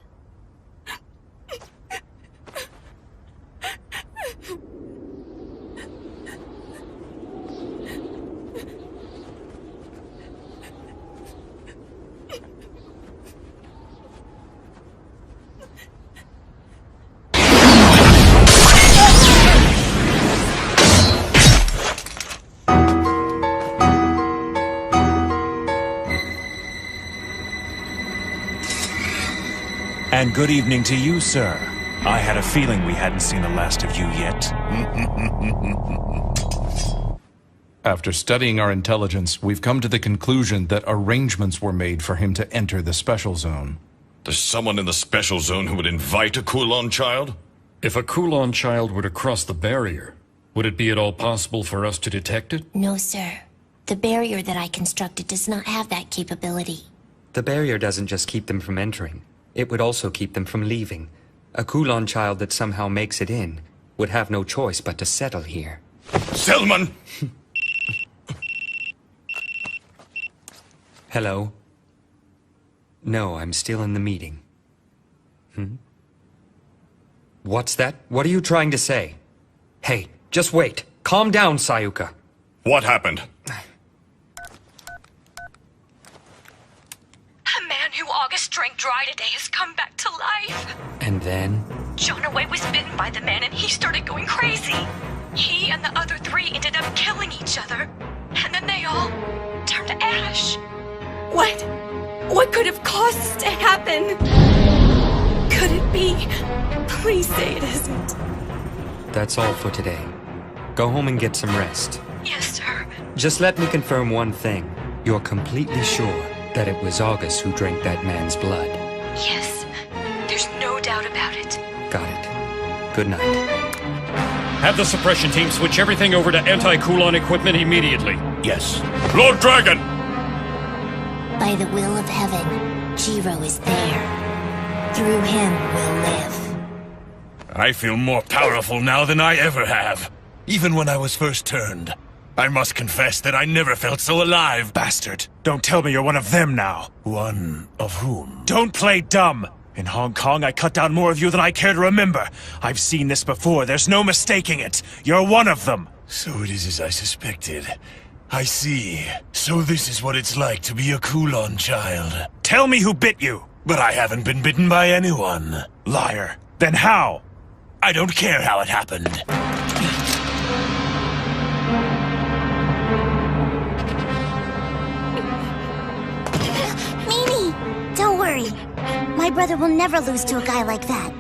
And good evening to you, sir. I had a feeling we hadn't seen the last of you yet. After studying our intelligence, we've come to the conclusion that arrangements were made for him to enter the Special Zone. There's someone in the Special Zone who would invite a Kulon child? If a Kulon child were to cross the barrier, would it be at all possible for us to detect it? No, sir. The barrier that I constructed does not have that capability. The barrier doesn't just keep them from entering. It would also keep them from leaving. A Kulon child that somehow makes it in would have no choice but to settle here. Selman! Hello? No, I'm still in the meeting. What's that? What are you trying to say? Hey, just wait. Calm down, Sayuka. What happened? A man who August drank dry today has come back to life. And then? Jonaway was bitten by the man and he started going crazy. He and the other three ended up killing each other. And then they all turned to ash. What could have caused this to happen? Could it be? Please say it isn't. That's all for today. Go home and get some rest. Yes, sir. Just let me confirm one thing. You're completely sure that it was August who drank that man's blood? Yes. There's no doubt about it. Got it. Good night. Have the suppression team switch everything over to anti-Kulon equipment immediately. Yes. Lord Dragon! By the will of heaven, Jiro is there. Through him we'll live. I feel more powerful now than I ever have. Even when I was first turned. I must confess that I never felt so alive. Bastard. Don't tell me you're one of them now. One of whom? Don't play dumb. In Hong Kong, I cut down more of you than I care to remember. I've seen this before. There's no mistaking it. You're one of them. So it is as I suspected. I see. So this is what it's like to be a Kulon child. Tell me who bit you. But I haven't been bitten by anyone. Liar. Then how? I don't care how it happened. Don't worry. My brother will never lose to a guy like that.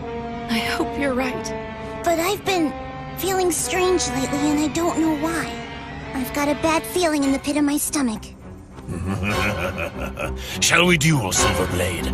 I hope you're right. But I've been feeling strange lately and I don't know why. I've got a bad feeling in the pit of my stomach. Shall we duel, Silverblade?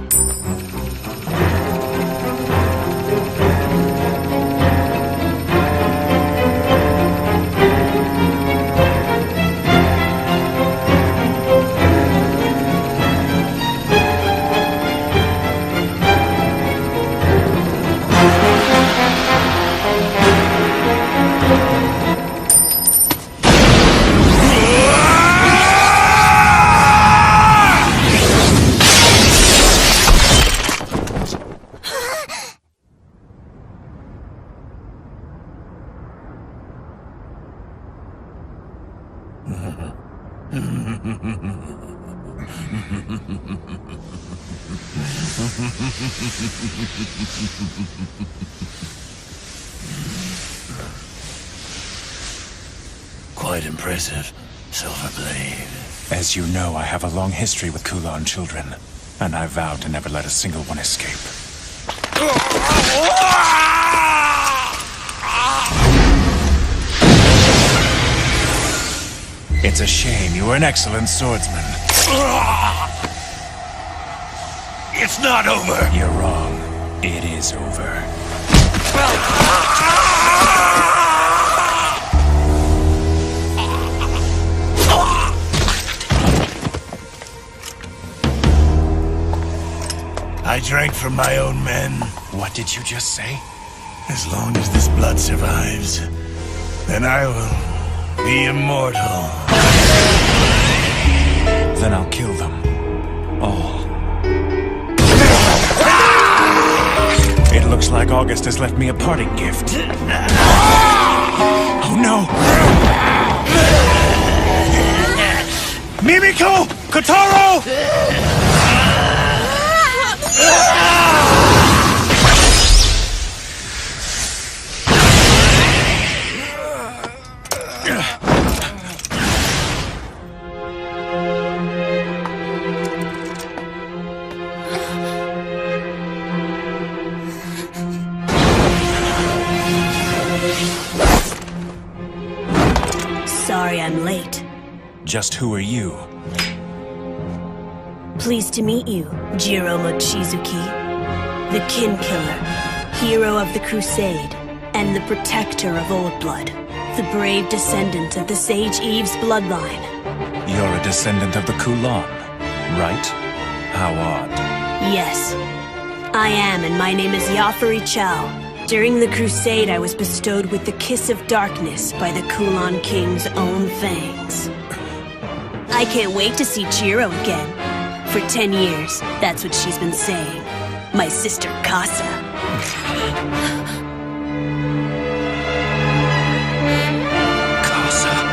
Quite impressive, Silverblade. As you know, I have a long history with Kulon children, and I vowed to never let a single one escape. It's a shame. You were an excellent swordsman. It's not over! You're wrong. It is over. I drank from my own men. What did you just say? As long as this blood survives, then I will be immortal. Then I'll kill them. All. It looks like August has left me a parting gift. Oh no! Mimiko! Kotaro! Sorry I'm late. Just who are you? Pleased to meet you, Jiro Mochizuki. The Kin Killer, hero of the Crusade, and the protector of Old Blood. The brave descendant of the Sage Eve's bloodline. You're a descendant of the Kulon, right? How odd. Yes, I am, and my name is Yafari Chow. During the Crusade, I was bestowed with the Kiss of Darkness by the Kulon King's own fangs. I can't wait to see Jiro again. For 10 years, that's what she's been saying. My sister Casa. Casa.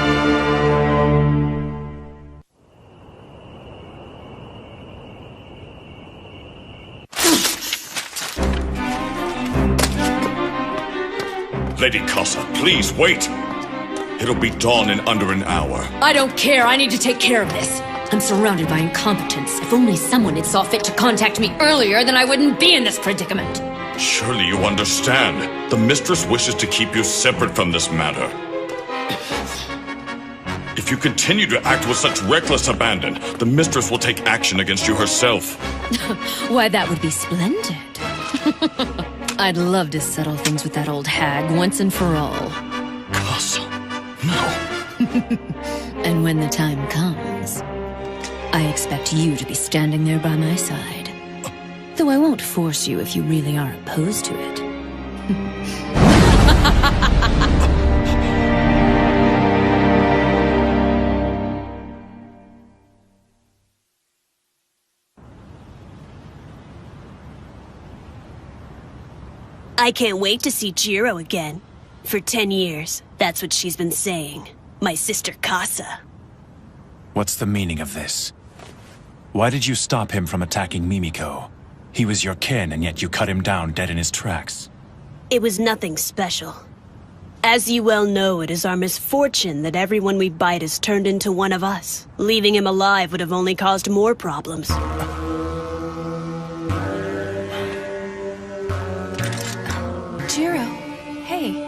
Lady Casa, please wait! It'll be dawn in under an hour. I don't care. I need to take care of this. I'm surrounded by incompetence. If only someone had saw fit to contact me earlier, then I wouldn't be in this predicament. Surely you understand. The Mistress wishes to keep you separate from this matter. If you continue to act with such reckless abandon, the Mistress will take action against you herself. Why, that would be splendid. I'd love to settle things with that old hag once and for all. And when the time comes, I expect you to be standing there by my side. Though I won't force you if you really are opposed to it. I can't wait to see Jiro again. For 10 years, that's what she's been saying. My sister Casa. What's the meaning of this? Why did you stop him from attacking Mimiko? He was your kin, and yet you cut him down dead in his tracks. It was nothing special. As you well know, it is our misfortune that everyone we bite is turned into one of us. Leaving him alive would have only caused more problems. Jiro, hey.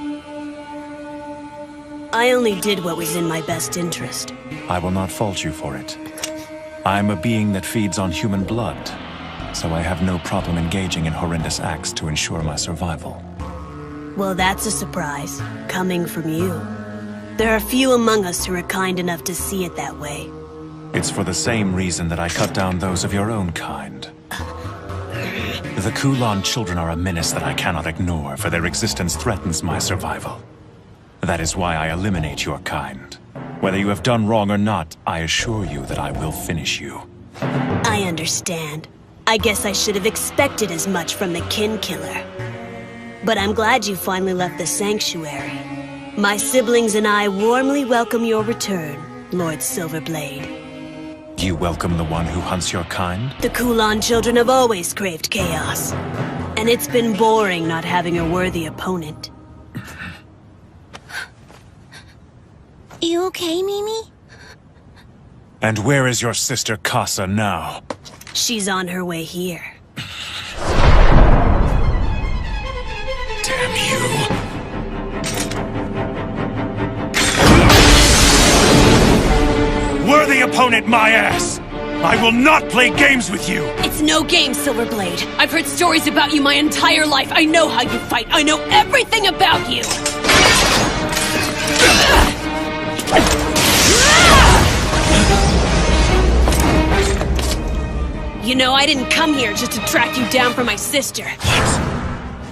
I only did what was in my best interest. I will not fault you for it. I am a being that feeds on human blood, so I have no problem engaging in horrendous acts to ensure my survival. Well, that's a surprise, coming from you. There are few among us who are kind enough to see it that way. It's for the same reason that I cut down those of your own kind. The Kulan children are a menace that I cannot ignore, for their existence threatens my survival. That is why I eliminate your kind. Whether you have done wrong or not, I assure you that I will finish you. I understand. I guess I should have expected as much from the kin killer. But I'm glad you finally left the sanctuary. My siblings and I warmly welcome your return, Lord Silverblade. You welcome the one who hunts your kind? The Kulan children have always craved chaos. And it's been boring not having a worthy opponent. You okay, Mimi? And where is your sister Casa now? She's on her way here. Damn you. Worthy opponent, my ass! I will not play games with you! It's no game, Silverblade. I've heard stories about you my entire life. I know how you fight. I know everything about you! You know, I didn't come here just to track you down for my sister.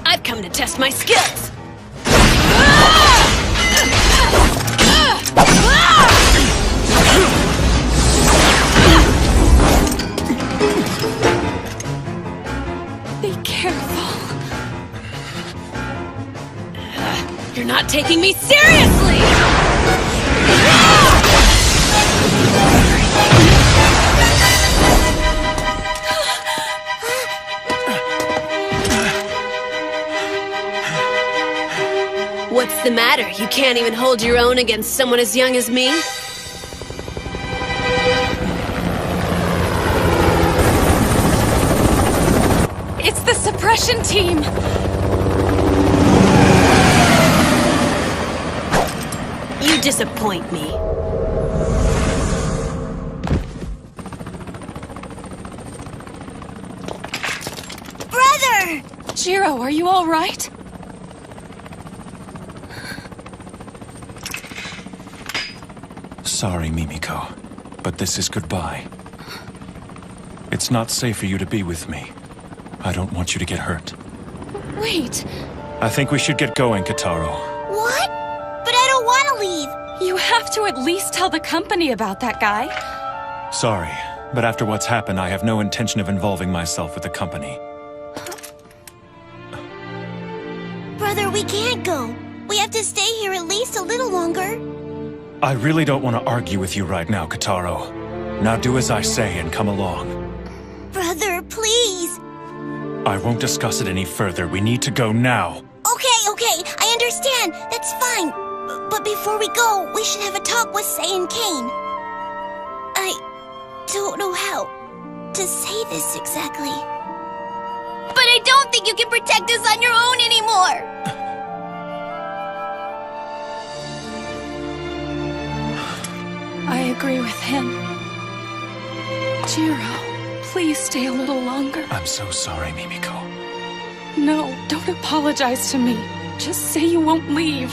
I've come to test my skills. Be careful. You're not taking me seriously! What's the matter? You can't even hold your own against someone as young as me? It's the suppression team! You disappoint me. Brother! Jiro, are you all right? Sorry, Mimiko, but this is goodbye. It's not safe for you to be with me. I don't want you to get hurt. Wait. I think we should get going, Kitaro. What? But I don't want to leave. You have to at least tell the company about that guy. Sorry, but after what's happened, I have no intention of involving myself with the company. Brother, we can't go. We have to stay here at least a little longer. I really don't want to argue with you right now, Kitaro. Now do as I say and come along. Brother, please. I won't discuss it any further. We need to go now. Okay, I understand. That's fine. But before we go, we should have a talk with Sei and Kane. I don't know how to say this exactly. But I don't think you can protect us on your own anymore. I agree with him. Jiro, please stay a little longer. I'm so sorry, Mimiko. No, don't apologize to me. Just say you won't leave.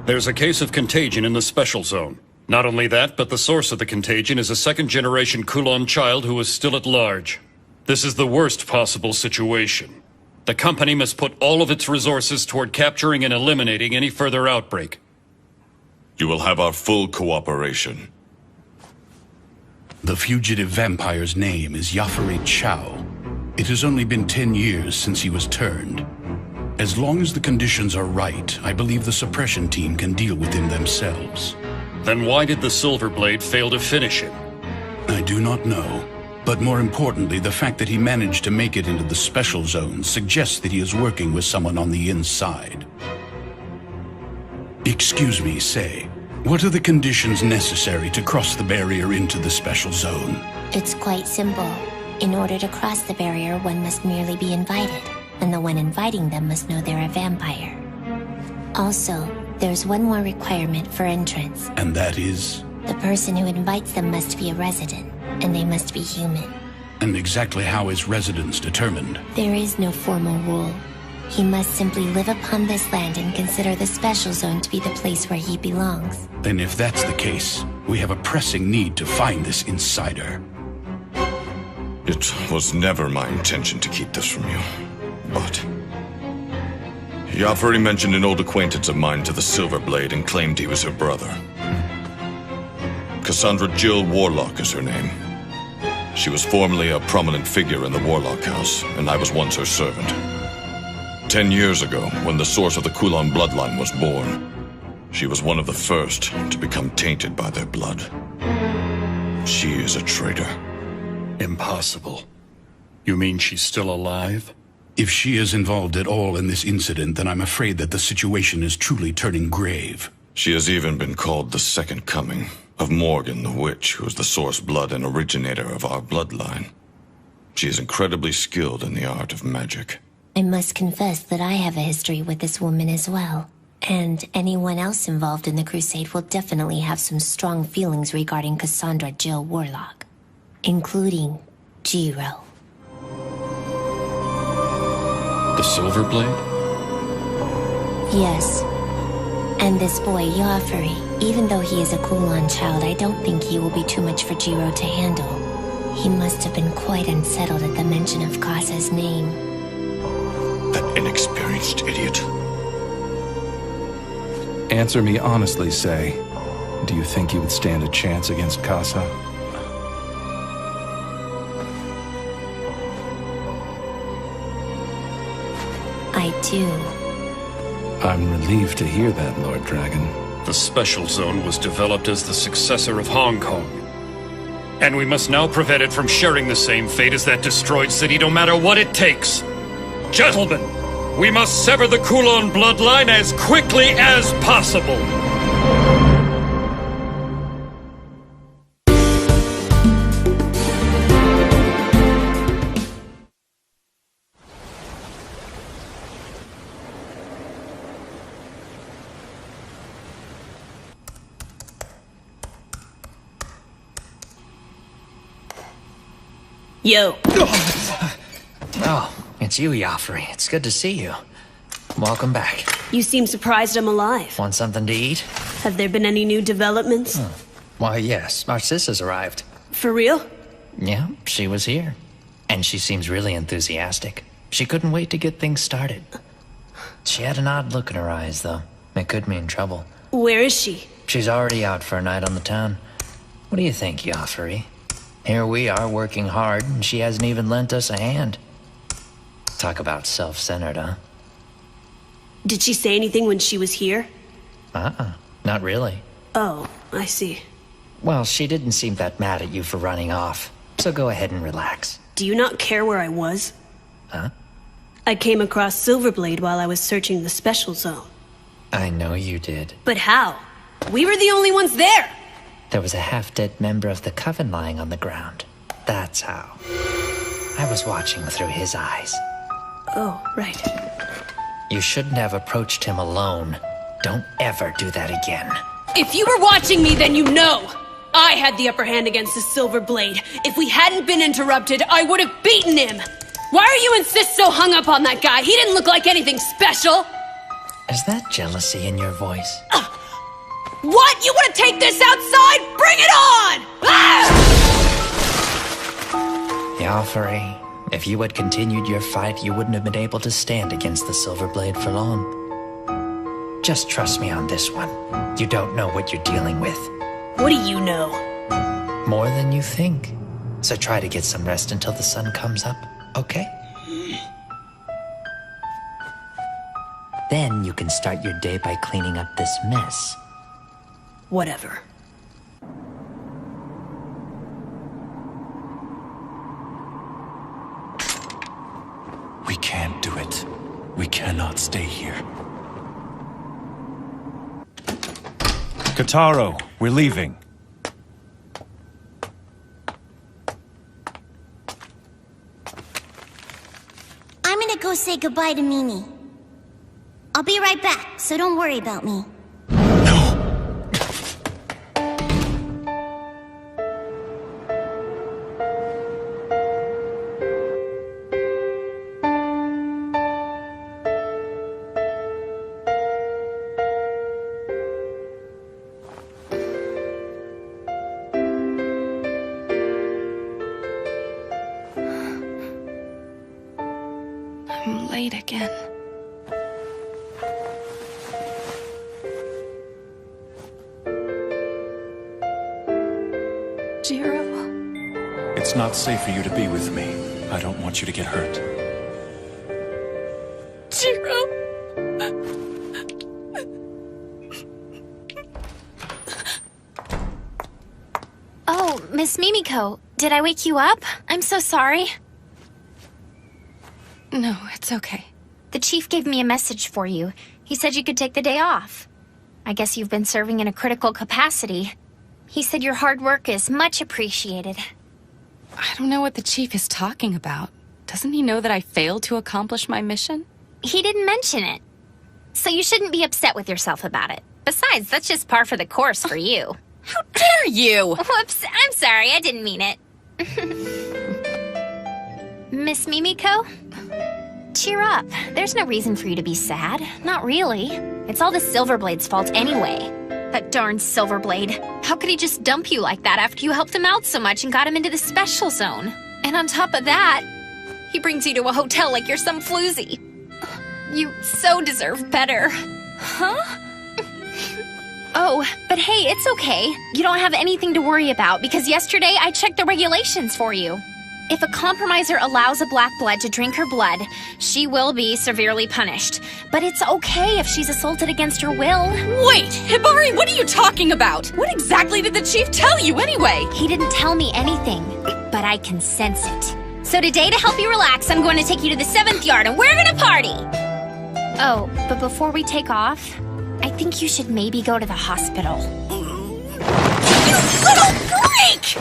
There's a case of contagion in the special zone. Not only that, but the source of the contagion is a second-generation Kulon child who is still at large. This is the worst possible situation. The company must put all of its resources toward capturing and eliminating any further outbreak. You will have our full cooperation. The fugitive vampire's name is Yafari Chow. It has only been 10 years since he was turned. As long as the conditions are right, I believe the suppression team can deal with him themselves. Then why did the Silverblade fail to finish him? I do not know. But more importantly, the fact that he managed to make it into the special zone suggests that he is working with someone on the inside. Excuse me, Sei. What are the conditions necessary to cross the barrier into the special zone? It's quite simple. In order to cross the barrier, one must merely be invited, and the one inviting them must know they're a vampire. Also, there's one more requirement for entrance. And that is? The person who invites them must be a resident, and they must be human. And exactly how is residence determined? There is no formal rule. He must simply live upon this land and consider the special zone to be the place where he belongs. Then if that's the case, we have a pressing need to find this insider. It was never my intention to keep this from you, but... Yafari mentioned an old acquaintance of mine to the Silverblade and claimed he was her brother. Cassandra Jill Warlock is her name. She was formerly a prominent figure in the Warlock House, and I was once her servant. 10 years ago, when the source of the Kulon bloodline was born, she was one of the first to become tainted by their blood. She is a traitor. Impossible. You mean she's still alive? If she is involved at all in this incident, then I'm afraid that the situation is truly turning grave. She has even been called the Second Coming of Morgan the Witch, who is the source blood and originator of our bloodline. She is incredibly skilled in the art of magic. I must confess that I have a history with this woman as well. And anyone else involved in the crusade will definitely have some strong feelings regarding Cassandra Jill Warlock. Including Jiro. The Silverblade? Yes. And this boy, Yafari, even though he is a Kulon child, I don't think he will be too much for Jiro to handle. He must have been quite unsettled at the mention of Kasa's name. That inexperienced idiot. Answer me honestly, Sei. Do you think you would stand a chance against Kasa? I do. I'm relieved to hear that, Lord Dragon. The Special Zone was developed as the successor of Hong Kong. And we must now prevent it from sharing the same fate as that destroyed city, no matter what it takes. Gentlemen, we must sever the Kulon bloodline as quickly as possible. Yo. Oh, it's you, Yafari. It's good to see you. Welcome back. You seem surprised I'm alive. Want something to eat? Have there been any new developments? Why, yes. Our sis has arrived. For real? Yeah, she was here. And she seems really enthusiastic. She couldn't wait to get things started. She had an odd look in her eyes, though. It could mean trouble. Where is she? She's already out for a night on the town. What do you think, Yafari? Here we are working hard, and she hasn't even lent us a hand. Talk about self-centered, huh? Did she say anything when she was here? Not really. Oh, I see. Well, she didn't seem that mad at you for running off, so go ahead and relax. Do you not care where I was? Huh? I came across Silverblade while I was searching the Special Zone. I know you did. But how? We were the only ones there! There was a half-dead member of the Coven lying on the ground. That's how. I was watching through his eyes. Oh, right. You shouldn't have approached him alone. Don't ever do that again. If you were watching me, then you know! I had the upper hand against the Silver Blade. If we hadn't been interrupted, I would have beaten him! Why are you insist so hung up on that guy? He didn't look like anything special! Is that jealousy in your voice? What? You want to take this outside? Bring it on! Joffrey, if you had continued your fight, you wouldn't have been able to stand against the Silver Blade for long. Just trust me on this one. You don't know what you're dealing with. What do you know? More than you think. So try to get some rest until the sun comes up, okay? Then you can start your day by cleaning up this mess. Whatever. We can't do it. We cannot stay here. Kotaro, we're leaving. I'm gonna go say goodbye to Mimi. I'll be right back, so don't worry about me. I'm late again. Jiro. It's not safe for you to be with me. I don't want you to get hurt. Jiro. Oh, Miss Mimiko, did I wake you up? I'm so sorry. No, it's okay. The chief gave me a message for you. He said you could take the day off. I guess you've been serving in a critical capacity. He said your hard work is much appreciated. I don't know what the chief is talking about. Doesn't he know that I failed to accomplish my mission? He didn't mention it. So you shouldn't be upset with yourself about it. Besides, that's just par for the course for you. How dare you! Whoops, I'm sorry, I didn't mean it. Miss Mimiko? Cheer up. There's no reason for you to be sad. Not really. It's all the Silverblade's fault anyway. That darn Silverblade. How could he just dump you like that after you helped him out so much and got him into the special zone? And on top of that, he brings you to a hotel like you're some floozy. You so deserve better. Huh? Oh, but hey, it's okay. You don't have anything to worry about because yesterday I checked the regulations for you. If a compromiser allows a black blood to drink her blood, she will be severely punished. But it's okay if she's assaulted against her will. Wait, Hibari, what are you talking about? What exactly did the chief tell you anyway? He didn't tell me anything, but I can sense it. So today, to help you relax, I'm going to take you to the 7th yard and we're gonna party! Oh, but before we take off, I think you should maybe go to the hospital. You little freak!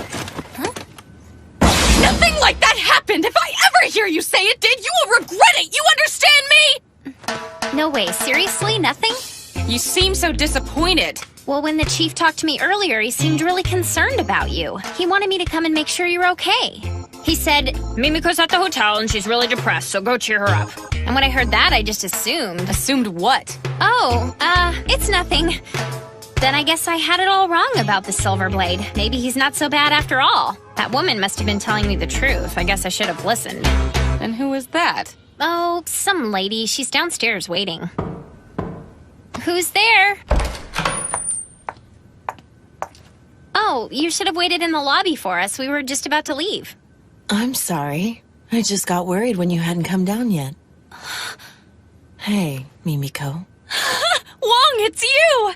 Nothing like that happened! If I ever hear you say it did, you will regret it! You understand me? No way, seriously? Nothing? You seem so disappointed. Well, when the chief talked to me earlier, he seemed really concerned about you. He wanted me to come and make sure you're okay. He said, Mimiko's at the hotel and she's really depressed, so go cheer her up. And when I heard that, I just assumed. Assumed what? Oh, it's nothing. Then I guess I had it all wrong about the Silverblade. Maybe he's not so bad after all. That woman must have been telling me the truth. I guess I should have listened. And who is that? Oh, some lady. She's downstairs waiting. Who's there? Oh, you should have waited in the lobby for us. We were just about to leave. I'm sorry. I just got worried when you hadn't come down yet. Hey, Mimiko. Wong, it's you!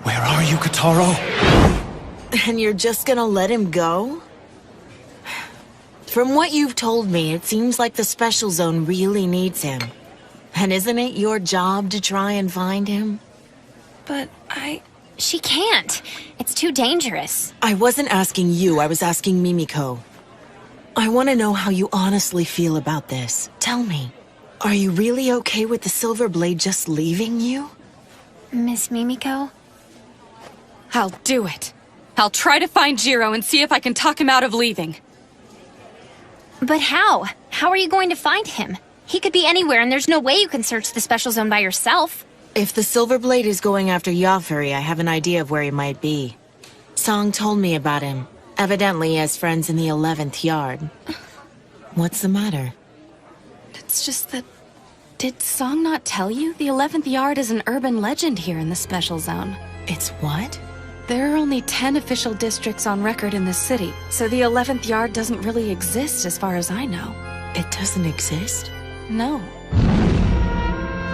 Where are you, Kotaro? And you're just gonna let him go? From what you've told me, it seems like the Special Zone really needs him. And isn't it your job to try and find him? But She can't. It's too dangerous. I wasn't asking you, I was asking Mimiko. I want to know how you honestly feel about this. Tell me, are you really okay with the Silver Blade just leaving you? Miss Mimiko? I'll do it. I'll try to find Jiro and see if I can talk him out of leaving. But how? How are you going to find him? He could be anywhere, and there's no way you can search the special zone by yourself. If the Silver Blade is going after Yafuri, I have an idea of where he might be. Song told me about him. Evidently, he has friends in the 11th Yard. What's the matter? It's just that... Did Song not tell you? The 11th Yard is an urban legend here in the Special Zone. It's what? There are only 10 official districts on record in the city, so the 11th Yard doesn't really exist as far as I know. It doesn't exist? No.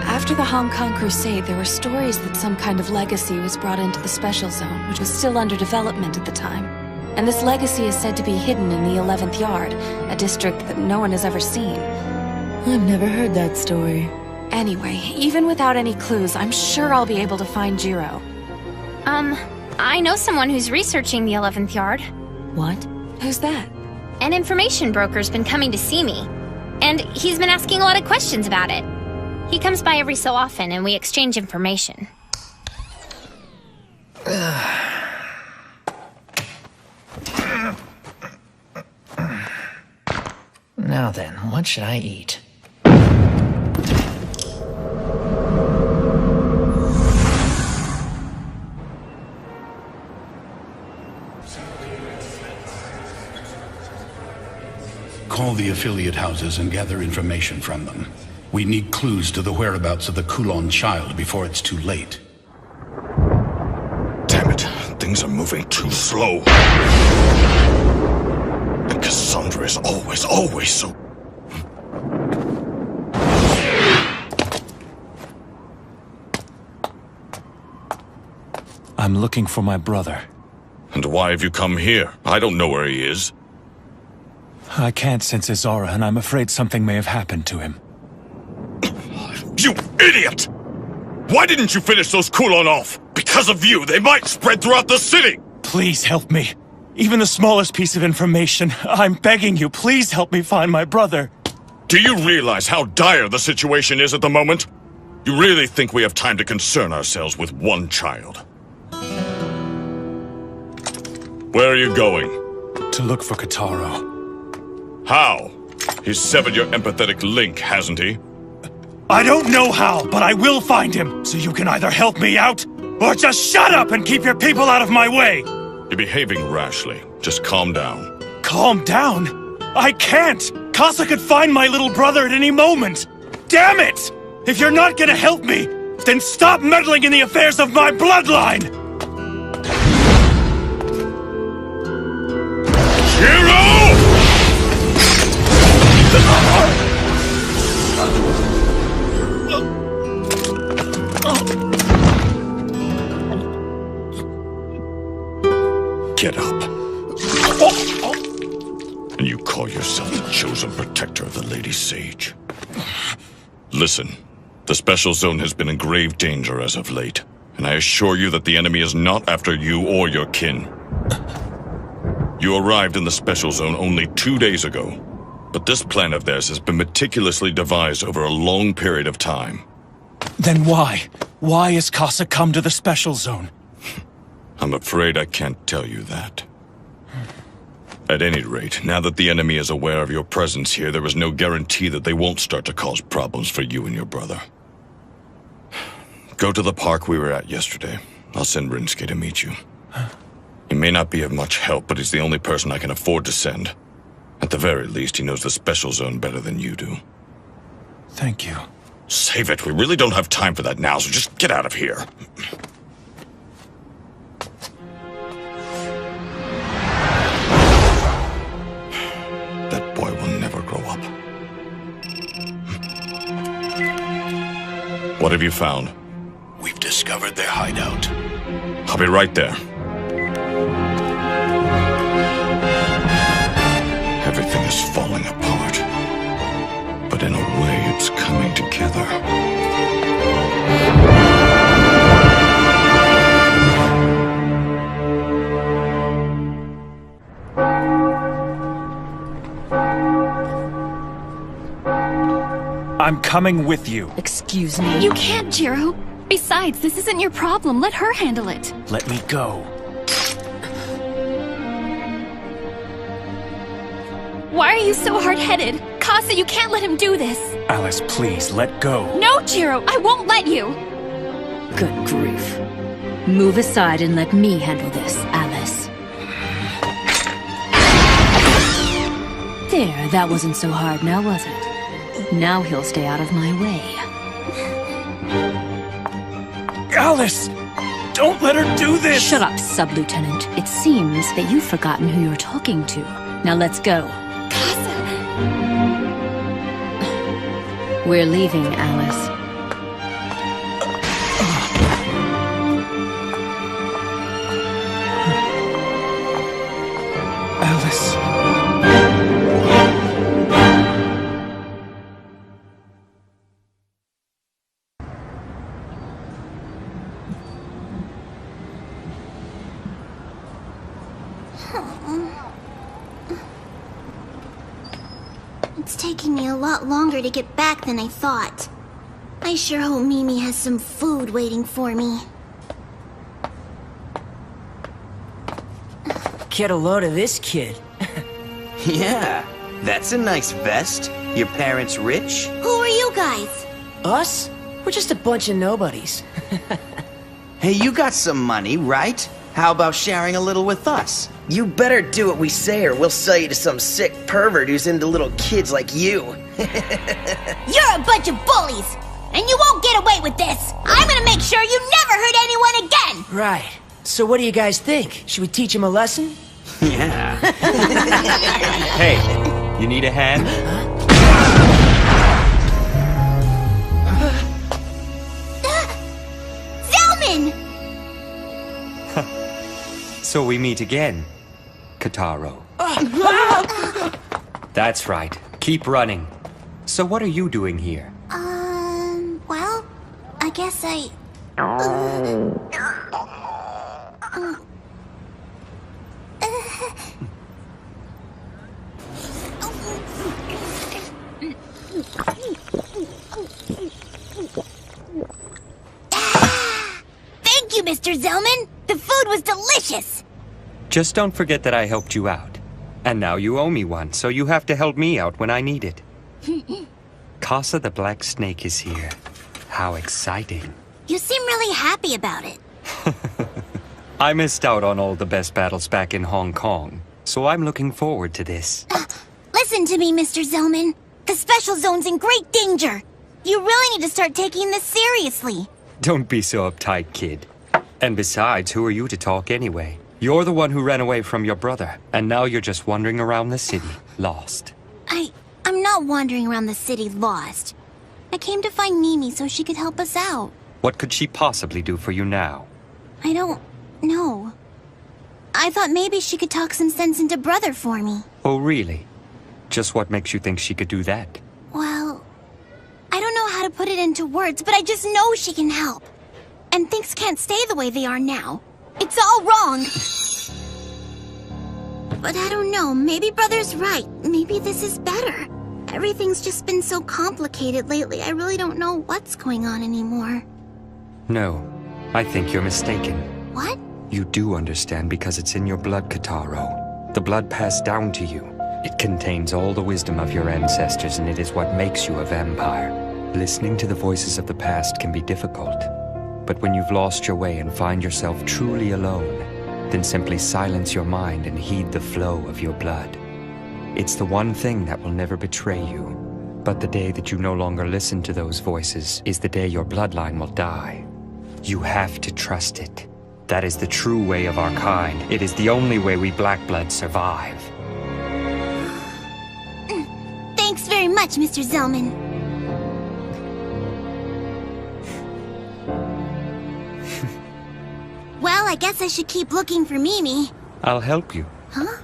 After the Hong Kong Crusade, there were stories that some kind of legacy was brought into the Special Zone, which was still under development at the time. And this legacy is said to be hidden in the 11th Yard, a district that no one has ever seen. I've never heard that story. Anyway, even without any clues, I'm sure I'll be able to find Jiro. I know someone who's researching the 11th Yard. What? Who's that? An information broker's been coming to see me. And he's been asking a lot of questions about it. He comes by every so often, and we exchange information. Now then, what should I eat? Call the affiliate houses and gather information from them. We need clues to the whereabouts of the Kulon child before it's too late. Damn it, things are moving too slow. And Cassandra is always so... I'm looking for my brother. And why have you come here? I don't know where he is. I can't sense his aura, and I'm afraid something may have happened to him. You idiot! Why didn't you finish those Kulon off? Because of you, they might spread throughout the city! Please help me. Even the smallest piece of information. I'm begging you, please help me find my brother. Do you realize how dire the situation is at the moment? You really think we have time to concern ourselves with one child? Where are you going? To look for Kotaro. How? He's severed your empathetic link, hasn't he? I don't know how, but I will find him. So you can either help me out, or just shut up and keep your people out of my way. You're behaving rashly. Just calm down. Calm down? I can't! Casa could find my little brother at any moment! Damn it! If you're not gonna help me, then stop meddling in the affairs of my bloodline! Jiro! Get up. And you call yourself the chosen protector of the Lady Sage. Listen, the Special Zone has been in grave danger as of late, and I assure you that the enemy is not after you or your kin. You arrived in the Special Zone only 2 days ago, but this plan of theirs has been meticulously devised over a long period of time. Then why? Why has Casa come to the Special Zone? I'm afraid I can't tell you that. At any rate, now that the enemy is aware of your presence here, there is no guarantee that they won't start to cause problems for you and your brother. Go to the park we were at yesterday. I'll send Rinsuke to meet you. He may not be of much help, but he's the only person I can afford to send. At the very least, he knows the Special Zone better than you do. Thank you. Save it. We really don't have time for that now, so just get out of here. That boy will never grow up. What have you found? We've discovered their hideout. I'll be right there. Everything is falling apart, but in a way it's coming together. I'm coming with you. Excuse me? You can't, Jiro. Besides, this isn't your problem. Let her handle it. Let me go. Why are you so hard-headed? Kasa, you can't let him do this. Alice, please, let go. No, Jiro, I won't let you. Good grief. Move aside and let me handle this, Alice. There, that wasn't so hard now, was it? Now he'll stay out of my way. Alice! Don't let her do this! Shut up, Sub-Lieutenant. It seems that you've forgotten who you're talking to. Now let's go. We're leaving, Alice. Alice. It's taking me a lot longer to get back than I thought. I sure hope Mimi has some food waiting for me. Get a load of this kid. Yeah, that's a nice vest. Your parents rich? Who are you guys? Us? We're just a bunch of nobodies. Hey, you got some money, right? How about sharing a little with us? You better do what we say or we'll sell you to some sick pervert who's into little kids like you. You're a bunch of bullies! And you won't get away with this! I'm gonna make sure you never hurt anyone again! Right. So what do you guys think? Should we teach him a lesson? Yeah. Hey, you need a hand? Zelman! So we meet again, Kataro. That's right. Keep running. So what are you doing here? Well, I guess I... Thank you, Mr. Zelman! The food was delicious! Just don't forget that I helped you out. And now you owe me one, so you have to help me out when I need it. Kasa the Black Snake is here. How exciting. You seem really happy about it. I missed out on all the best battles back in Hong Kong, so I'm looking forward to this. Listen to me, Mr. Zelman. The Special Zone's in great danger. You really need to start taking this seriously. Don't be so uptight, kid. And besides, who are you to talk anyway? You're the one who ran away from your brother, and now you're just wandering around the city, lost. I'm not wandering around the city lost. I came to find Mimi so she could help us out. What could she possibly do for you now? I don't know. I thought maybe she could talk some sense into Brother for me. Oh, really? Just what makes you think she could do that? Well, I don't know how to put it into words, but I just know she can help. And things can't stay the way they are now. It's all wrong. But I don't know, maybe Brother's right. Maybe this is better. Everything's just been so complicated lately, I really don't know what's going on anymore. No, I think you're mistaken. What? You do understand because it's in your blood, Kataro. The blood passed down to you. It contains all the wisdom of your ancestors, and it is what makes you a vampire. Listening to the voices of the past can be difficult. But when you've lost your way and find yourself truly alone, then simply silence your mind and heed the flow of your blood. It's the one thing that will never betray you. But the day that you no longer listen to those voices is the day your bloodline will die. You have to trust it. That is the true way of our kind. It is the only way we Black Bloods survive. Thanks very much, Mr. Zelman. Well, I guess I should keep looking for Mimi. I'll help you. Huh?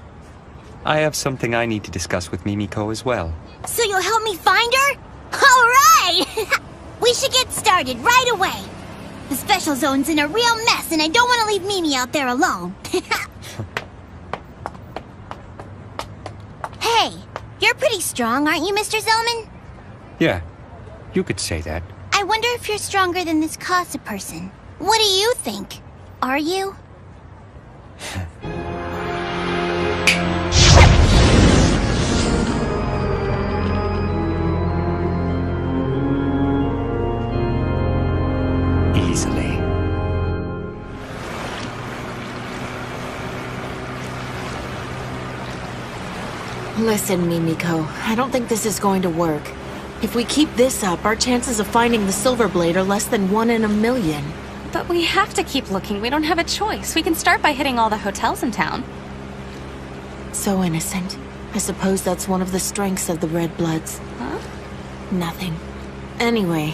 I have something I need to discuss with Mimiko as well. So you'll help me find her? All right! We should get started right away. The Special Zone's in a real mess, and I don't want to leave Mimi out there alone. Hey, you're pretty strong, aren't you, Mr. Zelman? Yeah, You could say that. I wonder if you're stronger than this Casa person. What do you think? Are you? Easily. Listen, Mimiko, I don't think this is going to work. If we keep this up, our chances of finding the Silver Blade are less than 1 in a million. But we have to keep looking. We don't have a choice. We can start by hitting all the hotels in town. So innocent. I suppose that's one of the strengths of the Red Bloods. Huh? Nothing. Anyway,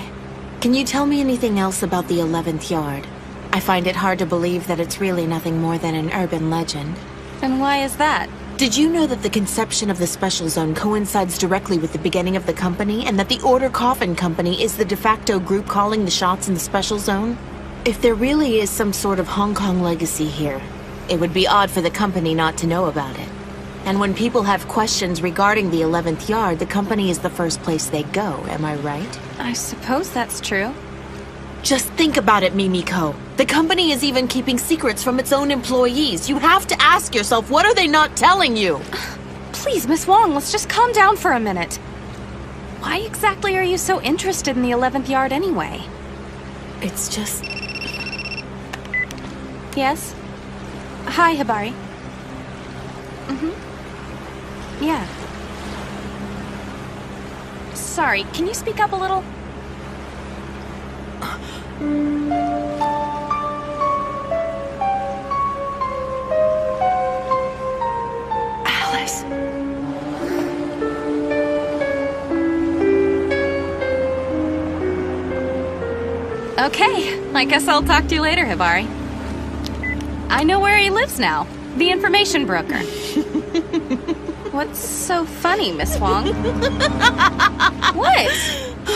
can you tell me anything else about the 11th Yard? I find it hard to believe that it's really nothing more than an urban legend. And why is that? Did you know that the conception of the Special Zone coincides directly with the beginning of the company, and that the Order Coffin Company is the de facto group calling the shots in the Special Zone? If there really is some sort of Hong Kong legacy here, it would be odd for the company not to know about it. And when people have questions regarding the 11th Yard, the company is the first place they go, am I right? I suppose that's true. Just think about it, Mimiko. The company is even keeping secrets from its own employees. You have to ask yourself, what are they not telling you? Please, Miss Wong, let's just calm down for a minute. Why exactly are you so interested in the 11th Yard anyway? It's just... Yes? Hi, Hibari. Yeah. Sorry, can you speak up a little? Alice. Okay, I guess I'll talk to you later, Hibari. I know where he lives now. The information broker. What's so funny, Miss Wong? What?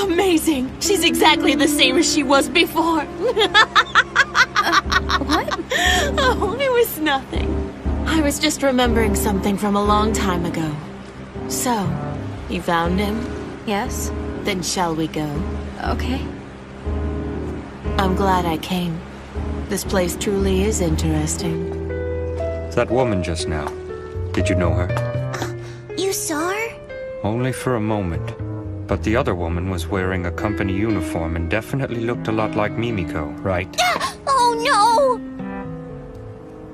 Amazing. She's exactly the same as she was before. What? Oh, it was nothing. I was just remembering something from a long time ago. So, you found him? Yes. Then shall we go? Okay. I'm glad I came. This place truly is interesting. That woman just now. Did you know her? You saw her? Only for a moment. But the other woman was wearing a company uniform and definitely looked a lot like Mimiko, right? Oh no!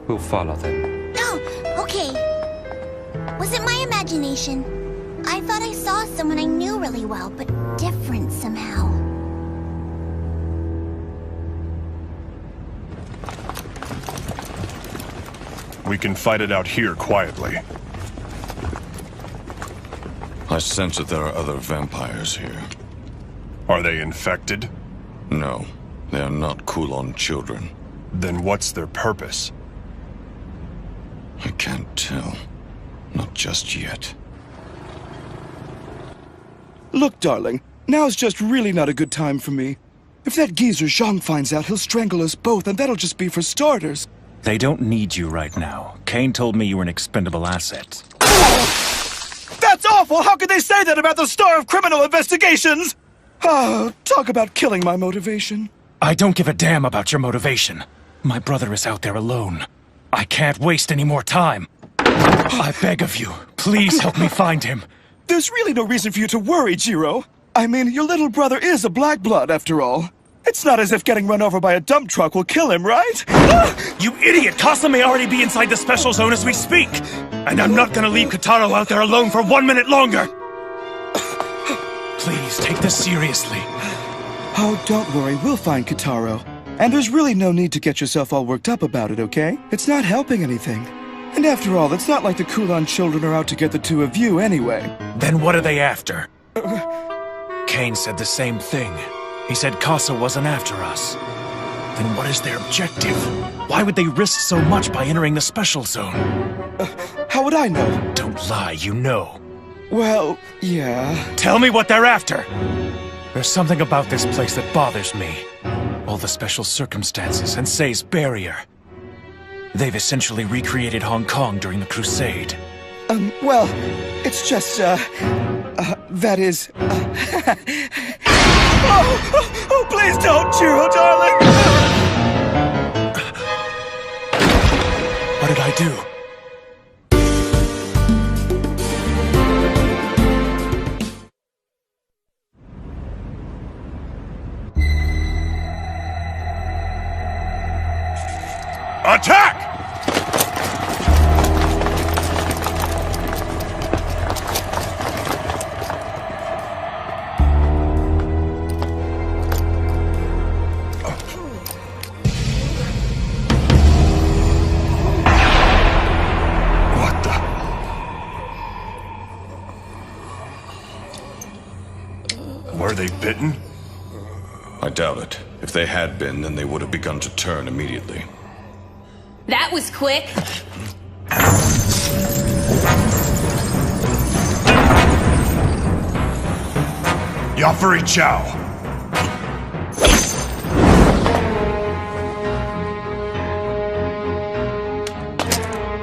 We'll follow them. Oh, okay. Was it my imagination? I thought I saw someone I knew really well, but different somehow. We can fight it out here quietly. I sense that there are other vampires here. Are they infected? No, they are not Kulon children. Then what's their purpose? I can't tell. Not just yet. Look, darling, now's just really not a good time for me. If that geezer Zhang finds out, he'll strangle us both, and that'll just be for starters. They don't need you right now. Kane told me you were an expendable asset. That's awful! How could they say that about the star of criminal investigations? Oh, talk about killing my motivation. I don't give a damn about your motivation. My brother is out there alone. I can't waste any more time. I beg of you, please help me find him. There's really no reason for you to worry, Jiro. I mean, your little brother is a Black Blood, after all. It's not as if getting run over by a dump truck will kill him, right? You idiot! Casa may already be inside the Special Zone as we speak! And I'm not gonna leave Kitaro out there alone for 1 minute longer! Please, take this seriously. Oh, don't worry, we'll find Kitaro. And there's really no need to get yourself all worked up about it, okay? It's not helping anything. And after all, it's not like the Kulon children are out to get the two of you anyway. Then what are they after? Kane said the same thing. He said Casa wasn't after us. Then what is their objective? Why would they risk so much by entering the Special Zone? How would I know? Don't lie, you know. Well, yeah. Tell me what they're after! There's something about this place that bothers me. All the special circumstances and Say's barrier. They've essentially recreated Hong Kong during the Crusade. Well, it's just, that is, Oh, please don't, Jiro, darling! What did I do? Attack! What the? Were they bitten? I doubt it. If they had been, then they would have begun to turn immediately. That was quick. Yafuri Chow.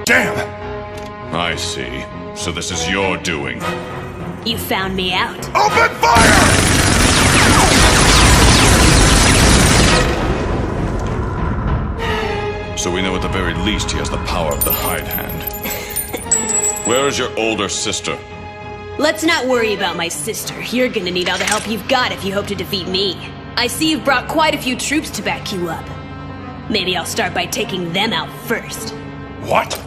Damn! I see. So this is your doing. You found me out. Open fire! So we know at the very least he has the power of the hide hand. Where is your older sister? Let's not worry about my sister. You're gonna need all the help you've got if you hope to defeat me. I see you've brought quite a few troops to back you up. Maybe I'll start by taking them out first. What?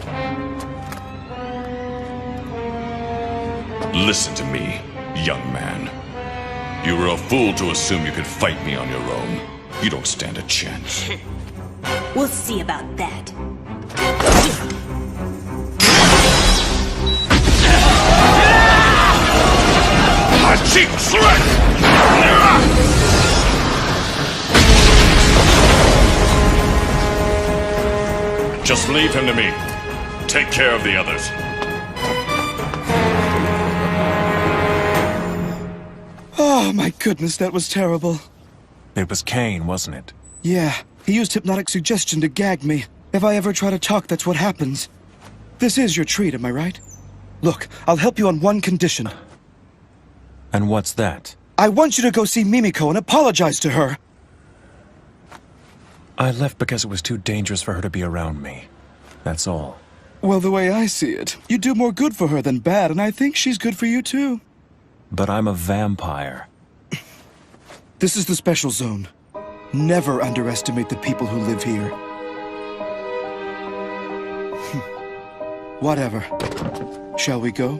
Listen to me, young man. You were a fool to assume you could fight me on your own. You don't stand a chance. We'll see about that. Cheap threat! Just leave him to me. Take care of the others. Oh, my goodness, that was terrible. It was Kane, wasn't it? Yeah, he used hypnotic suggestion to gag me. If I ever try to talk, that's what happens. This is your treat, am I right? Look, I'll help you on one condition. And what's that? I want you to go see Mimiko and apologize to her. I left because it was too dangerous for her to be around me. That's all. Well, the way I see it, you do more good for her than bad, and I think she's good for you too. But I'm a vampire. This is the special zone. Never underestimate the people who live here. Whatever. Shall we go?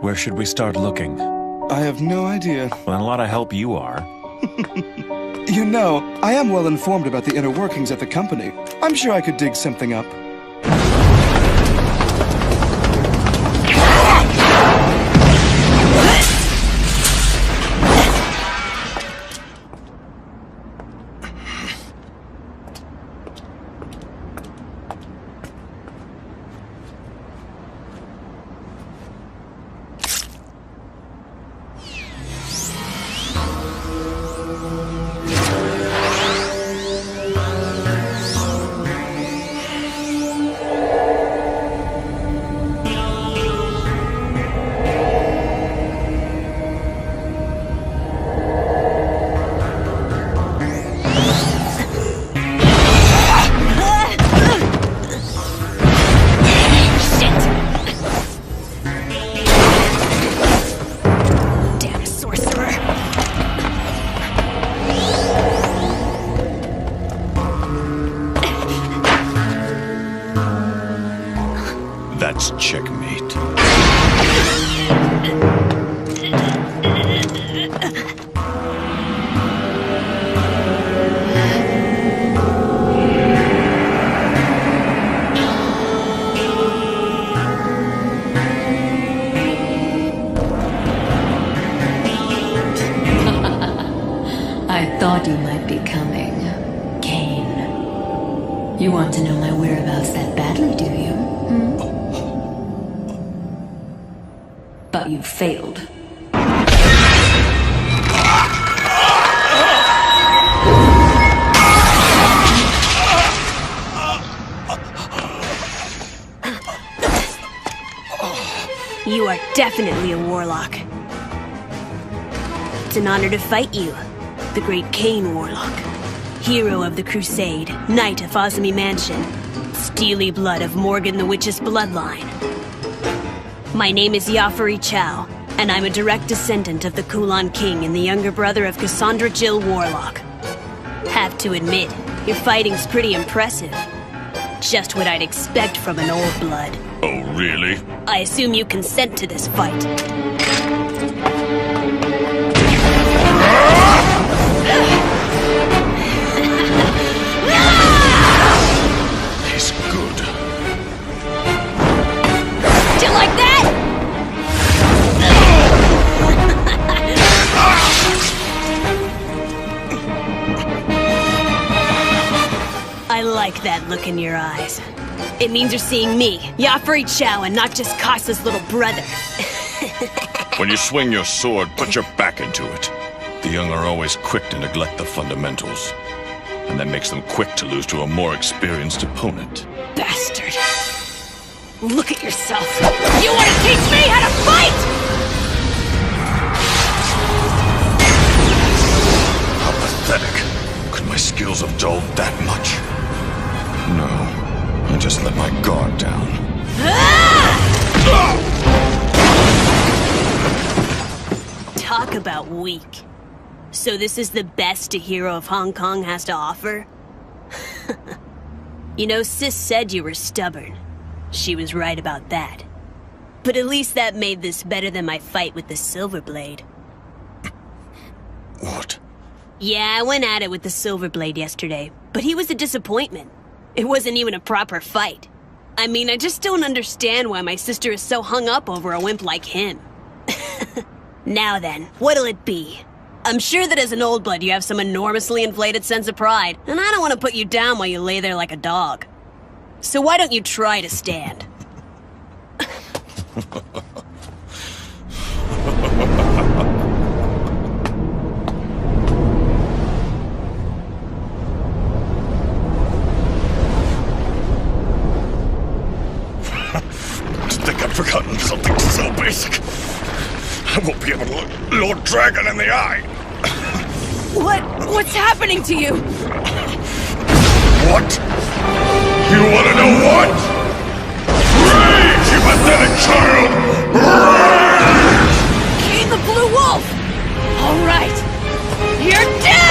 Where should we start looking? I have no idea. Well, a lot of help you are. You know, I am well informed about the inner workings at the company. I'm sure I could dig something up. That's checkmate. I thought you might be coming, Kane. You want to know my whereabouts that badly, do you? But you failed. You are definitely a warlock. It's an honor to fight you, the great Kane Warlock. Hero of the Crusade, Knight of Ozami Mansion, steely blood of Morgan the Witch's bloodline. My name is Yafari Chow, and I'm a direct descendant of the Kulan King and the younger brother of Cassandra Jill Warlock. Have to admit, your fighting's pretty impressive. Just what I'd expect from an old blood. Oh, really? I assume you consent to this fight. He's good. Do you like that? I like that look in your eyes. It means you're seeing me, Yafari Chow, and not just Kasa's little brother. When you swing your sword, put your back into it. The young are always quick to neglect the fundamentals. And that makes them quick to lose to a more experienced opponent. Bastard. Look at yourself. You want to teach me how to fight?! How pathetic. Could my skills have dulled that much? No. I just let my guard down. Talk about weak. So this is the best a hero of Hong Kong has to offer? You know, Sis said you were stubborn. She was right about that. But at least that made this better than my fight with the Silver Blade. What? Yeah, I went at it with the Silver Blade yesterday, but he was a disappointment. It wasn't even a proper fight. I mean, I just don't understand why my sister is so hung up over a wimp like him. Now then, what'll it be? I'm sure that as an old blood you have some enormously inflated sense of pride, and I don't want to put you down while you lay there like a dog. So why don't you try to stand? I think I've forgotten something so basic. I won't be able to look Lord Dragon in the eye. What's happening to you? What? You wanna know what? Rage, you pathetic child! Rage! King the Blue Wolf! All right. You're dead!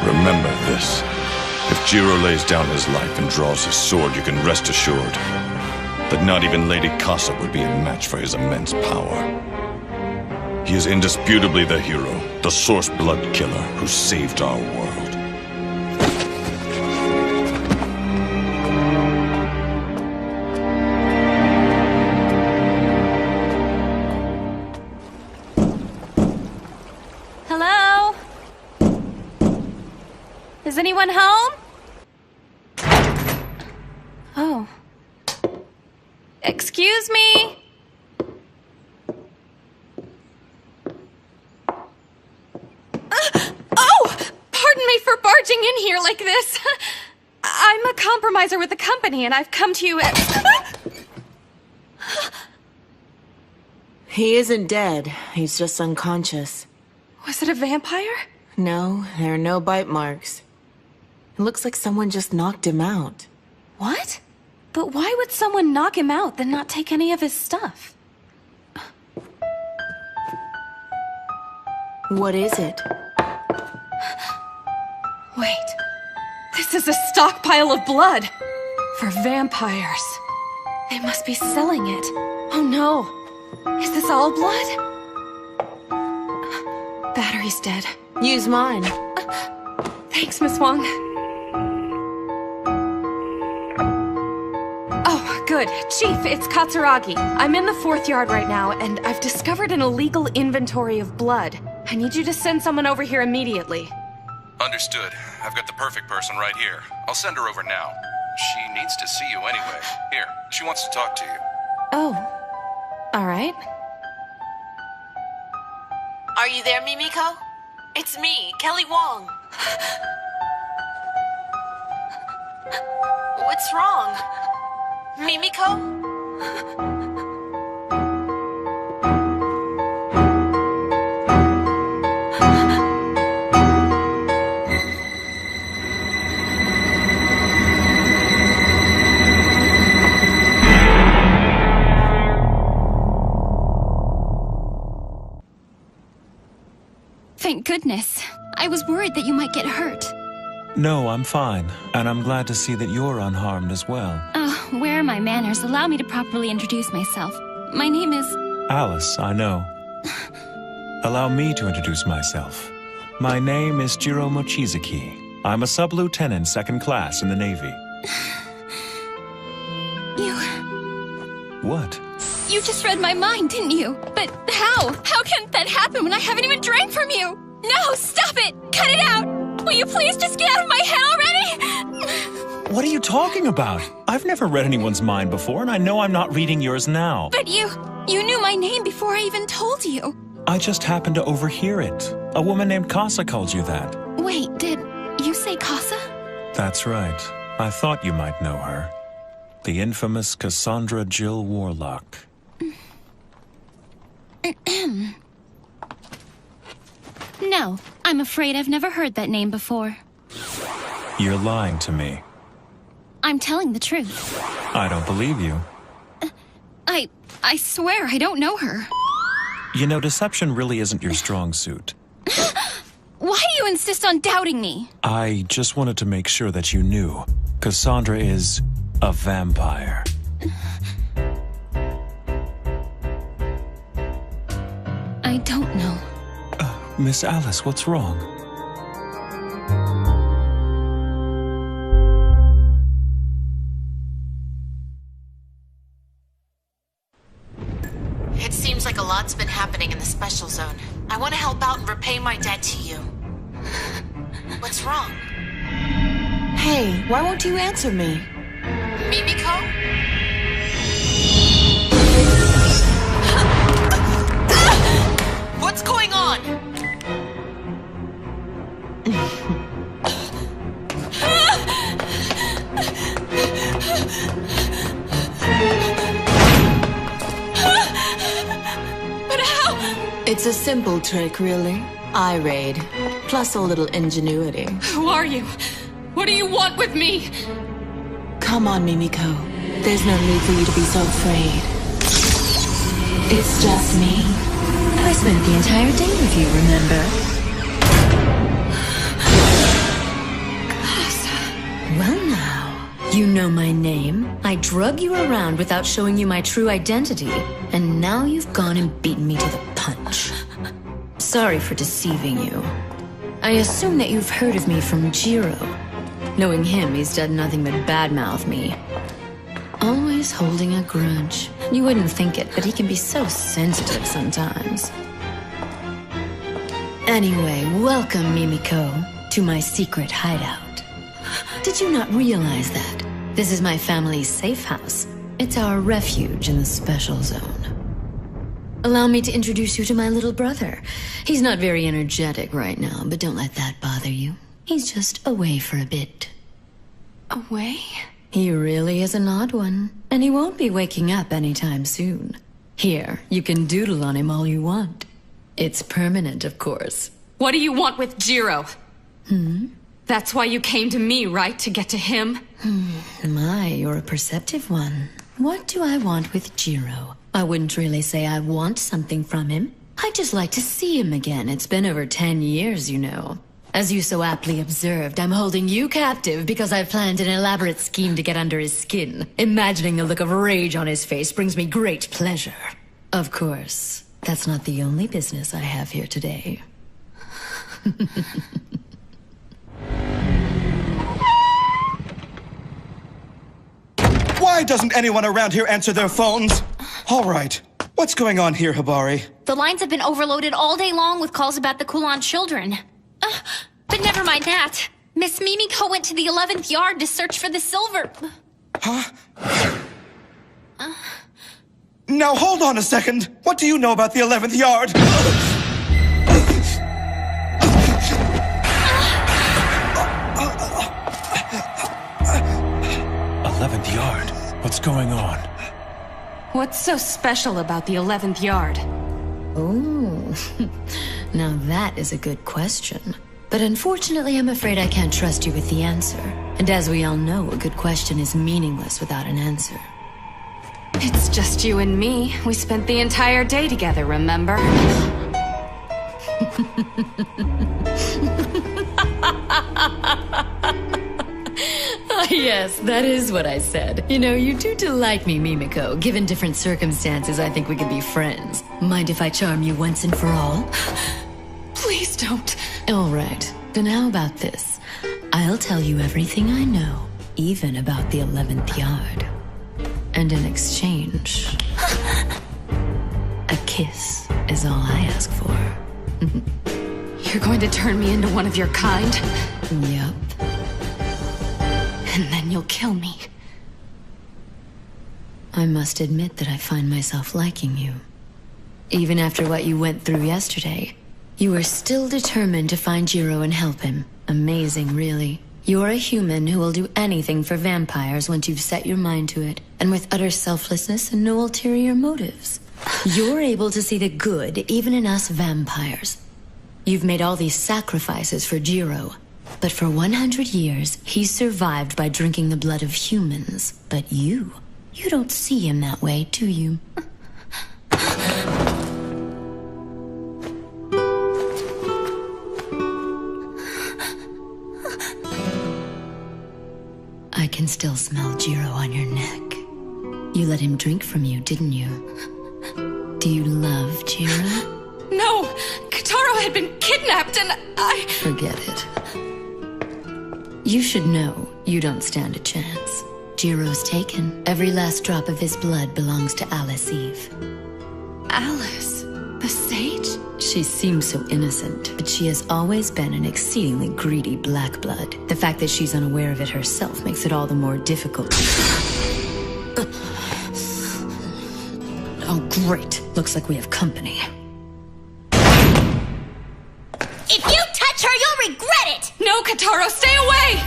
Remember this. If Jiro lays down his life and draws his sword, you can rest assured that not even Lady Casa would be a match for his immense power. He is indisputably the hero, the Source Blood Killer who saved our world. Hello? Is anyone home? Oh. Excuse me? Oh! Pardon me for barging in here like this. I'm a compromiser with the company, and I've come to you at... He isn't dead. He's just unconscious. Was it a vampire? No, there are no bite marks. It looks like someone just knocked him out. What? But why would someone knock him out, then not take any of his stuff? What is it? Wait. This is a stockpile of blood! For vampires. They must be selling it. Oh no. Is this all blood? Battery's dead. Use mine. Thanks, Miss Wong. Oh, Good. Chief, it's Katsuragi. I'm in the 4th yard right now, and I've discovered an illegal inventory of blood. I need you to send someone over here immediately. Understood. I've got the perfect person right here. I'll send her over now. She needs to see you anyway. Here, she wants to talk to you. Oh. All right. Are you there, Mimiko? It's me, Kelly Wong. What's wrong? Mimiko? Thank goodness. I was worried that you might get hurt. No, I'm fine. And I'm glad to see that you're unharmed as well. Where are my manners? Allow me to properly introduce myself. My name is... Alice, I know. Allow me to introduce myself. My name is Jiro Mochizuki. I'm a sub-lieutenant, 2nd class in the Navy. What? You just read my mind, didn't you? But how? How can that happen when I haven't even drank from you? No, stop it! Cut it out! Will you please just get out of my head already? What are you talking about? I've never read anyone's mind before, and I know I'm not reading yours now. But you knew my name before I even told you. I just happened to overhear it. A woman named Casa called you that. Wait, did you say Casa? That's right. I thought you might know her. The infamous Cassandra Jill Warlock. No, I'm afraid I've never heard that name before. You're lying to me. I'm telling the truth. I don't believe you. I swear I don't know her. You know, deception really isn't your strong suit. Why do you insist on doubting me? I just wanted to make sure that you knew. Cassandra is a vampire. I don't know. Miss Alice, what's wrong? It seems like a lot's been happening in the special zone. I want to help out and repay my debt to you. What's wrong? Hey, why won't you answer me? Mimiko? What's going on? But how? It's a simple trick, really. Eye raid, plus a little ingenuity. Who are you? What do you want with me? Come on, Mimiko. There's no need for you to be so afraid. It's just me. I spent the entire day with you, remember? Well now, you know my name. I drug you around without showing you my true identity, and now you've gone and beaten me to the punch. Sorry for deceiving you. I assume that you've heard of me from Jiro. Knowing him, he's done nothing but badmouth me. Always holding a grudge. You wouldn't think it, but he can be so sensitive sometimes. Anyway, welcome, Mimiko, to my secret hideout. Did you not realize that? This is my family's safe house. It's our refuge in the special zone. Allow me to introduce you to my little brother. He's not very energetic right now, but don't let that bother you. He's just away for a bit. Away? He really is an odd one, and he won't be waking up anytime soon. Here, you can doodle on him all you want. It's permanent, of course. What do you want with Jiro? That's why you came to me, right? To get to him? My, you're a perceptive one. What do I want with Jiro? I wouldn't really say I want something from him. I'd just like to see him again. It's been over 10 years, you know. As you so aptly observed, I'm holding you captive because I've planned an elaborate scheme to get under his skin. Imagining the look of rage on his face brings me great pleasure. Of course, that's not the only business I have here today. Why doesn't anyone around here answer their phones? All right. What's going on here, Hibari? The lines have been overloaded all day long with calls about the Kulon children. But never mind that. Miss Mimiko went to the 11th yard to search for the silver... Huh? Now hold on a second. What do you know about the 11th yard? 11th yard? What's going on? What's so special about the 11th yard? Oh, now that is a good question. But unfortunately, I'm afraid I can't trust you with the answer. And as we all know, a good question is meaningless without an answer. It's just you and me. We spent the entire day together, remember? Ah, yes, that is what I said. You know, you do delight me, Mimiko. Given different circumstances, I think we could be friends. Mind if I charm you once and for all? Please don't. All right, then how about this? I'll tell you everything I know, even about the 11th yard. And in exchange, a kiss is all I ask for. You're going to turn me into one of your kind? Yep. And then you'll kill me. I must admit that I find myself liking you. Even after what you went through yesterday, you are still determined to find Jiro and help him. Amazing, really. You're a human who will do anything for vampires once you've set your mind to it, and with utter selflessness and no ulterior motives. You're able to see the good even in us vampires. You've made all these sacrifices for Jiro, but for 100 years, he's survived by drinking the blood of humans. But you don't see him that way, do you? I can still smell Jiro on your neck. You let him drink from you, didn't you? Do you love Jiro? No! Kotaro had been kidnapped and I... Forget it. You should know you don't stand a chance. Jiro's taken. Every last drop of his blood belongs to Alice Eve. Alice? The sage? She seems so innocent, but she has always been an exceedingly greedy black blood. The fact that she's unaware of it herself makes it all the more difficult. Oh, great. Looks like we have company. If you touch her, you'll regret it! No, Kotaro, stay away!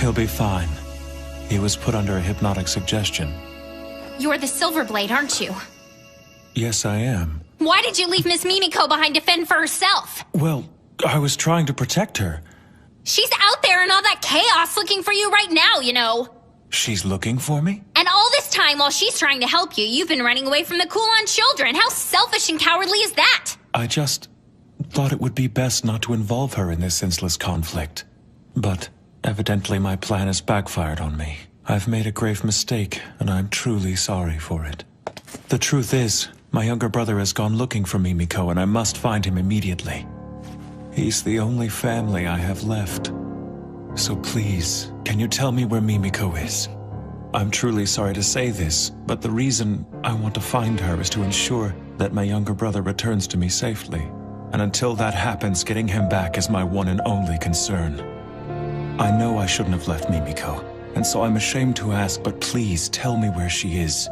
He'll be fine. He was put under a hypnotic suggestion. You're the Silverblade, aren't you? Yes, I am. Why did you leave Miss Mimiko behind to fend for herself? Well, I was trying to protect her. She's out there in all that chaos looking for you right now, you know. She's looking for me? And all this time while she's trying to help you, you've been running away from the Kulon children. How selfish and cowardly is that? I just thought it would be best not to involve her in this senseless conflict. But evidently my plan has backfired on me. I've made a grave mistake, and I'm truly sorry for it. The truth is, my younger brother has gone looking for Mimiko, and I must find him immediately. He's the only family I have left. So please, can you tell me where Mimiko is? I'm truly sorry to say this, but the reason I want to find her is to ensure that my younger brother returns to me safely. And until that happens, getting him back is my one and only concern. I know I shouldn't have left Mimiko, and so I'm ashamed to ask, but please tell me where she is.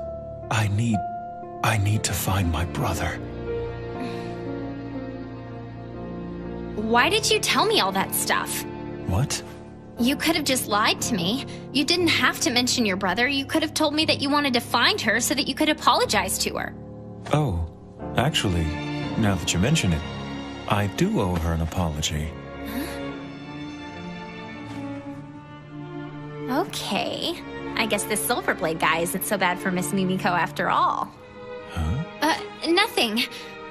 I need to find my brother. Why did you tell me all that stuff? What? You could have just lied to me. You didn't have to mention your brother. You could have told me that you wanted to find her so that you could apologize to her. Oh, actually, now that you mention it, I do owe her an apology. Okay. I guess this Silverblade guy isn't so bad for Miss Mimiko after all. Huh? Nothing.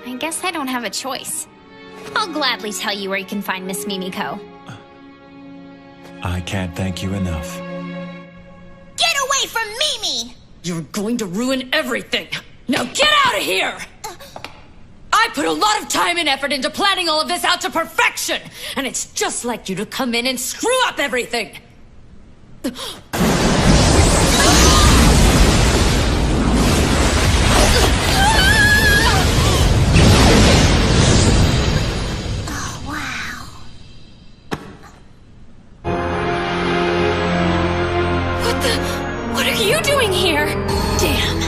I guess I don't have a choice. I'll gladly tell you where you can find Miss Mimiko. I can't thank you enough. You're going to ruin everything! Now get out of here! I put a lot of time and effort into planning all of this out to perfection! And it's just like you to come in and screw up everything! What are you doing here? Damn.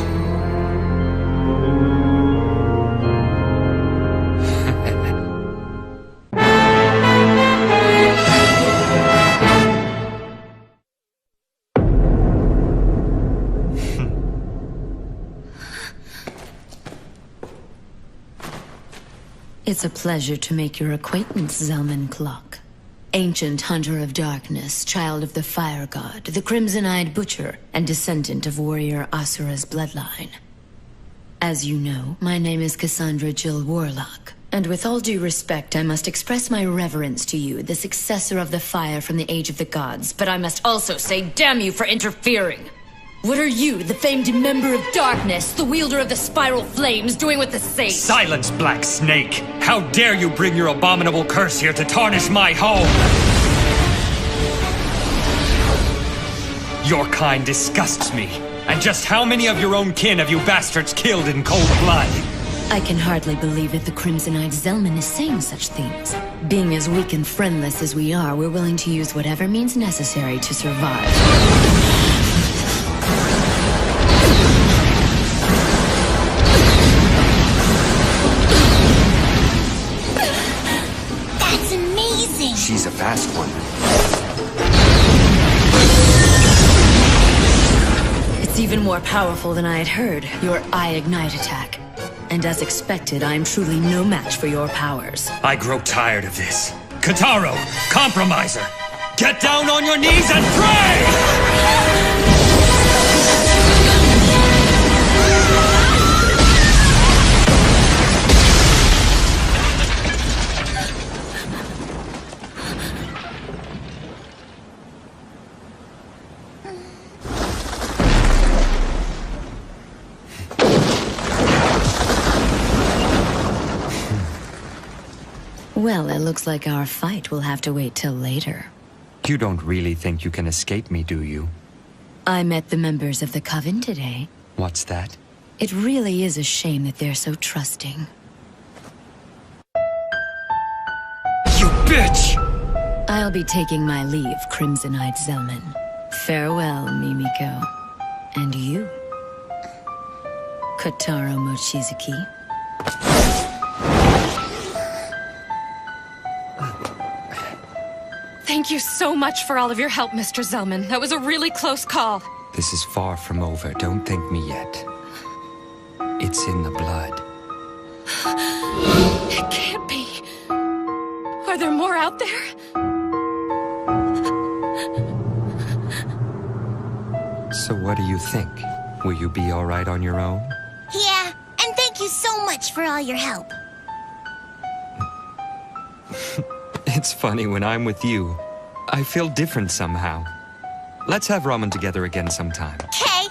It's a pleasure to make your acquaintance, Zelman Clock. Ancient hunter of darkness, child of the fire god, the crimson-eyed butcher, and descendant of warrior Asura's bloodline. As you know, my name is Cassandra Jill Warlock, and with all due respect, I must express my reverence to you, the successor of the fire from the Age of the Gods, but I must also say damn you for interfering! What are you, the famed member of darkness, the wielder of the spiral flames, doing with the sage? Silence, Black Snake! How dare you bring your abominable curse here to tarnish my home! Your kind disgusts me. And just how many of your own kin have you bastards killed in cold blood? I can hardly believe that the Crimson-Eyed Zelman is saying such things. Being as weak and friendless as we are, we're willing to use whatever means necessary to survive. She's a fast one. It's even more powerful than I had heard, your Eye Ignite attack. And as expected, I am truly no match for your powers. I grow tired of this. Kotaro, compromiser! Get down on your knees and pray! Well, it looks like our fight will have to wait till later. You don't really think you can escape me, do you? I met the members of the Coven today. What's that? It really is a shame that they're so trusting. You bitch! I'll be taking my leave, Crimson-Eyed Zelman. Farewell, Mimiko. And you, Kotaro Mochizuki. Thank you so much for all of your help, Mr. Zelman. That was a really close call. This is far from over. Don't thank me yet. It's in the blood. It can't be. Are there more out there? So what do you think? Will you be all right on your own? Yeah, and thank you so much for all your help. It's funny, when I'm with you, I feel different somehow. Let's have ramen together again sometime. Okay.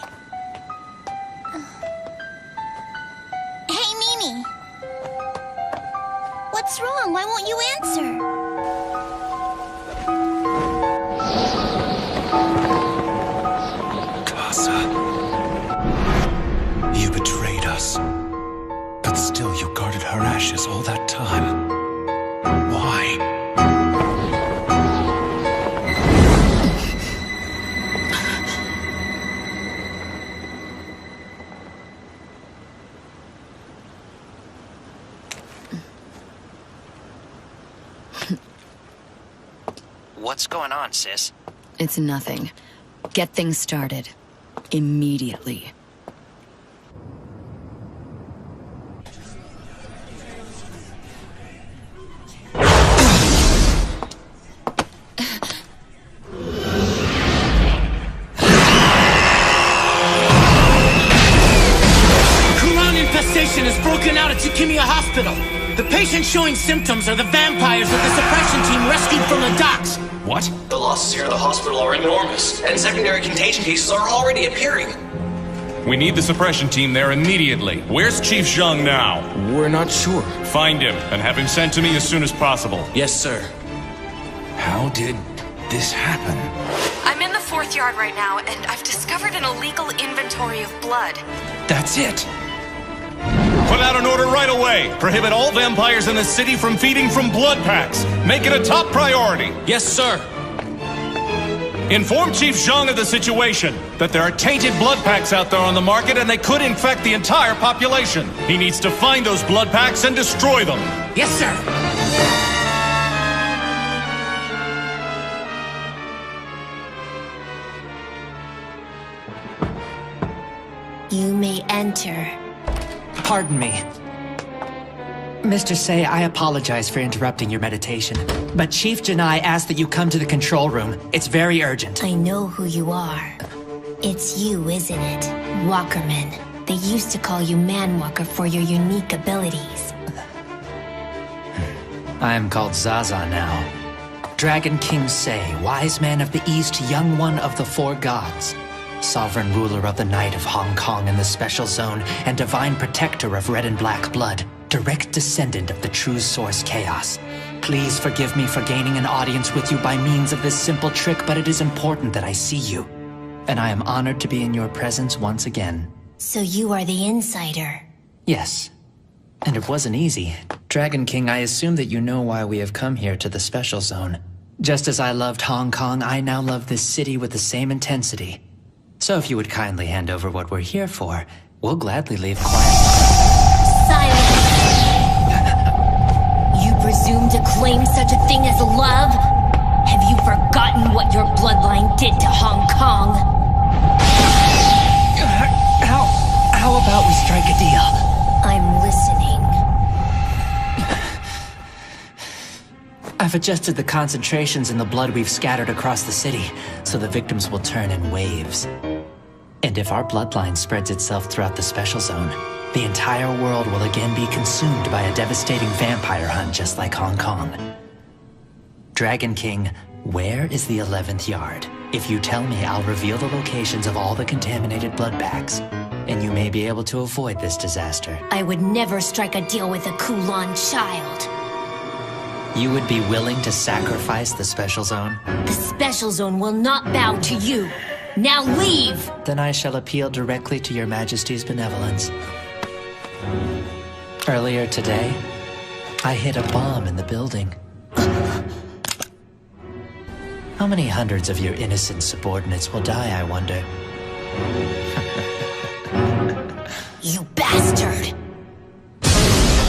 Hey, Mimi. What's wrong? Why won't you answer? Casa. You betrayed us. But still you guarded her ashes all that time. Why? What's going on, sis? It's nothing. Get things started. Immediately. Infestation has broken out at Tsukimiya Hospital. The patients showing symptoms are the vampires that the suppression team rescued from the docks. What? The losses here at the hospital are enormous, and secondary contagion cases are already appearing. We need the suppression team there immediately. Where's Chief Zhang now? We're not sure. Find him and have him sent to me as soon as possible. Yes, sir. How did this happen? I'm in the 4th yard right now, and I've discovered an illegal inventory of blood. That's it. Put out an order right away. Prohibit all vampires in the city from feeding from blood packs. Make it a top priority. Yes, sir. Inform Chief Zhang of the situation, that there are tainted blood packs out there on the market and they could infect the entire population. He needs to find those blood packs and destroy them. Yes, sir. You may enter. Pardon me. Mr. Say, I apologize for interrupting your meditation, but Chief Janai asked that you come to the control room. It's very urgent. I know who you are. It's you, isn't it? Walkerman. They used to call you Manwalker for your unique abilities. I am called Zaza now. Dragon King Say, wise man of the East, young one of the 4 gods. Sovereign ruler of the Night of Hong Kong and the Special Zone, and divine protector of red and black blood. Direct descendant of the true source Chaos. Please forgive me for gaining an audience with you by means of this simple trick, but it is important that I see you. And I am honored to be in your presence once again. So you are the insider. Yes. And it wasn't easy. Dragon King, I assume that you know why we have come here to the Special Zone. Just as I loved Hong Kong, I now love this city with the same intensity. So if you would kindly hand over what we're here for, we'll gladly leave quietly. Silence! You presume to claim such a thing as love? Have you forgotten what your bloodline did to Hong Kong? How about we strike a deal? I'm listening. I've adjusted the concentrations in the blood we've scattered across the city, so the victims will turn in waves. And if our bloodline spreads itself throughout the Special Zone, the entire world will again be consumed by a devastating vampire hunt just like Hong Kong. Dragon King, where is the 11th yard? If you tell me, I'll reveal the locations of all the contaminated blood packs, and you may be able to avoid this disaster. I would never strike a deal with a Kulon child. You would be willing to sacrifice the Special Zone? The Special Zone will not bow to you. Now leave! Then I shall appeal directly to your Majesty's benevolence. Earlier today, I hid a bomb in the building. How many hundreds of your innocent subordinates will die, I wonder? You bastard!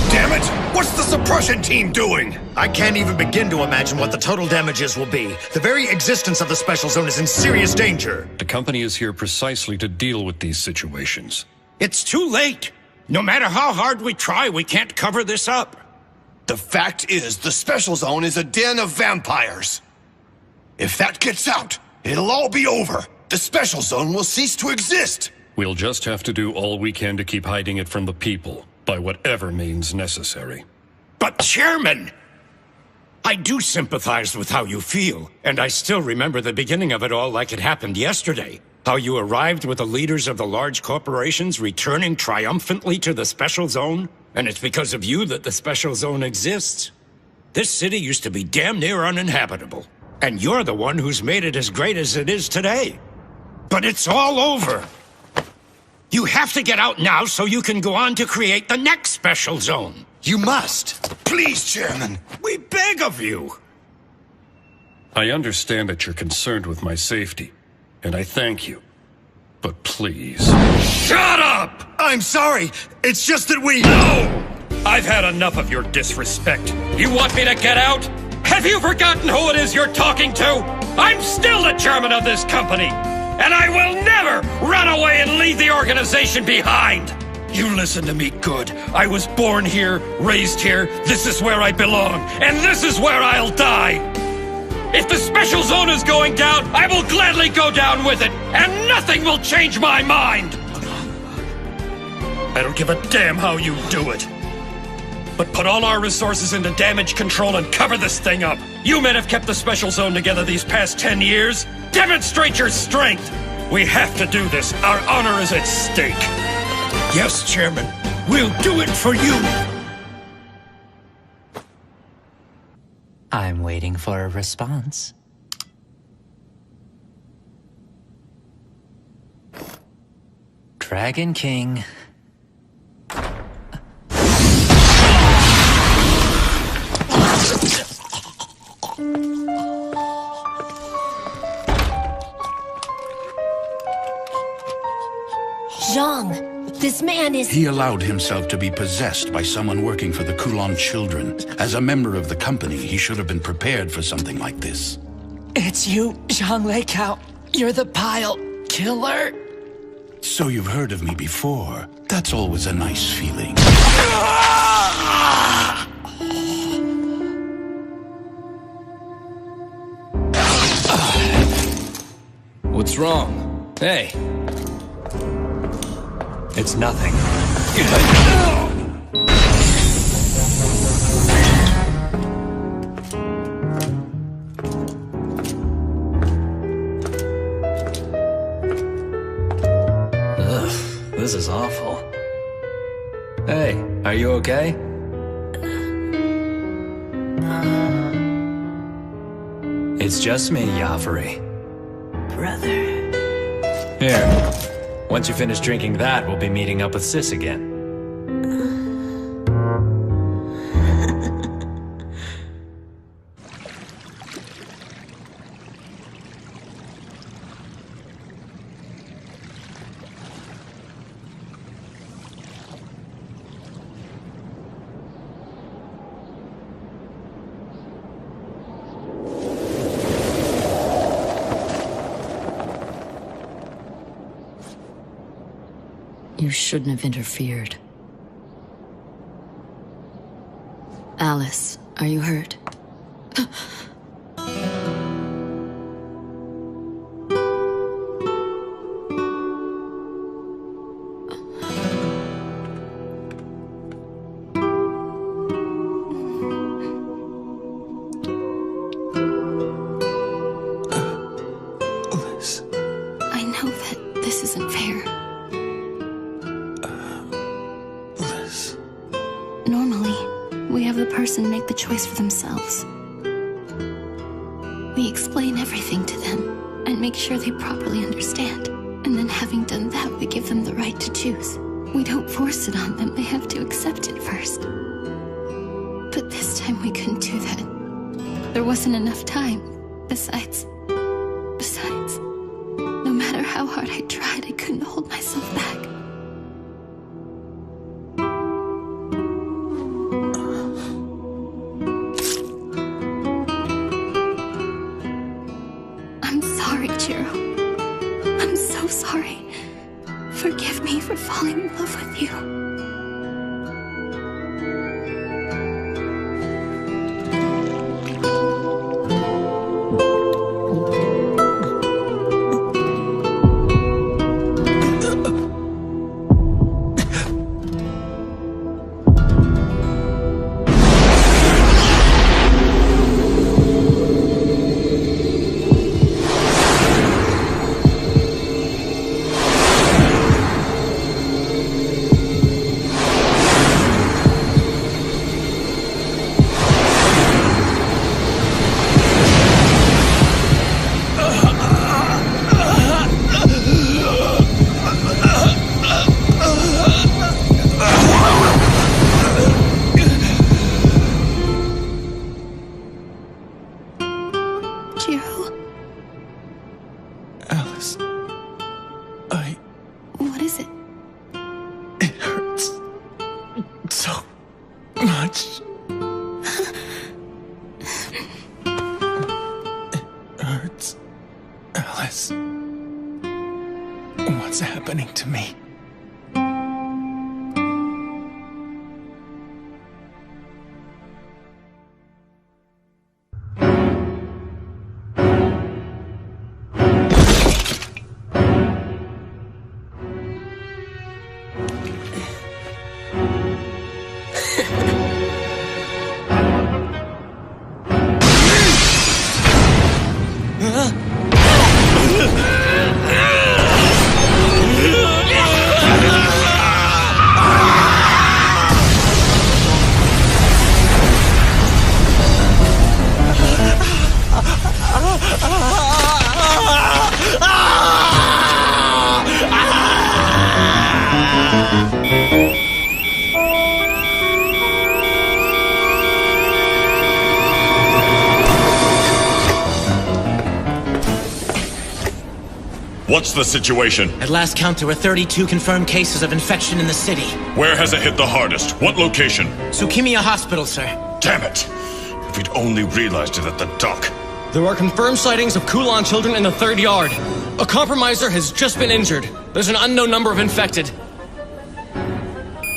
Damn it! What's the suppression team doing? I can't even begin to imagine what the total damages will be. The very existence of the Special Zone is in serious danger. The company is here precisely to deal with these situations. It's too late. No matter how hard we try, we can't cover this up. The fact is, the Special Zone is a den of vampires. If that gets out, it'll all be over. The Special Zone will cease to exist. We'll just have to do all we can to keep hiding it from the people, by whatever means necessary. But Chairman, I do sympathize with how you feel, and I still remember the beginning of it all like it happened yesterday. How you arrived with the leaders of the large corporations returning triumphantly to the Special Zone, and it's because of you that the Special Zone exists. This city used to be damn near uninhabitable, and you're the one who's made it as great as it is today. But it's all over. You have to get out now so you can go on to create the next Special Zone. You must. Please, Chairman. We beg of you. I understand that you're concerned with my safety, and I thank you. But please... Shut up! I'm sorry. It's just that we... No! I've had enough of your disrespect. You want me to get out? Have you forgotten who it is you're talking to? I'm still the chairman of this company, and I will never run away and leave the organization behind. You listen to me good. I was born here, raised here. This is where I belong, and this is where I'll die. If the Special Zone is going down, I will gladly go down with it, and nothing will change my mind. I don't give a damn how you do it. But put all our resources into damage control and cover this thing up. You men have kept the Special Zone together these past 10 years. Demonstrate your strength. We have to do this. Our honor is at stake. Yes, Chairman. We'll do it for you. I'm waiting for a response. Dragon King. Zhang, this man is... He allowed himself to be possessed by someone working for the Kulon children. As a member of the company, he should have been prepared for something like this. It's you, Zhang Leikao. You're the pile killer. So you've heard of me before. That's always a nice feeling. What's wrong? Hey. It's nothing. Ugh, this is awful. Hey, are you okay? It's just me, Yafari. Brother. Here. Once you finish drinking that, we'll be meeting up with Sis again. You shouldn't have interfered. Alice, are you hurt? I know that this isn't fair. Normally, we have the person make the choice for themselves. We explain everything to them and make sure they properly understand. And then having done that, we give them the right to choose. We don't force it on them, they have to accept it first. But this time we couldn't do that. There wasn't enough time. Besides, no matter how hard I tried, I couldn't hold myself back. I'm sorry, Jiro. I'm so sorry. Forgive me for falling in love with you. Alice, What is it? It hurts so much. It hurts. Alice, what's happening to me? What's the situation? At last count, there were 32 confirmed cases of infection in the city. Where has it hit the hardest? What location? Tsukimiya Hospital, sir. Damn it! If we'd only realized it at the dock. There are confirmed sightings of Kulan children in the 3rd yard. A compromiser has just been injured. There's an unknown number of infected.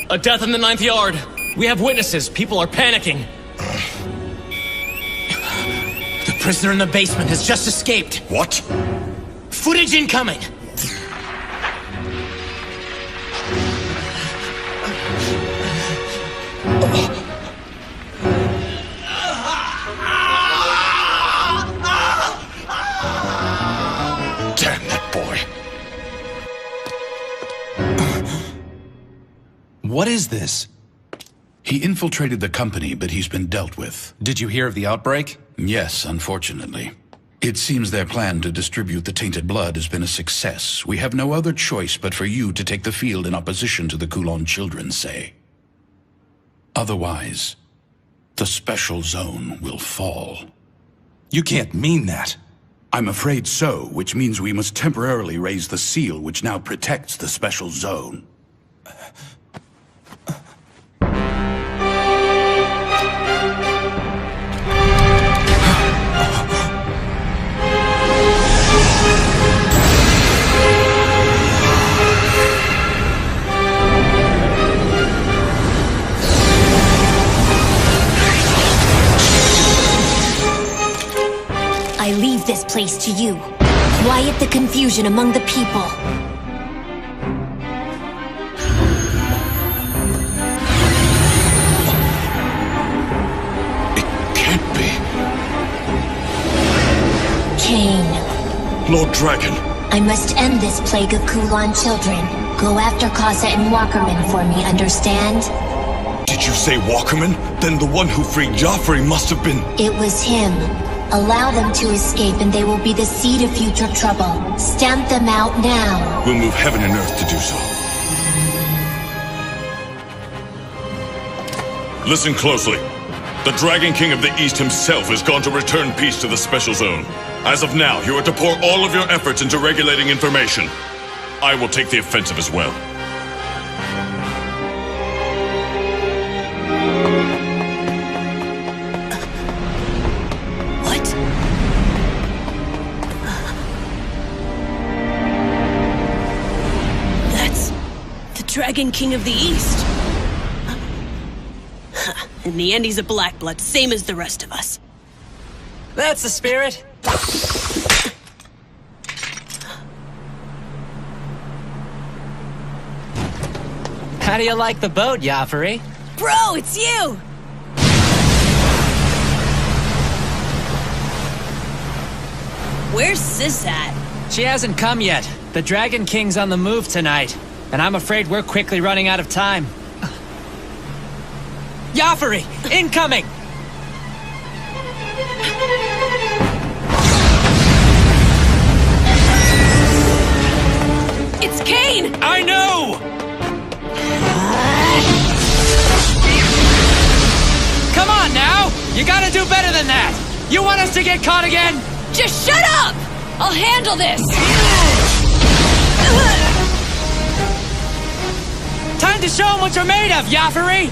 A death in the 9th yard. We have witnesses. People are panicking. The prisoner in the basement has just escaped. What? Footage incoming! Damn that boy. What is this? He infiltrated the company, but he's been dealt with. Did you hear of the outbreak? Yes, unfortunately. It seems their plan to distribute the tainted blood has been a success. We have no other choice but for you to take the field in opposition to the Kulan children, say. Otherwise, the special zone will fall. You can't mean that. I'm afraid so, which means we must temporarily raise the seal which now protects the special zone. I leave this place to you. Quiet the confusion among the people. It can't be. Cain. Lord Dragon. I must end this plague of Kulan children. Go after Kasa and Walkerman for me, understand? Did you say Walkerman? Then the one who freed Joffrey must have been... It was him. Allow them to escape and they will be the seed of future trouble. Stamp them out now. We'll move heaven and earth to do so. Listen closely. The Dragon King of the East himself has gone to return peace to the Special Zone. As of now, you are to pour all of your efforts into regulating information. I will take the offensive as well. Dragon King of the East. In the end, he's a black blood, same as the rest of us. That's the spirit. How do you like the boat, Joffrey? Bro, it's you! Where's Sis at? She hasn't come yet. The Dragon King's on the move tonight. And I'm afraid we're quickly running out of time. Joffrey, incoming! It's Cain! I know! Come on now! You gotta do better than that! You want us to get caught again? Just shut up! I'll handle this! Time to show him what you're made of, Joffrey!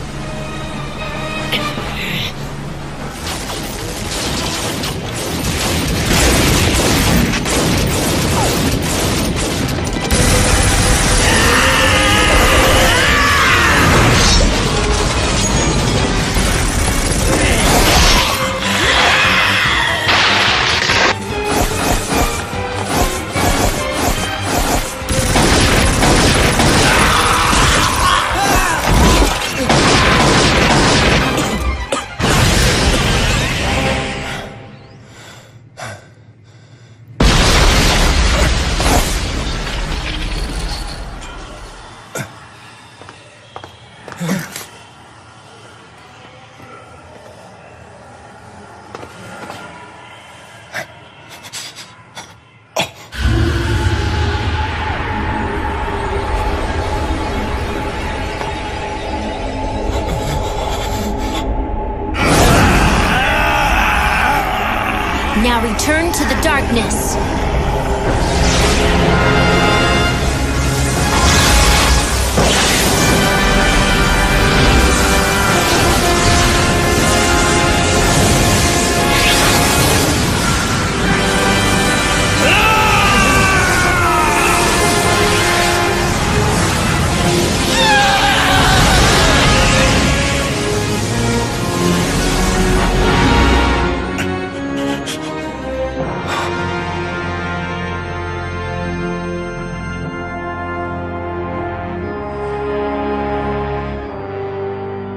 Now return to the darkness.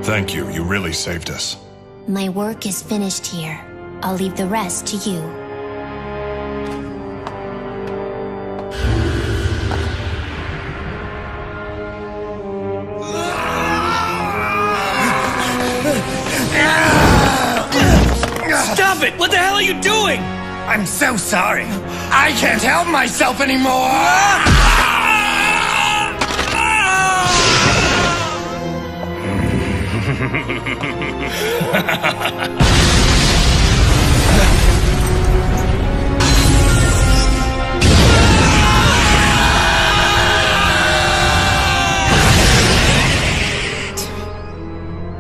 Thank you. You really saved us. My work is finished here. I'll leave the rest to you. Stop it! What the hell are you doing? I'm so sorry. I can't help myself anymore!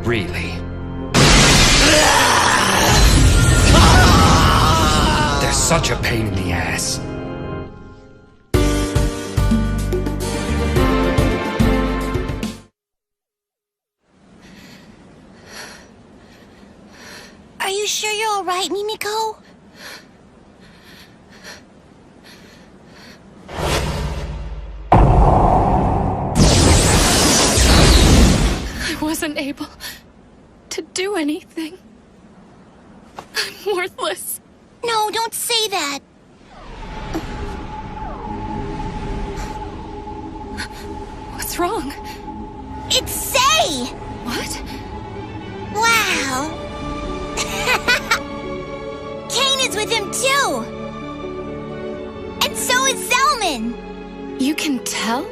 Really? They're such a pain in the ass. Are you sure you're all right, Mimiko? I wasn't able to do anything. I'm worthless. No, don't say that. What's wrong? It's Sei! What? Wow. Kane is with him too! And so is Zelman! You can tell?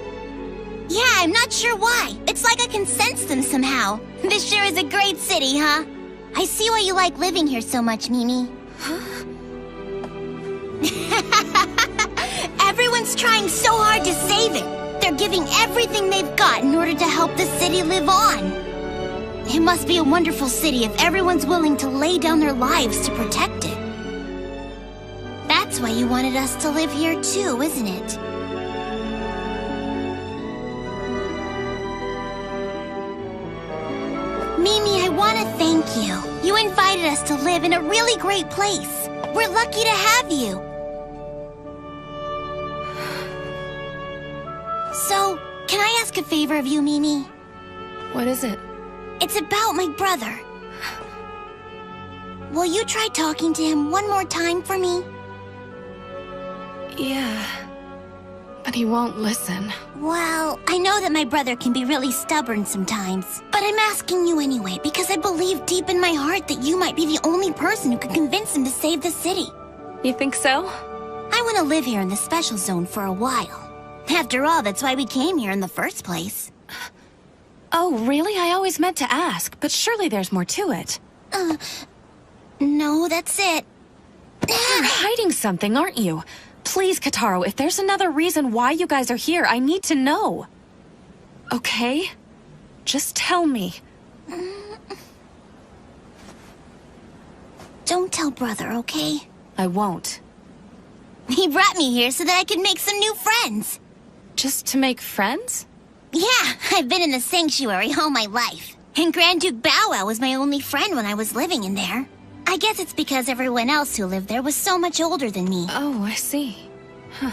Yeah, I'm not sure why. It's like I can sense them somehow. This sure is a great city, huh? I see why you like living here so much, Mimi. Everyone's trying so hard to save it. They're giving everything they've got in order to help the city live on. It must be a wonderful city if everyone's willing to lay down their lives to protect it. That's why you wanted us to live here too, isn't it? Mimi, I want to thank you. You invited us to live in a really great place. We're lucky to have you. So, can I ask a favor of you, Mimi? What is it? It's about my brother. Will you try talking to him one more time for me? Yeah. But he won't listen. Well, I know that my brother can be really stubborn sometimes. But I'm asking you anyway, because I believe deep in my heart that you might be the only person who could convince him to save the city. You think so? I want to live here in the special zone for a while. After all, that's why we came here in the first place. Oh, really? I always meant to ask, but surely there's more to it. No, that's it. You're hiding something, aren't you? Please, Kotaro, if there's another reason why you guys are here, I need to know. Okay? Just tell me. Don't tell brother, okay? I won't. He brought me here so that I could make some new friends. Just to make friends? Yeah, I've been in the sanctuary all my life. And Grand Duke Bow Wow was my only friend when I was living in there. I guess it's because everyone else who lived there was so much older than me. Oh, I see. Huh.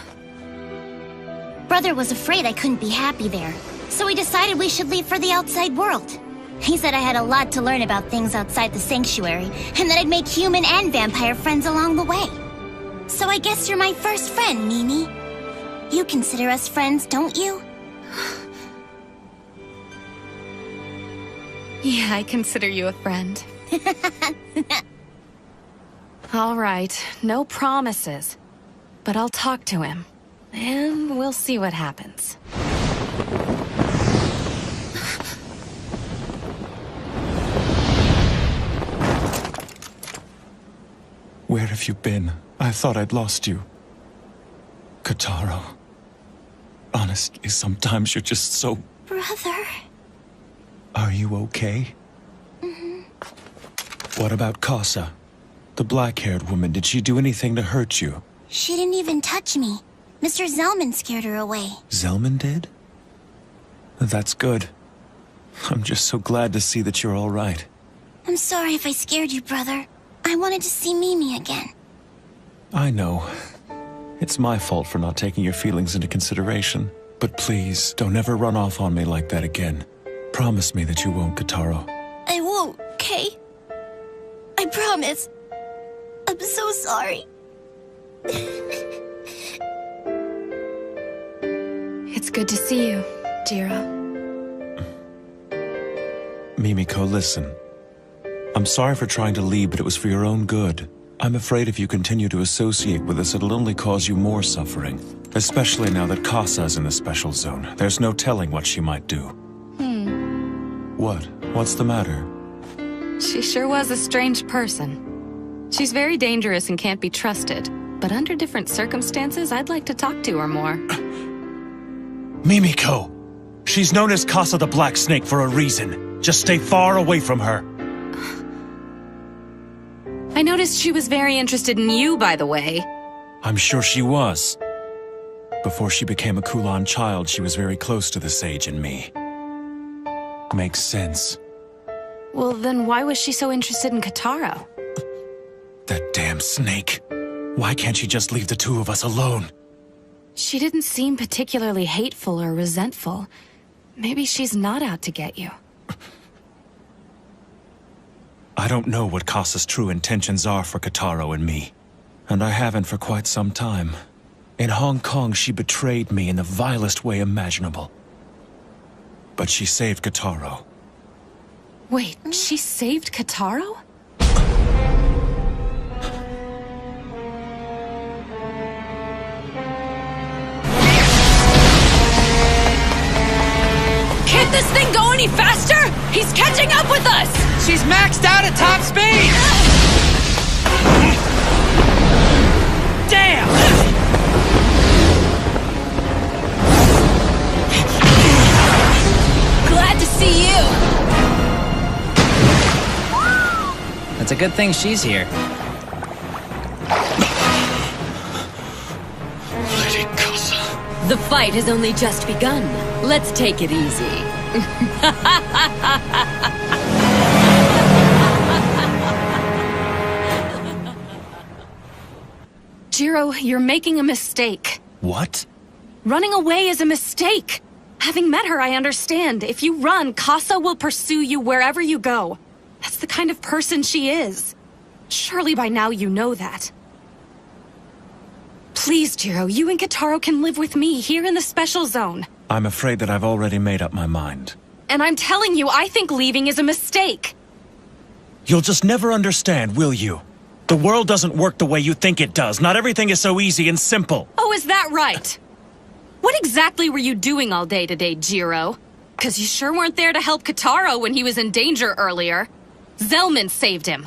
Brother was afraid I couldn't be happy there, so we decided we should leave for the outside world. He said I had a lot to learn about things outside the sanctuary, and that I'd make human and vampire friends along the way. So I guess you're my first friend, Mimi. You consider us friends, don't you? Yeah, I consider you a friend. All right, no promises. But I'll talk to him. And we'll see what happens. Where have you been? I thought I'd lost you. Kotaro. Honestly, sometimes you're just so... Brother. Are you okay? What about Casa? The black-haired woman, did she do anything to hurt you? She didn't even touch me. Mr. Zelman scared her away. Zelman did? That's good. I'm just so glad to see that you're all right. I'm sorry if I scared you, brother. I wanted to see Mimi again. I know. It's my fault for not taking your feelings into consideration. But please, don't ever run off on me like that again. Promise me that you won't, Kotaro. I won't, Kay. I promise. I'm so sorry. It's good to see you, Jiro. Mimiko, listen. I'm sorry for trying to leave, but it was for your own good. I'm afraid if you continue to associate with us, it'll only cause you more suffering. Especially now that Kasa's in the special zone. There's no telling what she might do. What? What's the matter? She sure was a strange person. She's very dangerous and can't be trusted. But under different circumstances, I'd like to talk to her more. Mimiko! She's known as Kasa the Black Snake for a reason. Just stay far away from her. I noticed she was very interested in you, by the way. I'm sure she was. Before she became a Kulan child, she was very close to the sage and me. Makes sense. Well, then why was she so interested in Kotaro? That damn snake. Why can't she just leave the two of us alone? She didn't seem particularly hateful or resentful. Maybe she's not out to get you. I don't know what Kasa's true intentions are for Kotaro and me. And I haven't for quite some time. In Hong Kong, she betrayed me in the vilest way imaginable. But she saved Kotaro. Wait, she saved Kotaro? Can't this thing go any faster? He's catching up with us! She's maxed out at top speed! Damn! Glad to see you! It's a good thing she's here. Lady Kasa. The fight has only just begun. Let's take it easy. Jiro, you're making a mistake. What? Running away is a mistake. Having met her, I understand. If you run, Kasa will pursue you wherever you go. That's the kind of person she is. Surely by now you know that. Please, Jiro, you and Kotaro can live with me here in the special zone. I'm afraid that I've already made up my mind. And I'm telling you, I think leaving is a mistake. You'll just never understand, will you? The world doesn't work the way you think it does. Not everything is so easy and simple. Oh, is that right? What exactly were you doing all day today, Jiro? 'Cause you sure weren't there to help Kotaro when he was in danger earlier. Zelman saved him.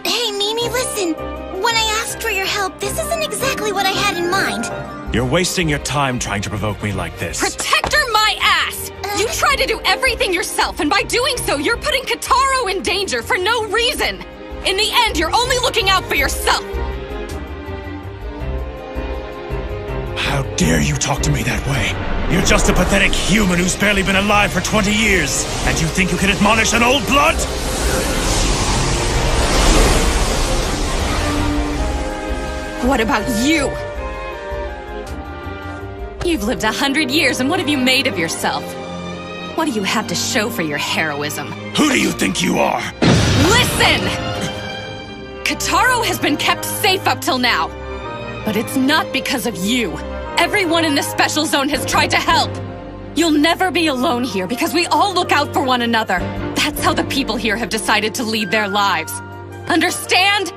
Hey, Mimi, listen. When I asked for your help, this isn't exactly what I had in mind. You're wasting your time trying to provoke me like this. Protector my ass! You try to do everything yourself, and by doing so, you're putting Kotaro in danger for no reason. In the end, you're only looking out for yourself. How dare you talk to me that way? You're just a pathetic human who's barely been alive for 20 years. And you think you can admonish an old blood? What about you? You've lived 100 years, and what have you made of yourself? What do you have to show for your heroism? Who do you think you are? Listen! Kotaro has been kept safe up till now. But it's not because of you. Everyone in the special zone has tried to help. You'll never be alone here because we all look out for one another. That's how the people here have decided to lead their lives. Understand?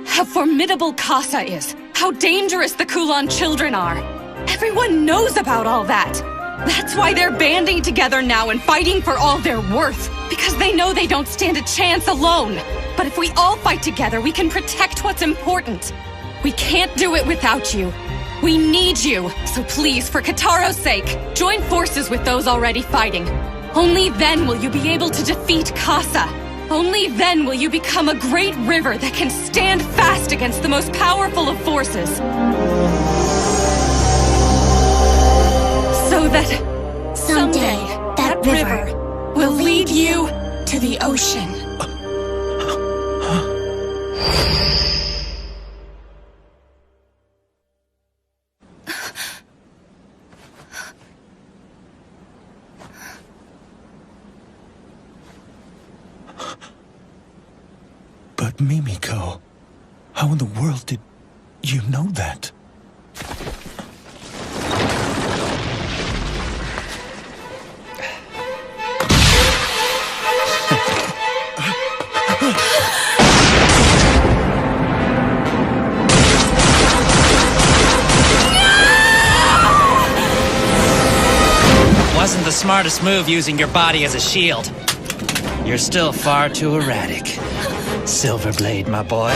How formidable Kasa is. How dangerous the Kulan children are. Everyone knows about all that. That's why they're banding together now and fighting for all they're worth. Because they know they don't stand a chance alone. But if we all fight together, we can protect what's important. We can't do it without you. We need you. So please, for Kotaro's sake, join forces with those already fighting. Only then will you be able to defeat Kasa. Only then will you become a great river that can stand fast against the most powerful of forces. So that someday that river will lead you to the ocean. Mimiko, how in the world did you know that? Wasn't the smartest move using your body as a shield. You're still far too erratic. Silverblade, my boy.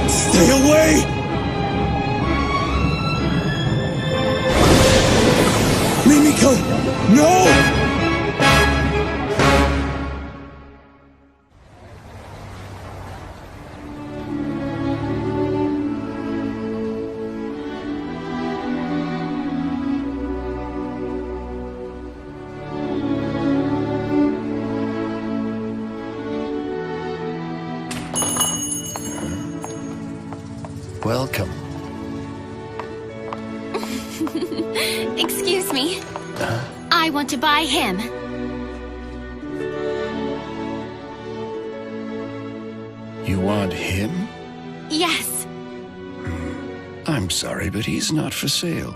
Stay away! Mimiko! No! Welcome. Excuse me. I want to buy him. You want him? Yes. I'm sorry, but he's not for sale.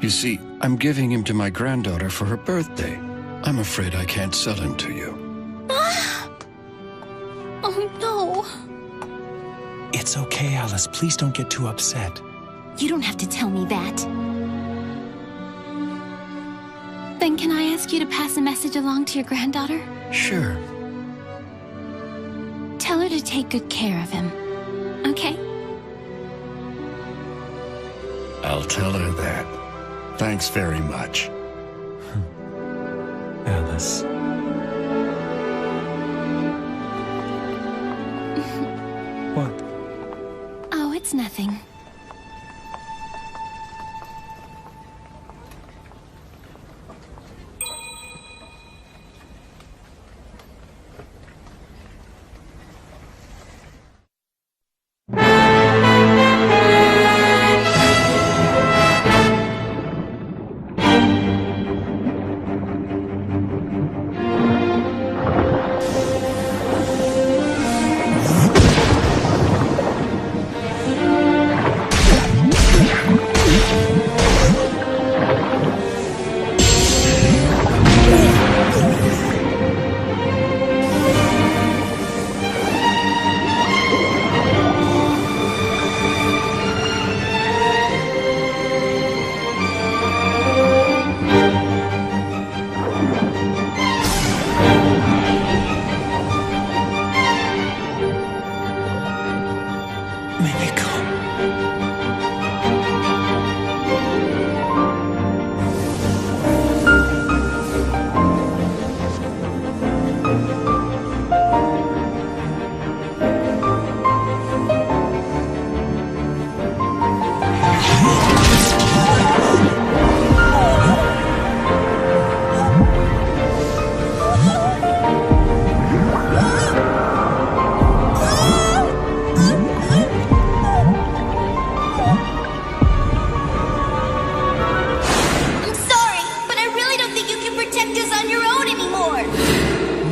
You see, I'm giving him to my granddaughter for her birthday. I'm afraid I can't sell him to you. Oh, no. It's okay, Alice. Please don't get too upset. You don't have to tell me that. Then can I ask you to pass a message along to your granddaughter? Sure. Tell her to take good care of him. Okay? I'll tell her that. Thanks very much. Alice. What? Oh, it's nothing.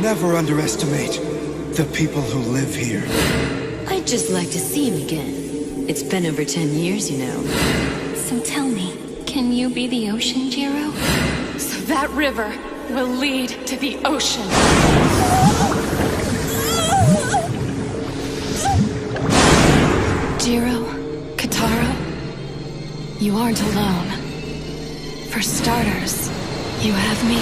Never underestimate the people who live here. I'd just like to see him again. It's been over 10 years, you know. So tell me, can you be the ocean, Jiro? So that river will lead to the ocean. Jiro, Kotaro, you aren't alone. For starters, you have me.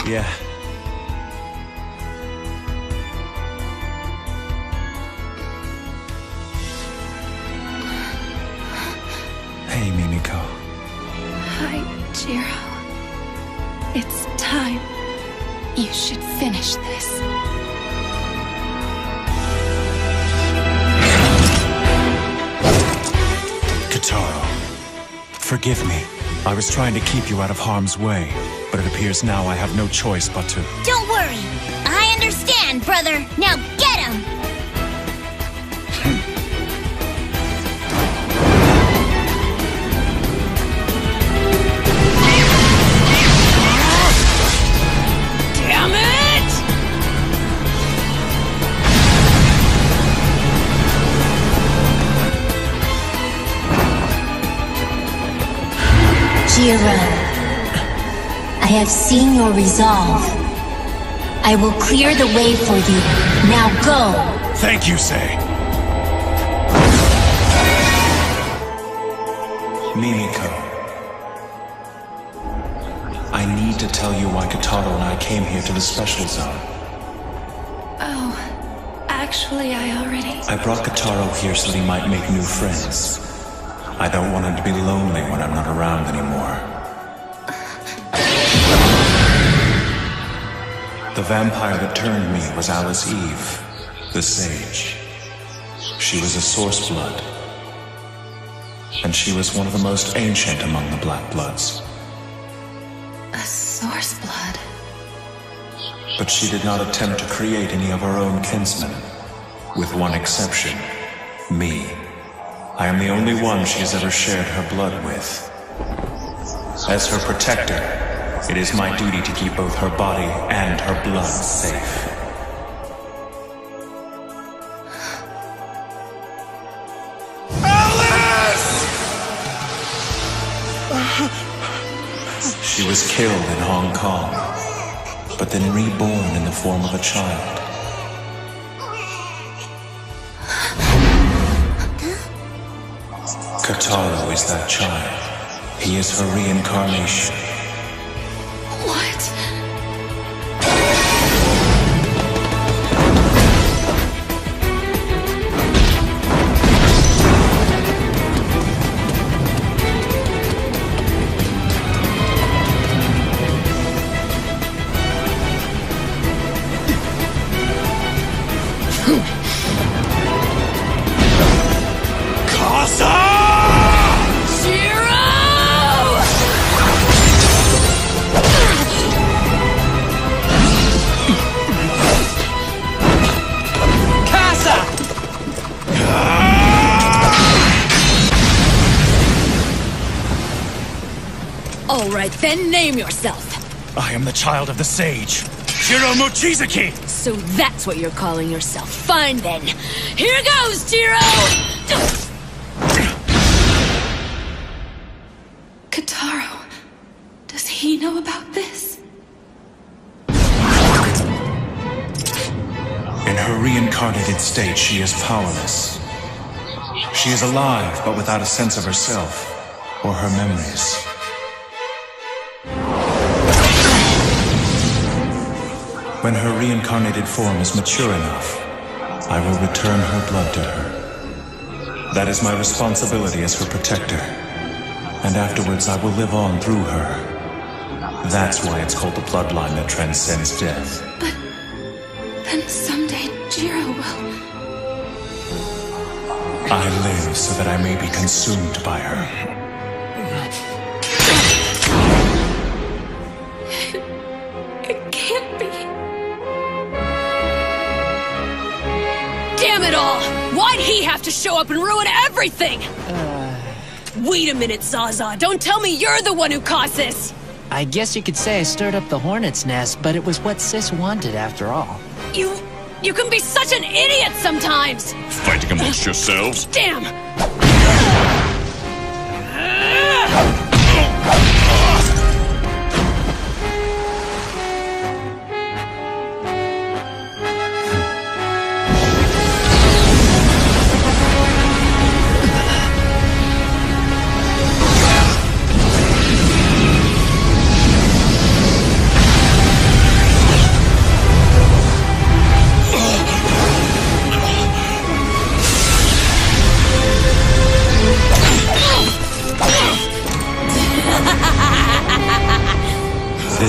Yeah. Hey, Mimiko. Hi, Jiro. It's time. You should finish this. Kotaro, forgive me. I was trying to keep you out of harm's way, but it appears now I have no choice but to... Don't worry. I understand, brother. Now get him! Damn it! Jiro, I have seen your resolve. I will clear the way for you. Now go! Thank you, Sei. Mimiko. I need to tell you why Kotaro and I came here to the Special Zone. Oh, actually, I already... I brought Kotaro here so that he might make new friends. I don't want him to be lonely when I'm not around anymore. The vampire that turned me was Alice Eve, the Sage. She was a Source Blood. And she was one of the most ancient among the Black Bloods. A Source Blood? But she did not attempt to create any of her own kinsmen. With one exception, me. I am the only one she has ever shared her blood with. As her protector, it is my duty to keep both her body and her blood safe. She was killed in Hong Kong, but then reborn in the form of a child. Kotaro is that child. He is her reincarnation. What? All right, then name yourself. I am the child of the Sage, Jiro Mochizuki! So that's what you're calling yourself. Fine then. Here goes, Jiro! Kotaro, does he know about this? In her reincarnated state, she is powerless. She is alive, but without a sense of herself or her memories. When her reincarnated form is mature enough, I will return her blood to her. That is my responsibility as her protector. And afterwards I will live on through her. That's why it's called the bloodline that transcends death. But then someday Jiro will... I live so that I may be consumed by her. It can't be. Damn it all! Why'd he have to show up and ruin everything? Wait a minute, Zaza. Don't tell me you're the one who caused this! I guess you could say I stirred up the hornet's nest, but it was what Sis wanted after all. You can be such an idiot sometimes! Fighting amongst yourselves? Damn!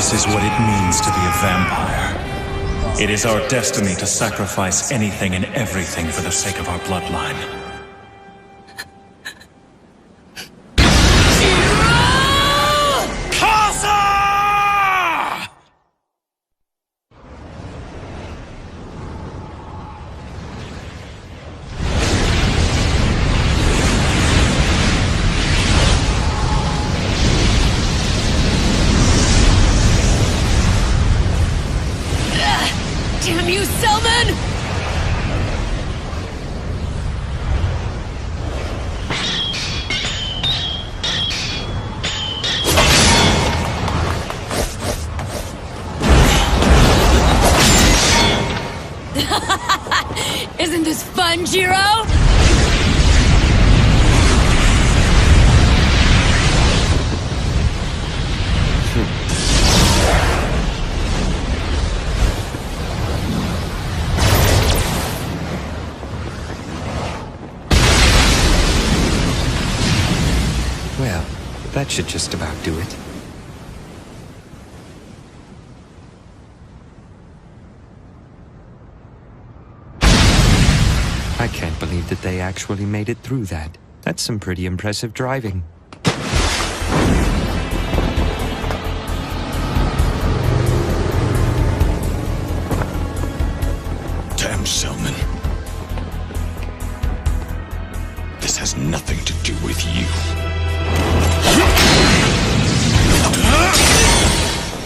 This is what it means to be a vampire. It is our destiny to sacrifice anything and everything for the sake of our bloodline. Damn you, Selman! Isn't this fun, Jiro? Well, that should just about do it. I can't believe that they actually made it through that. That's some pretty impressive driving. Damn, Selman. This has nothing to do with you.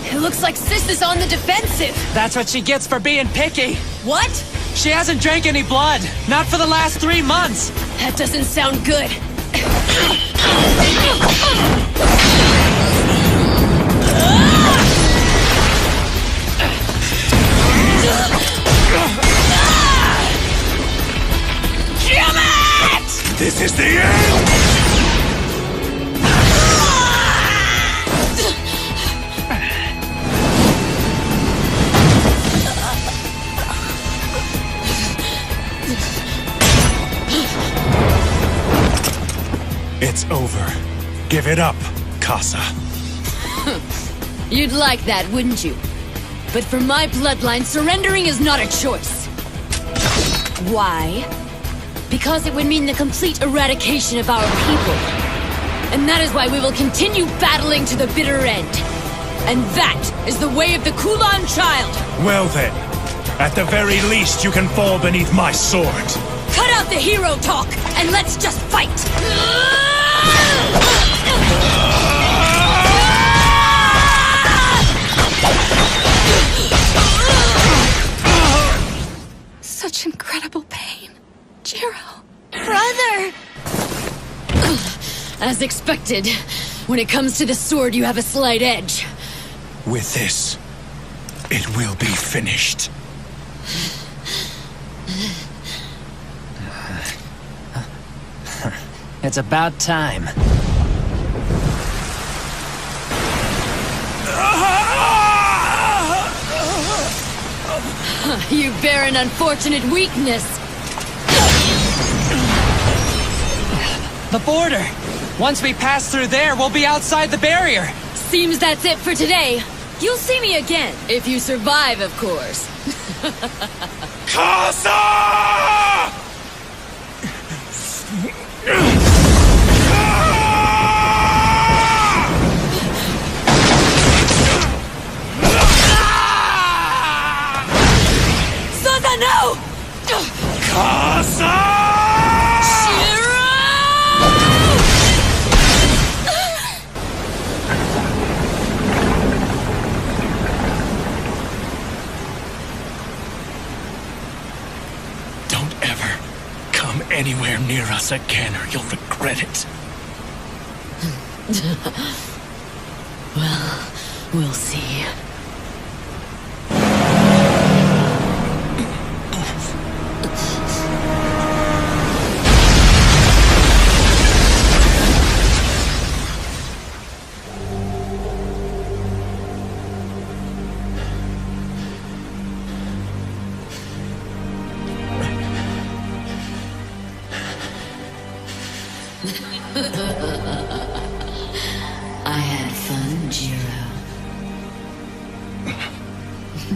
It looks like Sis is on the defensive. That's what she gets for being picky. What? She hasn't drank any blood. Not for the last 3 months. That doesn't sound good. Damn it! This is the end! It's over. Give it up, Casa. You'd like that, wouldn't you? But for my bloodline, surrendering is not a choice. Why? Because it would mean the complete eradication of our people. And that is why we will continue battling to the bitter end. And that is the way of the Kulan child! Well then, at the very least you can fall beneath my sword. Cut out the hero talk, and let's just fight! Such incredible pain. Jiro. Brother! As expected, when it comes to the sword, you have a slight edge. With this, it will be finished. It's about time. You bear an unfortunate weakness. The border! Once we pass through there, we'll be outside the barrier! Seems that's it for today. You'll see me again, if you survive, of course. Casa! Zaza, no! Casa! Anywhere near us again or you'll regret it. Well, we'll see. I had fun, Jiro. They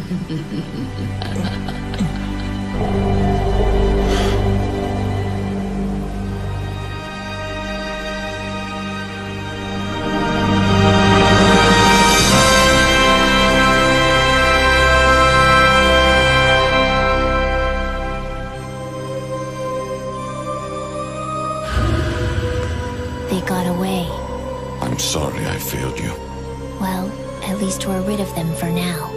got away. I'm sorry I failed you. Well, at least we're rid of them for now.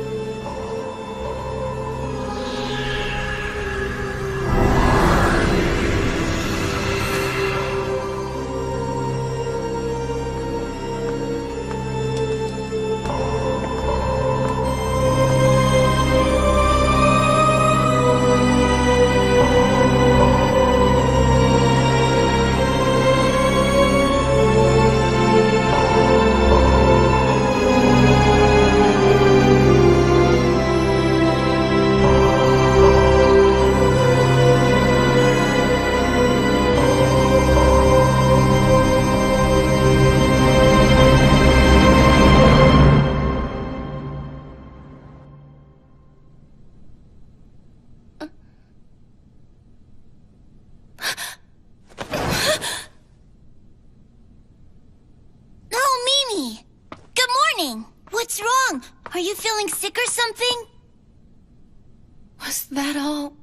What's wrong? Are you feeling sick or something? Was that all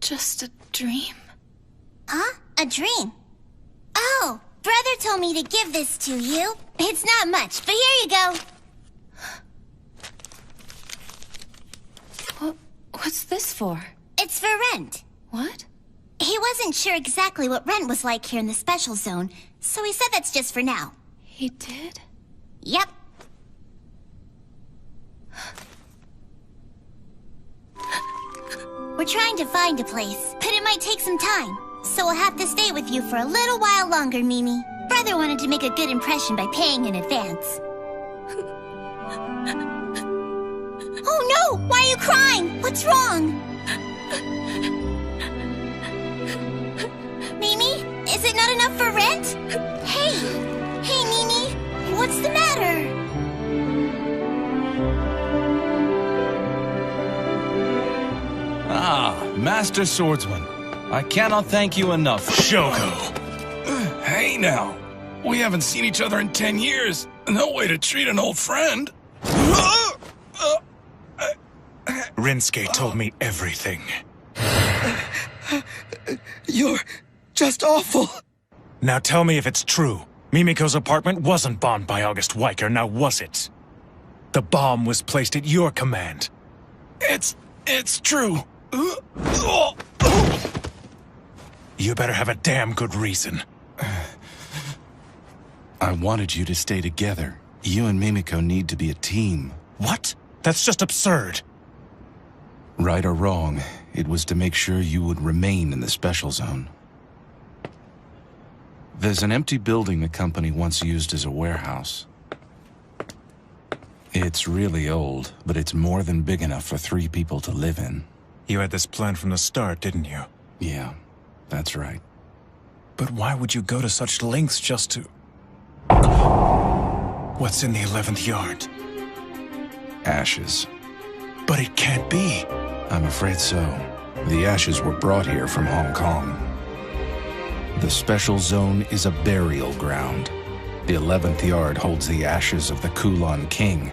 just a dream? Huh? A dream? Oh, brother told me to give this to you. It's not much, but here you go. What's this for? It's for rent. What? He wasn't sure exactly what rent was like here in the special zone, so he said that's just for now. He did? Yep. We're trying to find a place, but it might take some time. So we'll have to stay with you for a little while longer, Mimi. Brother wanted to make a good impression by paying in advance. Oh no! Why are you crying? What's wrong? Mimi, is it not enough for rent? Hey! Hey, Mimi! What's the matter? Ah, Master Swordsman. I cannot thank you enough. Shoko! Hey now, we haven't seen each other in 10 years. No way to treat an old friend. Rinsuke told me everything. You're just awful. Now tell me if it's true. Mimiko's apartment wasn't bombed by August Weicker, now was it? The bomb was placed at your command. It's true. You better have a damn good reason. I wanted you to stay together. You and Mimiko need to be a team. What? That's just absurd. Right or wrong, it was to make sure you would remain in the special zone. There's an empty building the company once used as a warehouse. It's really old, but it's more than big enough for 3 people to live in. You had this plan from the start, didn't you? Yeah, that's right. But why would you go to such lengths just to... What's in the 11th yard? Ashes. But it can't be. I'm afraid so. The ashes were brought here from Hong Kong. The special zone is a burial ground. The 11th yard holds the ashes of the Kulon King.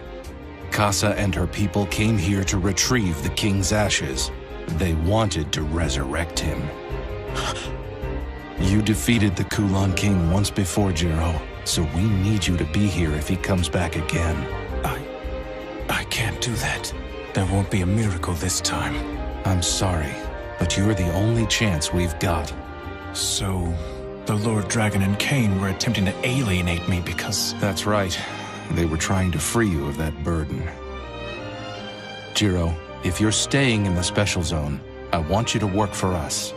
Casa and her people came here to retrieve the king's ashes. They wanted to resurrect him. You defeated the Kulon King once before, Jiro, so we need you to be here if he comes back again. I can't do that. There won't be a miracle this time. I'm sorry, but you're the only chance we've got. So, the Lord Dragon and Cain were attempting to alienate me because... That's right. They were trying to free you of that burden. Jiro, if you're staying in the special zone, I want you to work for us.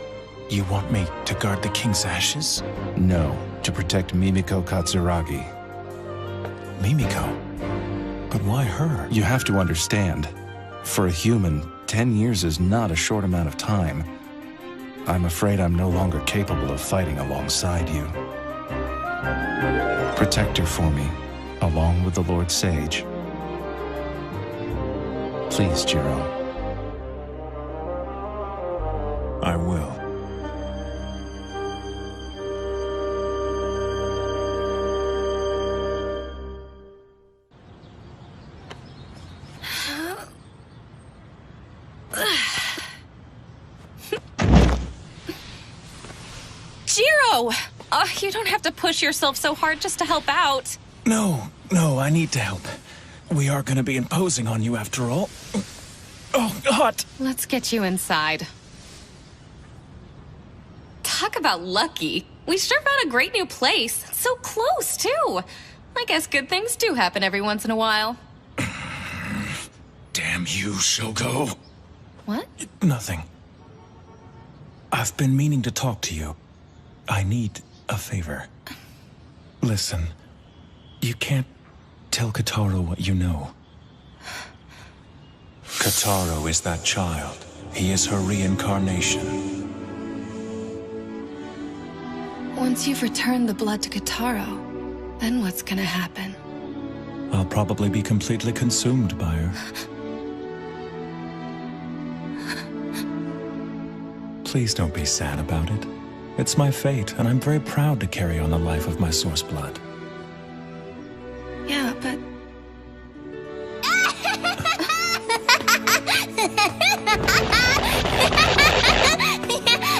You want me to guard the king's ashes? No, to protect Mimiko Katsuragi. Mimiko? But why her? You have to understand. For a human, 10 years is not a short amount of time. I'm afraid I'm no longer capable of fighting alongside you. Protect her for me, along with the Lord Sage. Please, Jiro. I will. Jiro! You don't have to push yourself so hard just to help out. No, I need to help. We are gonna be imposing on you after all. Oh, God! Let's get you inside. Talk about lucky. We sure found a great new place. So close, too. I guess good things do happen every once in a while. Damn you, Shogo. What? Nothing. I've been meaning to talk to you. I need a favor. Listen, you can't tell Kotaro what you know. Kotaro is that child. He is her reincarnation. Once you've returned the blood to Kotaro, then what's gonna happen? I'll probably be completely consumed by her. Please don't be sad about it. It's my fate, and I'm very proud to carry on the life of my source blood. Yeah, but...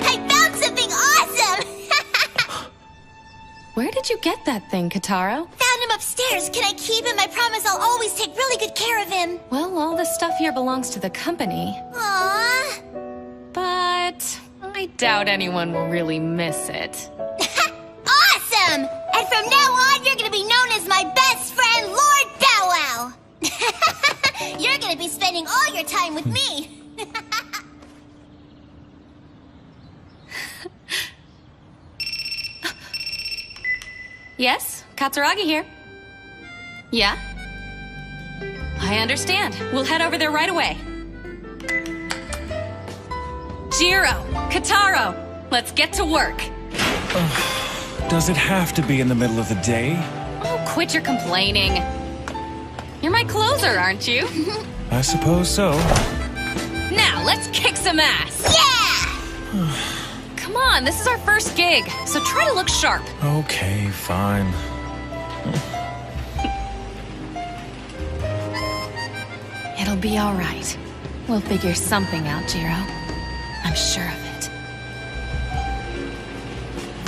I found something awesome! Where did you get that thing, Kotaro? Found him upstairs. Can I keep him? I promise I'll always take really good care of him. Well, all the stuff here belongs to the company. Aww. But I doubt anyone will really miss it. Awesome! And from now on, you're gonna be known as my best friend, Lord Bow Wow. You're gonna be spending all your time with me. Yes, Katsuragi here. Yeah? I understand. We'll head over there right away. Jiro, Kotaro, let's get to work. Does it have to be in the middle of the day? Oh, quit your complaining. You're my closer, aren't you? I suppose so. Now, let's kick some ass. Yeah! Come on, this is our first gig, so try to look sharp. Okay, fine. It'll be all right. We'll figure something out, Jiro. I'm sure of it.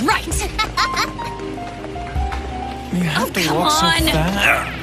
Right! You have to walk so fast.